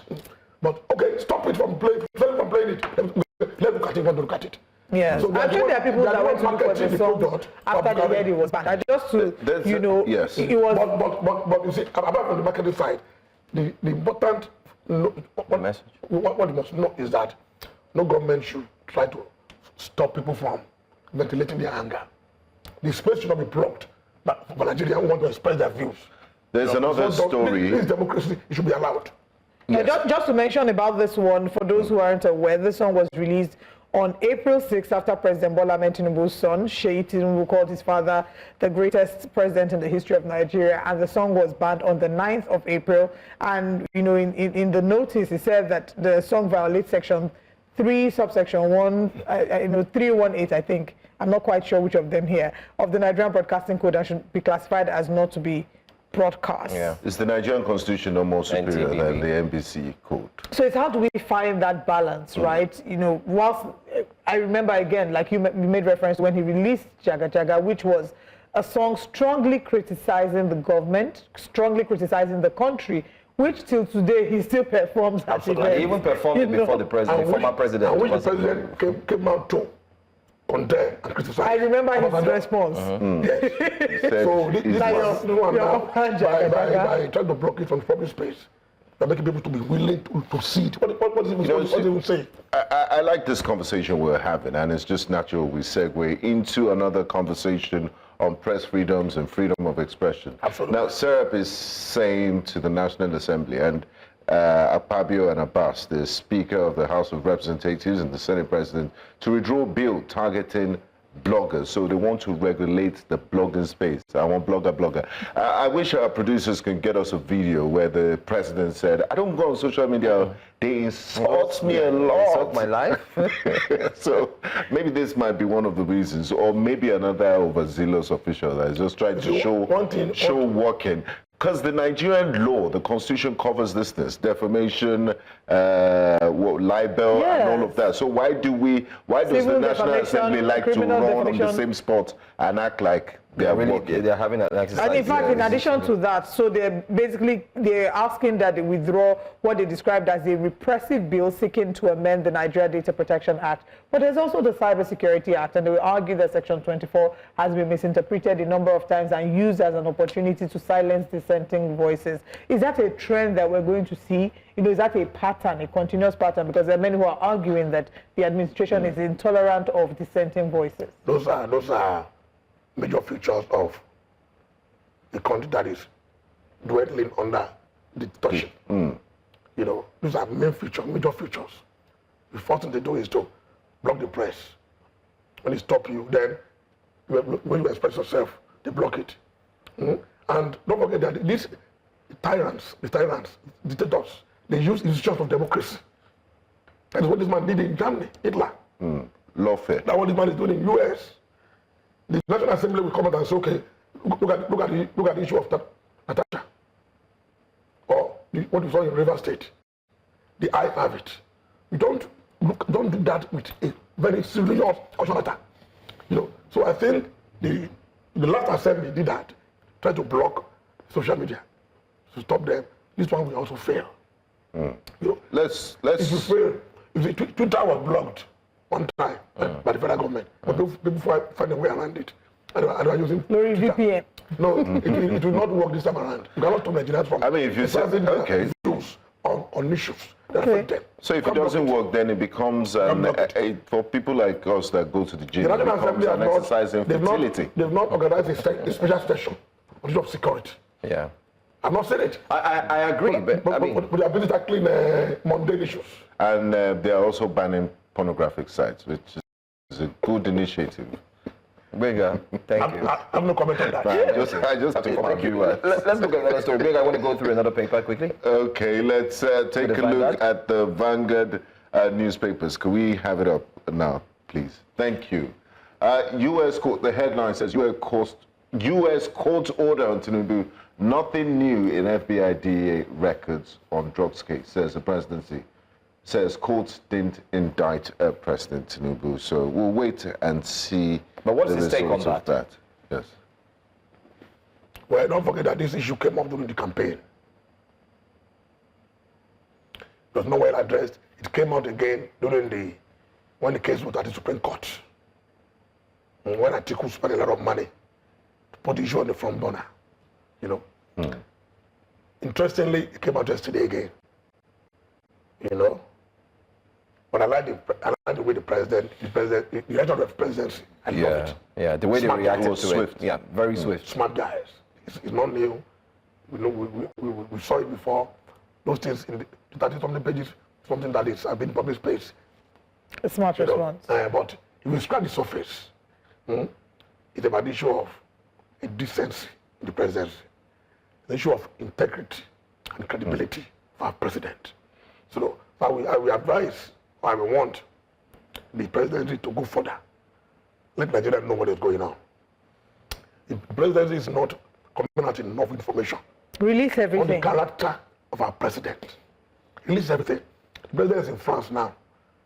But okay, stop it from playing. Stop from playing it. Let's look at it. Want to look at it. Yes, so I'm sure there are people that went to look for the song after they heard it was banned. Just to, you know, yes. It was. But you see, apart from the marketing side, the important message. What you must know is that no government should try to stop people from ventilating their anger. The space should not be blocked. But for Nigerians who want to express their views. There's another story. This democracy, it should be allowed. Yes. Just to mention about this one, for those who aren't aware, this song was released on April 6th after President Bola Ahmed Tinubu's son, Sheyi Tinubu, called his father the greatest president in the history of Nigeria, and the song was banned on the 9th of April. And, you know, in the notice, it said that the song violates section 3, subsection 1, 318, I think. I'm not quite sure which of them here, of the Nigerian Broadcasting Code, and should be classified as not to be broadcast. Yeah. Is the Nigerian constitution no more superior than the NBC code? So it's how do we find that balance, right? You know, whilst I remember again, like you made reference when he released Jaga Jaga, which was a song strongly criticizing the government, strongly criticizing the country, which till today he still performs. Absolutely. He even performed it before the president, former president. I wish the president came out to condemn and criticize. I remember his response. Yes. So this by trying to block it from public space, they're making people to be willing to proceed. What is he saying? I like this conversation we're having, and it's just natural we segue into another conversation on press freedoms and freedom of expression. Absolutely. Now, Serap is saying to the National Assembly and Akpabio and Abbas, the Speaker of the House of Representatives and the Senate President, to withdraw bill targeting bloggers. So they want to regulate the blogging space. I want blogger. I wish our producers can get us a video where the president said, I don't go on social media. They insult me a lot. Insult my life. So maybe this might be one of the reasons, or maybe another overzealous official that is just trying to show working. Because the Nigerian law, the constitution covers this, defamation, libel, and all of that. So why does the National Assembly like to run on the same spot and act like they're having an exercise? And in fact, in addition to that, so they're asking that they withdraw what they described as a repressive bill seeking to amend the Nigeria Data Protection Act. But there's also the Cybersecurity Act, and they will argue that Section 24 has been misinterpreted a number of times and used as an opportunity to silence dissenting voices. Is that a trend that we're going to see? You know, is that a pattern, a continuous pattern? Because there are many who are arguing that the administration is intolerant of dissenting voices. Those are major features of a country that is dwelling under dictatorship. You know, those are major features. The first thing they do is to block the press. When they stop you, then when you express yourself, they block it. And don't forget that these tyrants, dictators, they use institutions of democracy. That's what this man did in Germany, Hitler. Lawfare. That's what this man is doing in the US. The National Assembly will come out and say, okay, look at the issue of Natasha. Or what you saw in River State. The I have it. You don't do that with a very serious caution matter. You know, so I think the last assembly did that, try to block social media to stop them. This one will also fail. You know, let's if you fail, if Twitter was blocked one time by the federal government, but people find a way around it. And are using VPN. No, it will not work this time around. You cannot stop Nigerians from. I mean, if you say views on issues that affect them. So if it doesn't work, then it becomes for people like us that go to the gym, it becomes an exercise in futility. They've not organized a special session on the issue of security. Yeah. I've not said it. I agree, but I mean, they are busy tackling mundane issues. And they are also banning pornographic sites, which is a good initiative. Bega, thank you. I have no comment on that. I just have to come up with Let's look at another story. Bega, I want to go through another paper quickly. Okay, let's take a look at the Vanguard newspapers. Can we have it up now, please? Thank you. U.S. court, the headline says, U.S. court order on Tinubu, nothing new in FBI DA records on drugs case, says the presidency. Says courts didn't indict President Tinubu. So we'll wait and see. But what's his take on that? Yes. Well, don't forget that this issue came up during the campaign. It was not well addressed. It came out again when the case was at the Supreme Court. And when Atiku spent a lot of money to put the issue on the front burner, you know. Interestingly, it came out yesterday again. You know. But I like the way the director of the presidency, I love it. Yeah, the way Smart they reacted to swift. it. Yeah, very swift. Smart guys. It's not new. We know we saw it before. Those things in the 30-something pages, something that is been public space. A smart response. But if you scratch the surface, it's about the issue of a decency in the presidency, the issue of integrity and credibility for our president. So we advise, or we want the presidency to go further. Let Nigeria know what is going on. The presidency is not coming out enough information. Release everything. On the character of our president. Release everything. The president is in France now,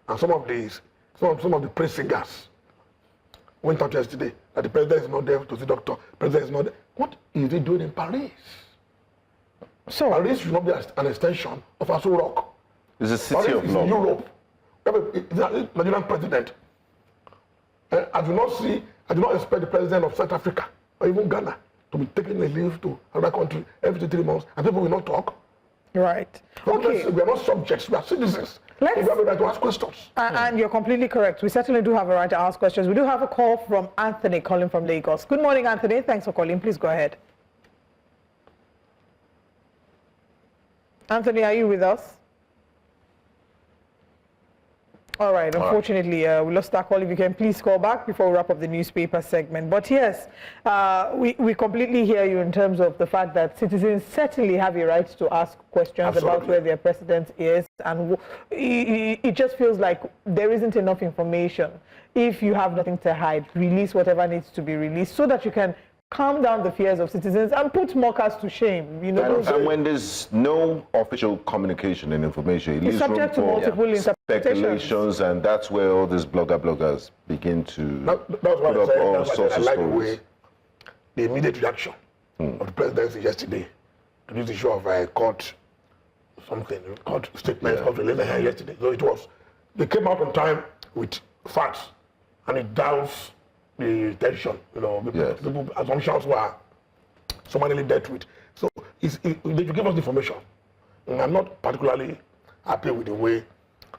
and some of the praise singers went out yesterday that the president is not there to see doctor. President is not there. What is he doing in Paris? So Paris should not be an extension of Aso Rock. It's a city Paris of is law. in Europe. We have a Nigerian president. I do not expect the president of South Africa or even Ghana to be taking a leave to another country every 3 months, and people will not talk. Right. Okay. We are not subjects, we are citizens. We have a right to ask questions. And you're completely correct. We certainly do have a right to ask questions. We do have a call from Anthony calling from Lagos. Good morning, Anthony. Thanks for calling. Please go ahead. Anthony, are you with us? All right, unfortunately, we lost that call. If you can please call back before we wrap up the newspaper segment. But yes, we completely hear you in terms of the fact that citizens certainly have a right to ask questions about where their president is. And it just feels like there isn't enough information. If you have nothing to hide, release whatever needs to be released so that you can calm down the fears of citizens and put mockers to shame. You know, and when there's no official communication and information, it leaves room for speculations, and that's where all these bloggers begin to put up all sorts of stories. The way the immediate reaction of the presidency yesterday to this issue of court statement of the leader yesterday. So they came out on time with facts, and it downs the tension, people assumptions were somebody dealt with. So they give us the information. And I'm not particularly happy with the way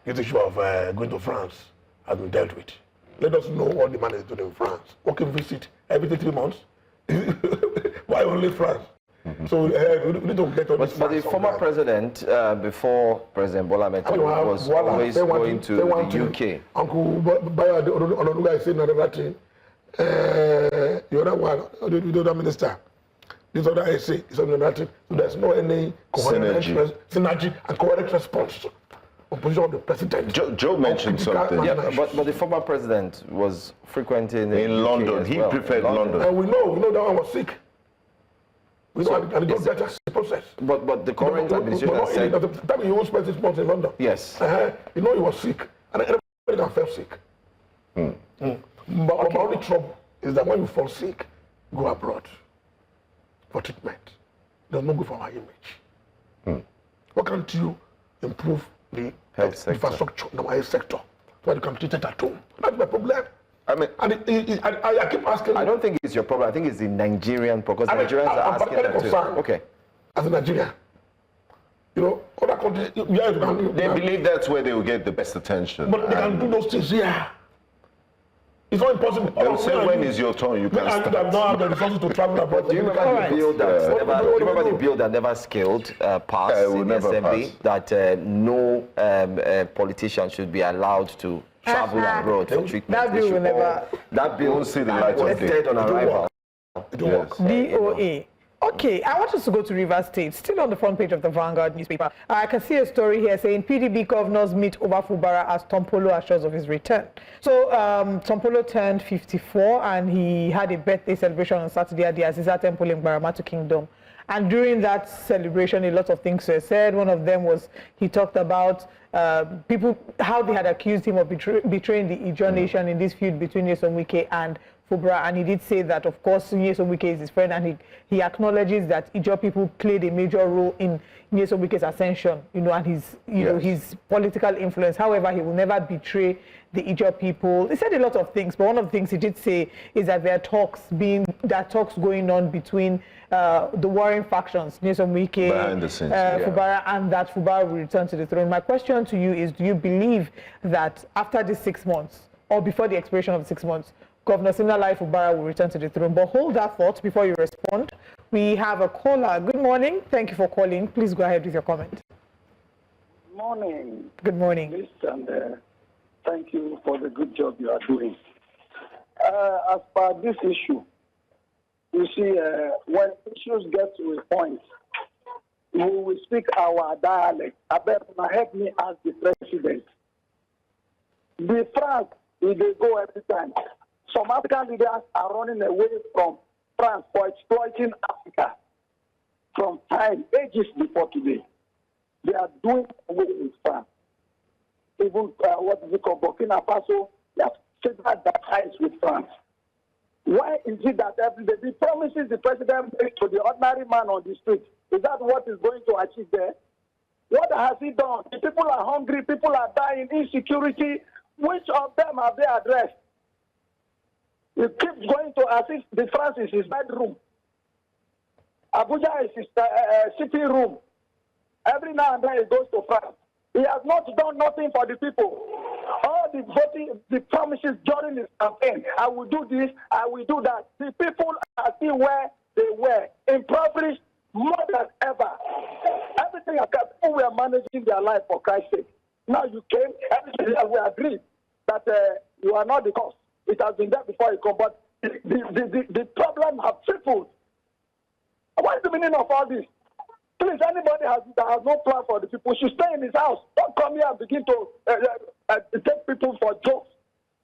this issue of going to France has been dealt with. Let us know what the man is doing in France. Working visit every 3 months. Why only France? So we need to get on this. But the former president, before President Bola Ahmed Tinubu, was always going to the UK. Uncle Bayo Ononuga is saying another thing. The other one, the other minister, this other essay is another thing. So there's no any synergy and correct response on position of the president. Joe mentioned something. Yeah, but the former president was frequenting in London. He preferred London. And we know that one was sick. We know and it got better the process. But the current administration said the time he won't spend 6 months in London. Yes. He was sick, and everybody felt sick. But my only trouble is that when you fall sick, go abroad for treatment. It does not good for our image. Why can't you improve the health infrastructure in our health sector so you can treat it at home? That's my problem. I mean, I keep asking. I don't think it's your problem. I think it's the Nigerian problem. Because Nigerians are asking that too. Okay. As a Nigerian, other countries, they believe that's where they will get the best attention. But they can do those things here. It's not impossible. They'll say when is your turn, you can start. I don't have the resources to travel abroad. Do you remember the bill that never scaled passed in the Assembly? That no politician should be allowed to travel abroad for treatment. That bill will never. That bill won't see the light of day. Dead on arrival. It won't work. DOA. Okay, I want us to go to Rivers State, still on the front page of the Vanguard newspaper. I can see a story here saying PDP governors meet over Fubara as Tompolo assures of his return. So Tompolo turned 54 and he had a birthday celebration on Saturday at the Aziza Temple in Baramatu Kingdom. And during that celebration, a lot of things were said. One of them was he talked about people, how they had accused him of betraying the Ijaw nation in this feud between Nyesom Wike and Fubara, and he did say that, of course, Nyesom Wike is his friend, and he acknowledges that Ijaw people played a major role in Nyesom Wike's ascension, and his, his political influence. However, he will never betray the Ijaw people. He said a lot of things, but one of the things he did say is that there are talks going on between the warring factions, Nyesom Wike, Fubara, and that Fubara will return to the throne. My question to you is, do you believe that after these 6 months, or before the expiration of 6 months, Governor Siminalayi Fubara will return to the throne? But hold that thought before you respond. We have a caller. Good morning. Thank you for calling. Please go ahead with your comment. Good morning. Good morning. And thank you for the good job you are doing. As per this issue, you see, when issues get to a point, we will speak our dialect. I bet help me ask the president. The France, they go every time. Some African leaders are running away from France for exploiting Africa from ages before today. They are doing away with France. Even what is it called, Burkina Faso, they have severed their ties with France. Why is it that every day the promises the president makes to the ordinary man on the street, is that what is going to achieve there? What has he done? The people are hungry, people are dying, insecurity. Which of them have they addressed? He keeps going to assist the France is his bedroom. Abuja is his city room. Every now and then he goes to France. He has not done nothing for the people. All the voting, the promises during his campaign, I will do this, I will do that. The people are still where they were, impoverished more than ever. Everything people were managing their life for Christ's sake. Now you came, everything we agreed that you are not the cause. It has been there before you come, but the problem has tripled. What is the meaning of all this? Please, anybody that has no plan for the people should stay in his house. Don't come here and begin to take people for jokes.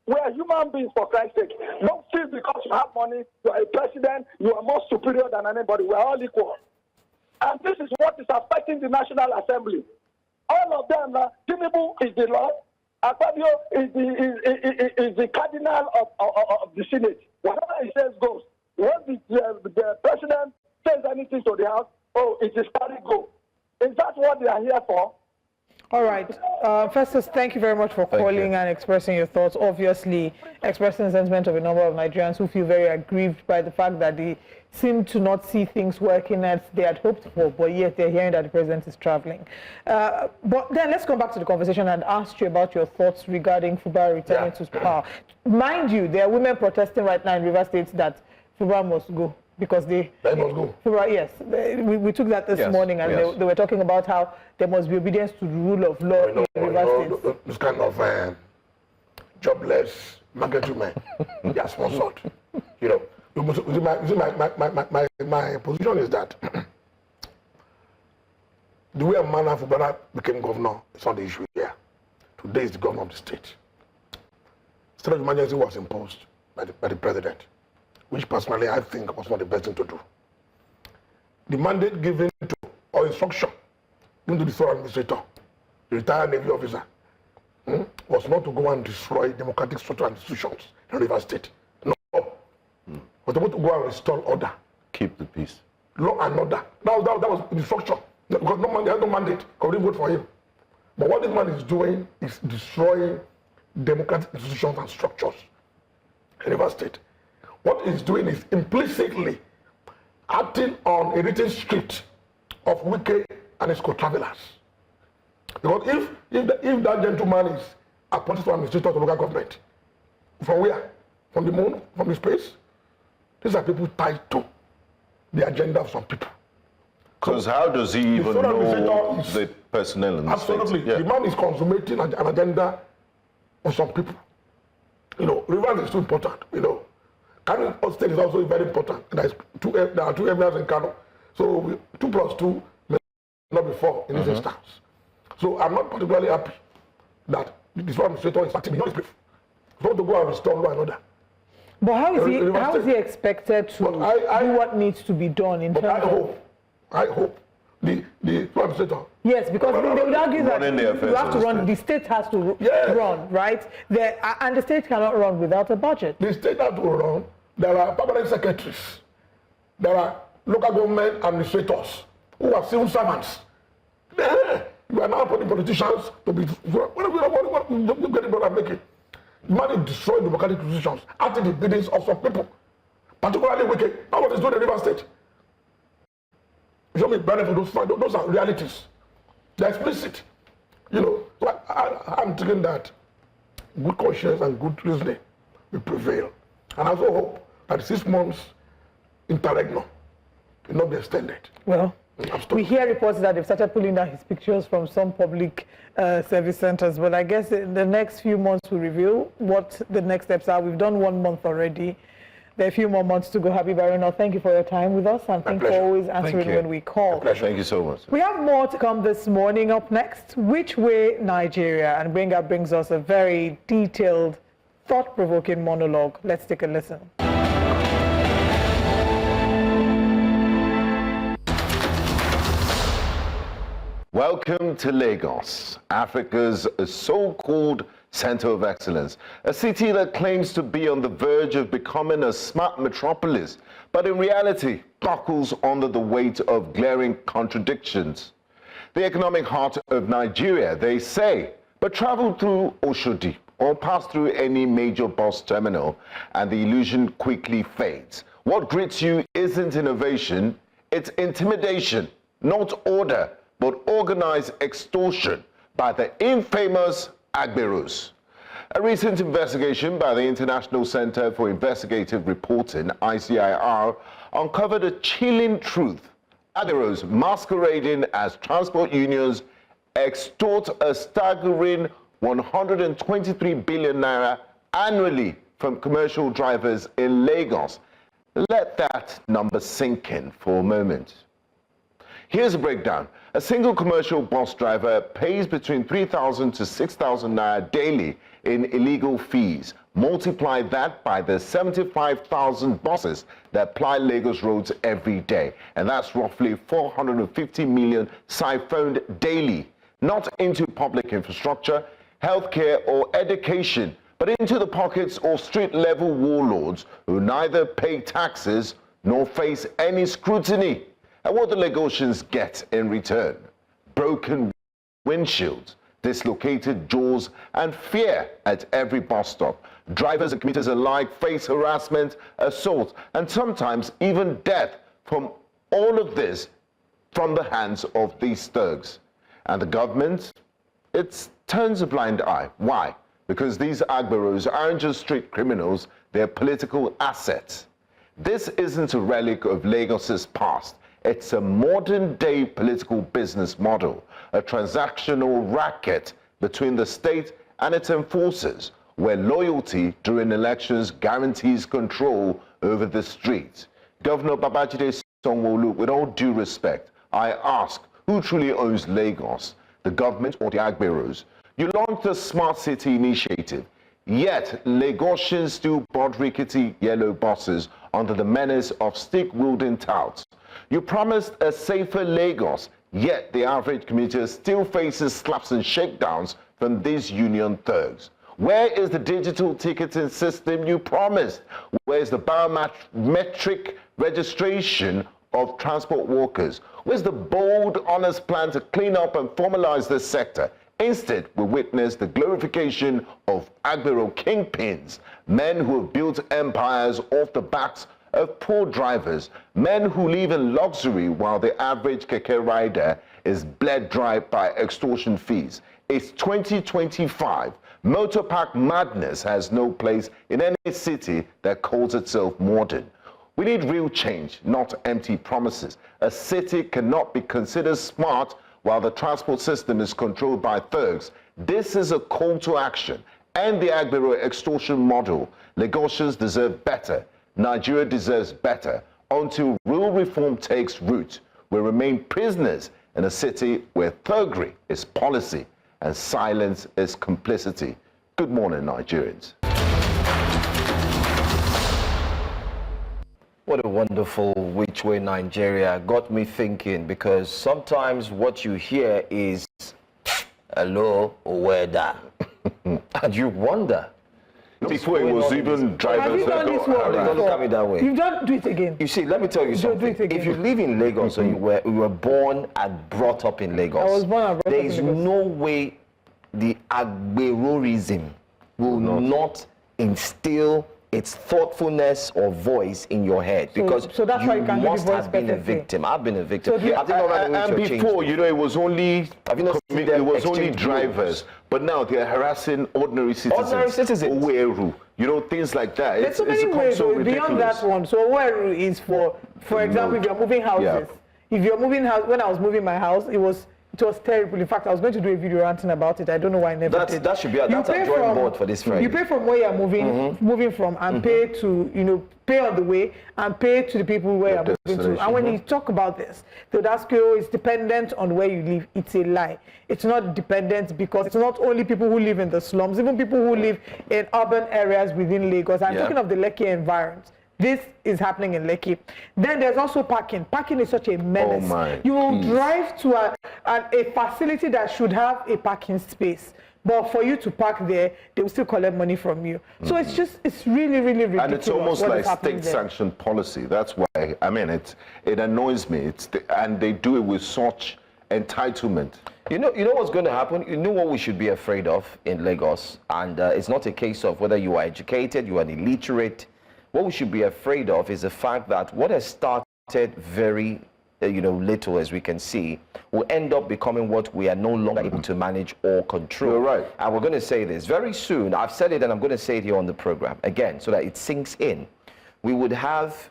We are human beings, for Christ's sake. Don't feel because you have money, you are a president, you are more superior than anybody. We are all equal. And this is what is affecting the National Assembly. All of them, Tinubu is the Lord, Akpabio is the cardinal of the Senate. Whatever he says goes. When the president says anything to the House, oh, it is carry go. Is that what they are here for? All right. Festus, thank you very much for calling and expressing your thoughts. Obviously, expressing the sentiment of a number of Nigerians who feel very aggrieved by the fact that they seem to not see things working as they had hoped for, but yet they're hearing that the president is traveling. But then let's come back to the conversation and ask you about your thoughts regarding Fubara returning to power. Mind you, there are women protesting right now in Rivers State that Fubara must go. Because they must go. Yes, we took that this morning, and they were talking about how there must be obedience to the rule of law in Rivers State. This kind of jobless market women, they are sponsored. My position is that the way a man of Fubara became governor is not the issue here. Today is the governor of the state. State of emergency was imposed by the president, which personally I think was not the best thing to do. The mandate given to, or instruction given to the sole administrator, the retired Navy officer, was not to go and destroy democratic structural institutions in Rivers State. No. Was about to go and restore order. Keep the peace. Law and order. That was the instruction. Because no man, they had no mandate. I wouldn't vote for him. But what this man is doing is destroying democratic institutions and structures in Rivers State. What he's doing is implicitly acting on a written script of Wike and his co-travelers. Because if that gentleman is appointed to administrator of the local government, from where? From the moon? From the space? These are people tied to the agenda of some people. Because how does he even know the personnel in the absolutely. States? The man is consummating an agenda of some people. Rivers is too important, Kano State is also very important. There are two areas in Kano. So 2 plus 2 may not be 4 in this instance. So I'm not particularly happy that this administrator is acting beyond his brief. He's going to go and restore law and order. But how is he expected to do what needs to be done in terms of... I hope the administrator... Yes, because they would argue that you have to run, the state has to run, right? And the state cannot run without a budget. The state has to run. There are permanent secretaries. There are local government administrators who are civil servants. You are now putting politicians to be... What you get what I'm making? Money destroy democratic institutions after the biddings of some people, particularly wicked. Now what is doing in the River State? Show me benefit those funds. Those are realities. They're explicit. You know, so I'm thinking that good conscience and good reasoning will prevail. And I also hope that 6 months interregnum will not be extended. Well, we hear reports that they've started pulling down his pictures from some public service centers, but I guess in the next few months will reveal what the next steps are. We've done 1 month already. There are a few more months to go. Happy Barino, thank you for your time with us, and thank you for always answering when we call. Thank you so much. We have more to come this morning. Up next, Which Way Nigeria? And Benga brings us a very detailed, thought-provoking monologue. Let's take a listen. Welcome to Lagos, Africa's so-called center of excellence, a city that claims to be on the verge of becoming a smart metropolis, but in reality buckles under the weight of glaring contradictions. The economic heart of Nigeria, they say, but travel through Oshodi or pass through any major bus terminal and the illusion quickly fades. What greets you isn't innovation, it's intimidation, not order, but organized extortion by the infamous Agberos. A recent investigation by the International Center for Investigative Reporting, ICIR, uncovered a chilling truth. Agberos, masquerading as transport unions, extort a staggering 123 billion naira annually from commercial drivers in Lagos. Let that number sink in for a moment. Here's a breakdown. A single commercial bus driver pays between 3,000 to 6,000 naira daily in illegal fees. Multiply that by the 75,000 buses that ply Lagos roads every day. And that's roughly 450 million siphoned daily, not into public infrastructure, healthcare or education, but into the pockets of street-level warlords who neither pay taxes nor face any scrutiny. And what do Lagosians get in return? Broken windshields, dislocated jaws, and fear at every bus stop. Drivers and commuters alike face harassment, assault, and sometimes even death from all of this from the hands of these thugs. And the government, it turns a blind eye. Why? Because these Agberos aren't just street criminals, they're political assets. This isn't a relic of Lagos's past. It's a modern-day political business model, a transactional racket between the state and its enforcers, where loyalty during elections guarantees control over the streets. Governor Babajide Sanwo-Olu, with all due respect, I ask, who truly owns Lagos, the government or the Agberos? You launched the Smart City Initiative, yet Lagosians still board rickety yellow buses under the menace of stick-wielding touts. You promised a safer Lagos, yet the average commuter still faces slaps and shakedowns from these union thugs. Where is the digital ticketing system you promised? Where is the biometric registration of transport workers? Where's the bold, honest plan to clean up and formalize this sector? Instead, we witness the glorification of Agbero kingpins, men who have built empires off the backs of poor drivers, men who live in luxury while the average keke rider is bled dry by extortion fees. It's 2025. Motor park madness has no place in any city that calls itself modern. We need real change, not empty promises. A city cannot be considered smart while the transport system is controlled by thugs. This is a call to action. End the Agbero extortion model. Lagosians deserve better. Nigeria deserves better. until real reform takes root, we remain prisoners in a city where thuggery is policy and silence is complicity. Good morning, Nigerians. What a wonderful Which Way Nigeria got me thinking, because sometimes what you hear is hello, weather, and you wonder. Before it was even drivers. Have you done this one? Don't look at me that way. You've done, do it again. You see, let me tell you something. If you live in Lagos or you were born and brought up in Lagos, I was born and brought up in there is Lagos. no way the Agberorism will not instill its thoughtfulness or voice in your head, because so that's why you can must hear the voice have been a perfectly. victim. I've been a victim. So do you- I think no matter And which before, you know, it was only it was only drivers, but now they're harassing ordinary citizens. Ordinary citizens. Oweru, you know, things like that. There's so many ways so beyond ridiculous. that one. So where is for example, if you're moving houses, if you're moving house, when I was moving my house, it was terrible. In fact, I was going to do a video ranting about it. I don't know why I never did. That should be that's a drawing board for this Friday. You pay from where you're moving from, and pay to pay on the way and pay to the people where you're moving to. And when you talk about this, they would ask you, it's dependent on where you live. It's a lie. It's not dependent, because it's not only people who live in the slums, even people who live in urban areas within Lagos. I'm talking of the Lekki environment. This is happening in Lekki. Then there's also parking. Parking is such a menace. Oh my, you will drive to a facility that should have a parking space, but for you to park there, they will still collect money from you. So it's really, really ridiculous. And it's almost like state-sanctioned policy. That's why, I mean, it annoys me. And they do it with such entitlement. You know what's going to happen? You know what we should be afraid of in Lagos? And it's not a case of whether you are educated, you are illiterate. What we should be afraid of is the fact that what has started very, little, as we can see, will end up becoming what we are no longer able to manage or control. You're right. And we're going to say this very soon. I've said it, and I'm going to say it here on the program again, so that it sinks in. We would have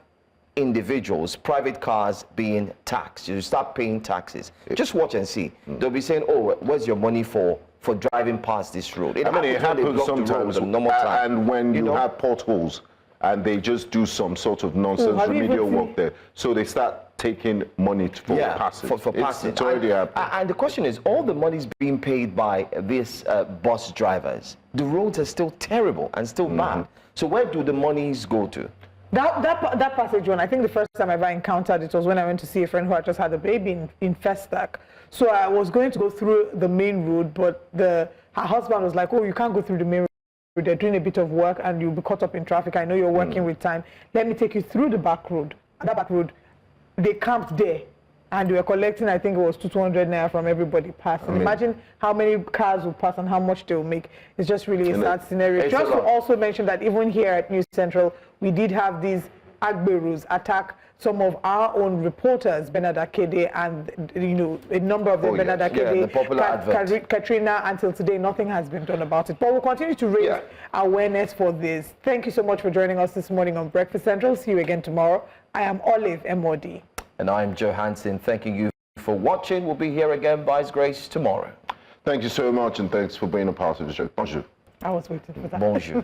individuals, private cars being taxed. You start paying taxes. Just watch and see. They'll be saying, "Oh, where's your money for driving past this road?" It happens sometimes. And when you have potholes, and they just do some sort of nonsense remedial work there. So they start taking money for passage. For passage. It's already happening. And the question is, all the money is being paid by these bus drivers. The roads are still terrible and still bad. So where do the monies go to? That passage one, I think the first time I ever encountered it was when I went to see a friend who had just had a baby in Festac. So I was going to go through the main road, but her husband was like, "Oh, you can't go through the main road. They're doing a bit of work and you'll be caught up in traffic. I know you're working with time. Let me take you through the back road." That back road, they camped there and they were collecting, I think it was 200 naira from everybody passing. Imagine how many cars will pass and how much they will make. It's just really a sad scenario. Just to also mention that even here at News Central, we did have these Agberus attack some of our own reporters, Bernard Akede, and a number of them, Bernard Akede, the popular advert. Katrina. Until today, nothing has been done about it. But we'll continue to raise awareness for this. Thank you so much for joining us this morning on Breakfast Central. See you again tomorrow. I am Olive MOD. And I'm Joe Hansen. Thanking you for watching. We'll be here again by His grace tomorrow. Thank you so much, and thanks for being a part of the show. Bonjour. I was waiting for that. Bonjour.